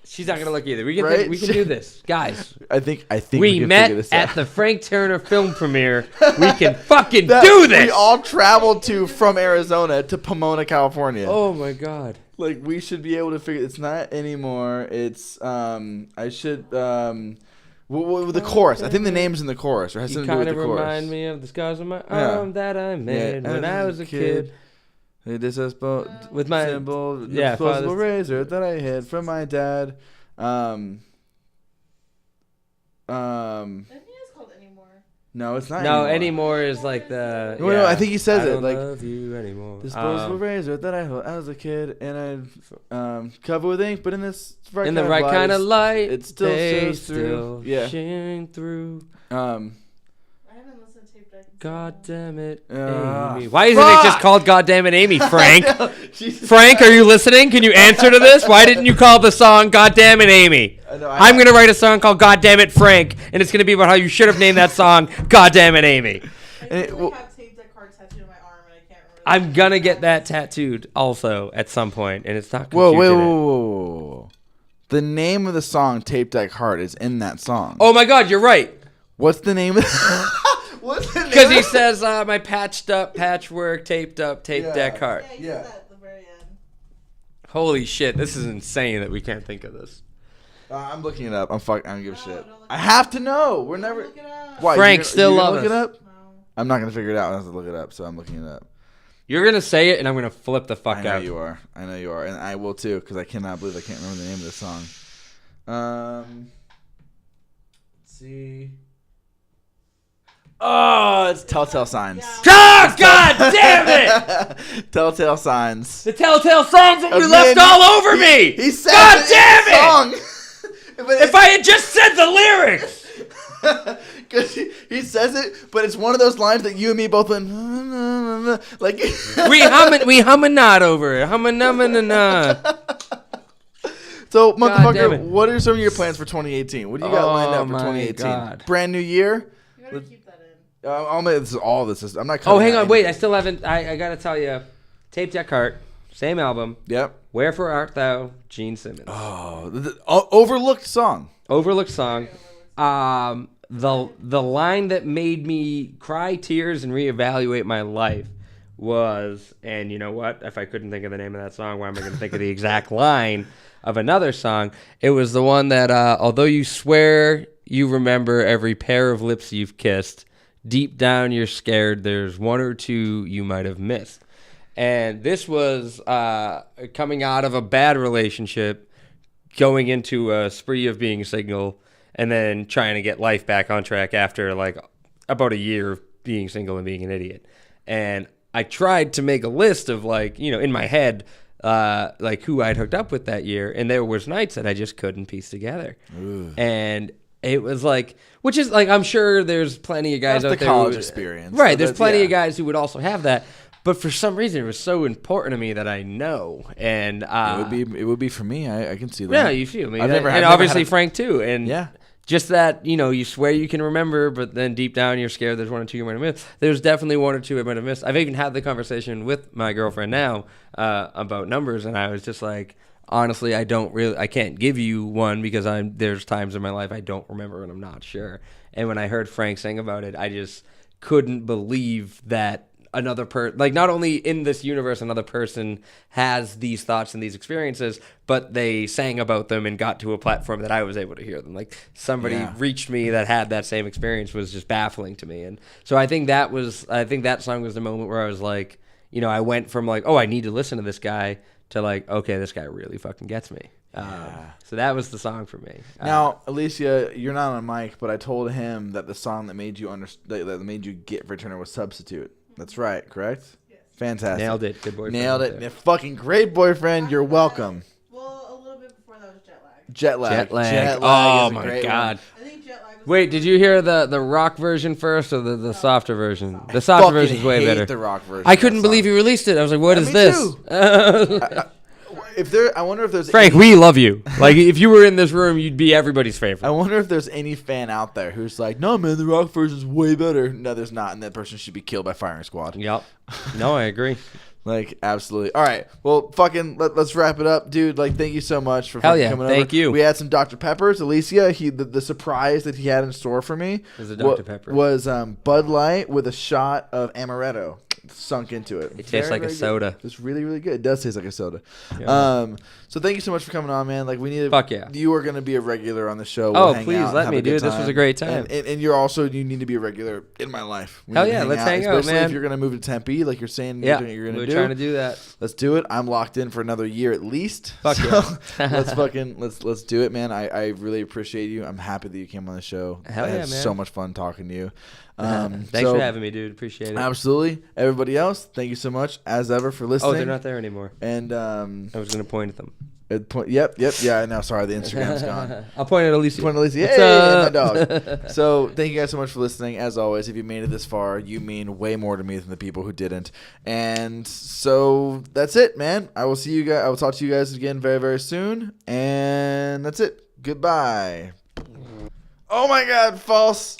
Speaker 2: She's not gonna look either. We can
Speaker 1: Right?
Speaker 2: we can do this, guys.
Speaker 1: I think
Speaker 2: We
Speaker 1: can
Speaker 2: met
Speaker 1: figure this
Speaker 2: at
Speaker 1: out.
Speaker 2: the Frank Turner film premiere. We can fucking
Speaker 1: That
Speaker 2: do this.
Speaker 1: We all traveled from Arizona to Pomona, California.
Speaker 2: Oh my God.
Speaker 1: Like we should be able to figure. It's not Anymore. It's I should the chorus. I think the name's in the chorus, or has
Speaker 2: You
Speaker 1: something to do
Speaker 2: kind
Speaker 1: with
Speaker 2: of
Speaker 1: the chorus.
Speaker 2: remind me of the scars on my arm that I made when I was a kid.
Speaker 1: This is
Speaker 2: With my
Speaker 1: symbol,
Speaker 2: yeah,
Speaker 1: disposable
Speaker 2: father's-
Speaker 1: razor that I hid from my dad.
Speaker 4: I think it's called Anymore.
Speaker 1: No, it's not.
Speaker 2: No,
Speaker 1: Anymore.
Speaker 2: Anymore is like the.
Speaker 1: No, I think he says
Speaker 2: I
Speaker 1: it,
Speaker 2: don't
Speaker 1: like,
Speaker 2: love you anymore.
Speaker 1: Disposable razor that I held as a kid, and I cover with ink, but in this
Speaker 2: in the right kind of light,
Speaker 1: it still
Speaker 2: they
Speaker 1: shows through.
Speaker 2: still
Speaker 1: Yeah.
Speaker 2: shine through.
Speaker 4: I haven't listened to Tape Deck.
Speaker 2: God damn it,
Speaker 1: Ah,
Speaker 2: Amy. Why isn't it just called God damn it, Amy? Frank,
Speaker 1: Jesus.
Speaker 2: Frank, are you listening? Can you answer to this? Why didn't you call the song God damn it, Amy? I'm gonna write a song called God damn it, Frank, and it's gonna be about how you should have named that song God damn it, Amy.
Speaker 4: I have Tape Deck card tattooed on my arm and I can't remember.
Speaker 2: I'm gonna get that tattooed also at some point, and it's not.
Speaker 1: Whoa,
Speaker 2: compute
Speaker 1: wait,
Speaker 2: in it.
Speaker 1: whoa. The name of the song "Tape Deck Heart" is in that song.
Speaker 2: Oh my God, you're right.
Speaker 1: What's the name of? What's the name?
Speaker 2: Because he says my patched up, patchwork, taped up, tape
Speaker 1: Yeah.
Speaker 2: deck heart.
Speaker 4: Yeah, you said that at the very end.
Speaker 2: Holy shit, this is insane that we can't think of this.
Speaker 1: I'm looking it up. I don't give a shit.
Speaker 4: don't look
Speaker 1: I
Speaker 4: it
Speaker 1: have to know. We're never.
Speaker 4: Look it up.
Speaker 1: Why?
Speaker 2: Frank,
Speaker 1: you're
Speaker 2: still
Speaker 1: gonna
Speaker 2: love
Speaker 1: look it
Speaker 2: us.
Speaker 1: up?
Speaker 4: No.
Speaker 1: I'm not gonna figure it out. I have to look it up, so I'm looking it up.
Speaker 2: You're gonna say it, and I'm gonna flip the fuck
Speaker 1: I know
Speaker 2: out.
Speaker 1: you are. I know you are, and I will too, because I cannot believe I can't remember the name of the song. Let's see. Oh, it's Telltale Signs.
Speaker 2: Oh, God damn it!
Speaker 1: Telltale Signs.
Speaker 2: The telltale songs that you
Speaker 1: Man,
Speaker 2: left all over me.
Speaker 1: He said
Speaker 2: God
Speaker 1: it
Speaker 2: damn it!
Speaker 1: in the song.
Speaker 2: If I had just said the lyrics.
Speaker 1: Because he says it, but it's one of those lines that you and me both went like.
Speaker 2: we hum a nod over it. Hum a nod.
Speaker 1: So,
Speaker 2: damn it.
Speaker 1: motherfucker, what are some of your plans for 2018? What do you got lined up for
Speaker 2: my
Speaker 1: 2018?
Speaker 2: God.
Speaker 1: Brand new year.
Speaker 4: You gotta keep that in.
Speaker 1: I'll make this is all this is. I'm not.
Speaker 2: Oh,
Speaker 1: cutting
Speaker 2: hang
Speaker 1: out
Speaker 2: on, wait. I
Speaker 1: anything.
Speaker 2: still haven't. I gotta tell you, tape deck heart. Same album.
Speaker 3: Yep.
Speaker 2: Wherefore Art Thou, Gene Simmons.
Speaker 3: Oh, overlooked song.
Speaker 2: Overlooked song. The line that made me cry tears and reevaluate my life was, and you know what? If I couldn't think of the name of that song, why am I going to think of the exact line of another song? It was the one that, although you swear you remember every pair of lips you've kissed, deep down you're scared there's one or two you might have missed. And this was coming out of a bad relationship, going into a spree of being single, and then trying to get life back on track after like about a year of being single and being an idiot. And I tried to make a list of like, you know, in my head, like who I'd hooked up with that year. And there was nights that I just couldn't piece together. Ooh. And it was like, which is like, I'm sure there's plenty of guys
Speaker 3: That's
Speaker 2: out
Speaker 3: the
Speaker 2: there.
Speaker 3: college experience.
Speaker 2: Right.
Speaker 3: So
Speaker 2: there's plenty of guys who would also have that. But for some reason, it was so important to me that I know, and
Speaker 3: it would be for me. I can see that.
Speaker 2: Yeah, you feel me.
Speaker 3: I've never
Speaker 2: obviously
Speaker 3: had
Speaker 2: Frank too, and
Speaker 3: yeah.
Speaker 2: Just that, you know, you swear you can remember, but then deep down you're scared there's one or two you might have missed. There's definitely one or two I might have missed. I've even had the conversation with my girlfriend now about numbers, and I was just like, honestly, I can't give you one because there's times in my life I don't remember and I'm not sure. And when I heard Frank sing about it, I just couldn't believe that another person, like not only in this universe, another person has these thoughts and these experiences, but they sang about them and got to a platform that I was able to hear them. Like somebody reached me that had that same experience was just baffling to me. And so I think that song was the moment where I was like, you know, I went from like, oh, I need to listen to this guy to like, okay, this guy really fucking gets me. So that was the song for me.
Speaker 3: Now, Alicia, you're not on mic, but I told him that the song that made you that made you get Returner was Substitute. That's right, correct?
Speaker 4: Yes.
Speaker 3: Fantastic.
Speaker 2: Nailed it. Good boyfriend.
Speaker 3: Nailed it. Yeah. Fucking great boyfriend. You're welcome.
Speaker 4: Well, a little bit before that was Jet Lag.
Speaker 3: Jet lag.
Speaker 2: Oh, my God.
Speaker 4: I think Jet Lag was...
Speaker 2: Wait, did you hear the rock version first or the softer version? The softer version is way better.
Speaker 3: The rock version.
Speaker 2: I couldn't believe you released it. I was like, what is this?
Speaker 3: I wonder if there's
Speaker 2: Frank, we love you. Like, if you were in this room, you'd be everybody's favorite.
Speaker 3: I wonder if there's any fan out there who's like, no, man, the rock version's way better. No, there's not, and that person should be killed by firing squad.
Speaker 2: Yep. No, I agree.
Speaker 3: Like, absolutely. All right. Well, fucking, let's wrap it up, dude. Like, thank you so much for coming over.
Speaker 2: Thank you.
Speaker 3: We had some Dr. Peppers. Alicia, the surprise that he had in store for me
Speaker 2: was a Dr. Pepper.
Speaker 3: Was Bud Light with a shot of amaretto sunk into it.
Speaker 2: It tastes like a soda.
Speaker 3: Good. It's really, really good. It does taste like a soda.
Speaker 2: Yeah.
Speaker 3: So thank you so much for coming on, man. Like, we need to.
Speaker 2: Fuck yeah.
Speaker 3: You are going to be a regular on the show. We'll
Speaker 2: please let me, dude. This was a great time.
Speaker 3: And you need to be a regular in my life.
Speaker 2: Hell yeah, let's hang out,
Speaker 3: especially
Speaker 2: man.
Speaker 3: if you're going to move to Tempe, like you're saying
Speaker 2: yeah,
Speaker 3: you're going to do.
Speaker 2: We're trying to do that.
Speaker 3: Let's do it. I'm locked in for another year at least.
Speaker 2: Fuck
Speaker 3: so
Speaker 2: yeah.
Speaker 3: let's do it, man. I really appreciate you. I'm happy that you came on the show.
Speaker 2: Hell
Speaker 3: I
Speaker 2: yeah,
Speaker 3: had
Speaker 2: man.
Speaker 3: so much fun talking to you.
Speaker 2: Thanks for having me, dude. Appreciate it.
Speaker 3: Absolutely. Everybody else, thank you so much as ever for listening.
Speaker 2: Oh, they're not there anymore.
Speaker 3: And
Speaker 2: I was going to point at them.
Speaker 3: Yep. Yeah, I know. Sorry, the Instagram's gone.
Speaker 2: I'll point at Alicia.
Speaker 3: Hey, my dog. So thank you guys so much for listening. As always, if you made it this far, you mean way more to me than the people who didn't. And so that's it, man. I will see you guys. I will talk to you guys again very, very soon. And that's it. Goodbye. Oh my God, false.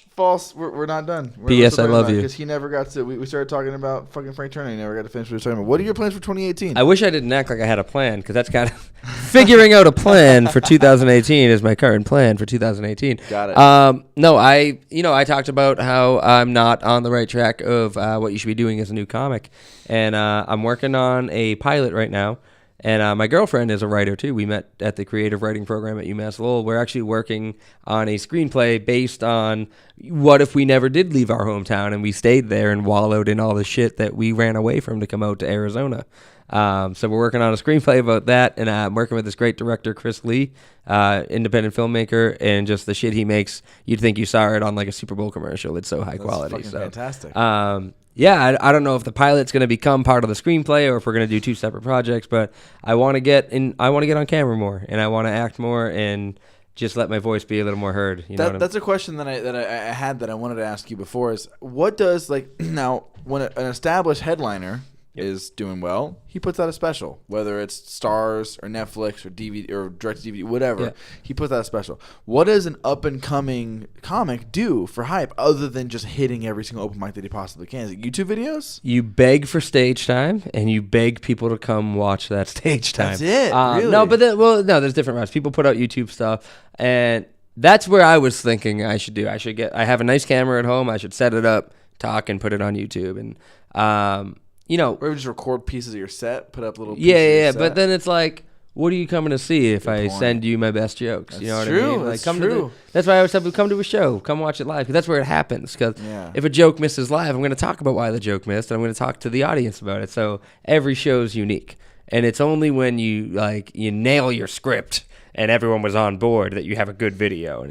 Speaker 3: We're not done.
Speaker 2: P.S. I love you.
Speaker 3: Because he never got to. We started talking about fucking Frank Turner. He never got to finish what he was talking about. What are your plans for 2018?
Speaker 2: I wish I didn't act like I had a plan, because that's kind of figuring out a plan for 2018 is my current plan for 2018.
Speaker 3: Got it.
Speaker 2: No, I talked about how I'm not on the right track of what you should be doing as a new comic, and I'm working on a pilot right now. And my girlfriend is a writer, too. We met at the creative writing program at UMass Lowell. We're actually working on a screenplay based on what if we never did leave our hometown and we stayed there and wallowed in all the shit that we ran away from to come out to Arizona. So we're working on a screenplay about that, and I'm working with this great director, Chris Lee, independent filmmaker, and just the shit he makes, you'd think you saw it on like a Super Bowl commercial. It's so high quality.
Speaker 3: Fucking fantastic.
Speaker 2: Yeah, I don't know if the pilot's going to become part of the screenplay or if we're going to do two separate projects, but I want to get on camera more, and I want to act more and just let my voice be a little more heard.
Speaker 3: That's a question that I had that I wanted to ask you before is what does, like, now when an established headliner
Speaker 1: is doing well, he puts out a special, whether it's Stars or Netflix or DVD or direct to DVD, whatever.
Speaker 2: Yeah.
Speaker 1: He puts out a special. What does an up and coming comic do for hype other than just hitting every single open mic that he possibly can? Is it YouTube videos?
Speaker 2: You beg for stage time, and you beg people to come watch that stage time.
Speaker 1: That's it. Really?
Speaker 2: No, but there's different routes. People put out YouTube stuff, and that's where I was thinking I should do. I have a nice camera at home. I should set it up, talk, and put it on YouTube, and
Speaker 1: or just record pieces of your set, put up little pieces
Speaker 2: yeah.
Speaker 1: of your
Speaker 2: But
Speaker 1: set.
Speaker 2: then it's like, what are you coming to see if I
Speaker 1: point.
Speaker 2: send you my best jokes?
Speaker 1: That's
Speaker 2: you know what
Speaker 1: true.
Speaker 2: I mean? Like,
Speaker 1: That's
Speaker 2: come
Speaker 1: true.
Speaker 2: that's why I always tell people, come to a show, come watch it live, because that's where it happens. Because if a joke misses live, I'm going to talk about why the joke missed, and I'm going to talk to the audience about it. So every show's unique, and it's only when you nail your script and everyone was on board that you have a good video.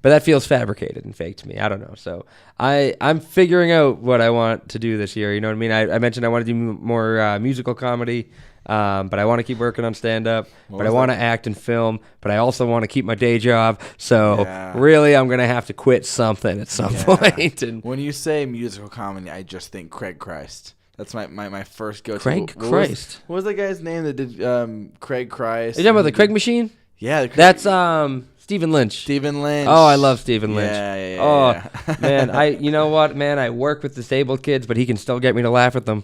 Speaker 2: But that feels fabricated and fake to me. I don't know. So I'm figuring out what I want to do this year. You know what I mean? I mentioned I want to do more musical comedy, but I want to keep working on stand-up. But I want to act and film. But I also want to keep my day job. So really, I'm going to have to quit something at some point. And
Speaker 1: when you say musical comedy, I just think Craig Christ. That's my first go-to.
Speaker 2: Craig Christ.
Speaker 1: What was that guy's name that did Craig Christ?
Speaker 2: Are you talking about the Craig Machine?
Speaker 1: Yeah.
Speaker 2: That's Stephen Lynch.
Speaker 1: Stephen Lynch.
Speaker 2: Oh, I love Stephen Lynch.
Speaker 1: Yeah.
Speaker 2: Man, you know what, man? I work with disabled kids, but he can still get me to laugh at them.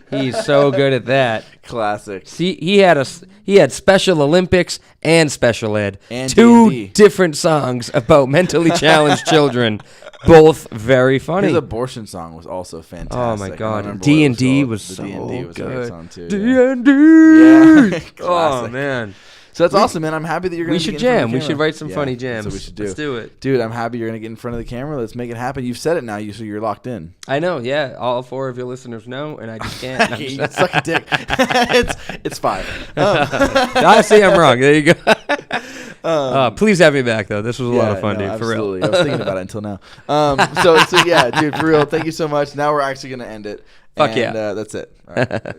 Speaker 2: He's so good at that.
Speaker 1: Classic.
Speaker 2: See, he had Special Olympics and Special Ed,
Speaker 1: And
Speaker 2: two
Speaker 1: D&D.
Speaker 2: different songs about mentally challenged children, both very funny.
Speaker 1: His abortion song was also fantastic.
Speaker 2: Oh my
Speaker 1: I don't
Speaker 2: God,
Speaker 1: remember
Speaker 2: D&D
Speaker 1: what it
Speaker 2: was
Speaker 1: called.
Speaker 2: so
Speaker 1: The D&D was a great
Speaker 2: good.
Speaker 1: song too.
Speaker 2: D&D.
Speaker 1: Yeah.
Speaker 2: Oh
Speaker 1: Classic.
Speaker 2: man.
Speaker 1: So that's awesome, man. I'm happy that you're going
Speaker 2: We
Speaker 1: to
Speaker 2: should
Speaker 1: get in front of
Speaker 2: jam.
Speaker 1: the
Speaker 2: We
Speaker 1: camera.
Speaker 2: should write some
Speaker 1: Yeah,
Speaker 2: funny
Speaker 1: that's
Speaker 2: jams.
Speaker 1: what we should do.
Speaker 2: Let's do it.
Speaker 1: Dude, I'm happy you're going to get in front of the camera. Let's make it happen. You've said it now, so you're locked in.
Speaker 2: I know, yeah. All 4 of your listeners know, and I just can't. I'm
Speaker 1: You
Speaker 2: just-
Speaker 1: suck a dick. it's 5.
Speaker 2: I see I'm wrong. There you go. Please have me back, though. This was a lot of fun, dude. For real.
Speaker 1: Absolutely. I was thinking about it until now. So yeah, dude, for real. Thank you so much. Now we're actually going to end it.
Speaker 2: Fuck yeah.
Speaker 1: That's it. All right.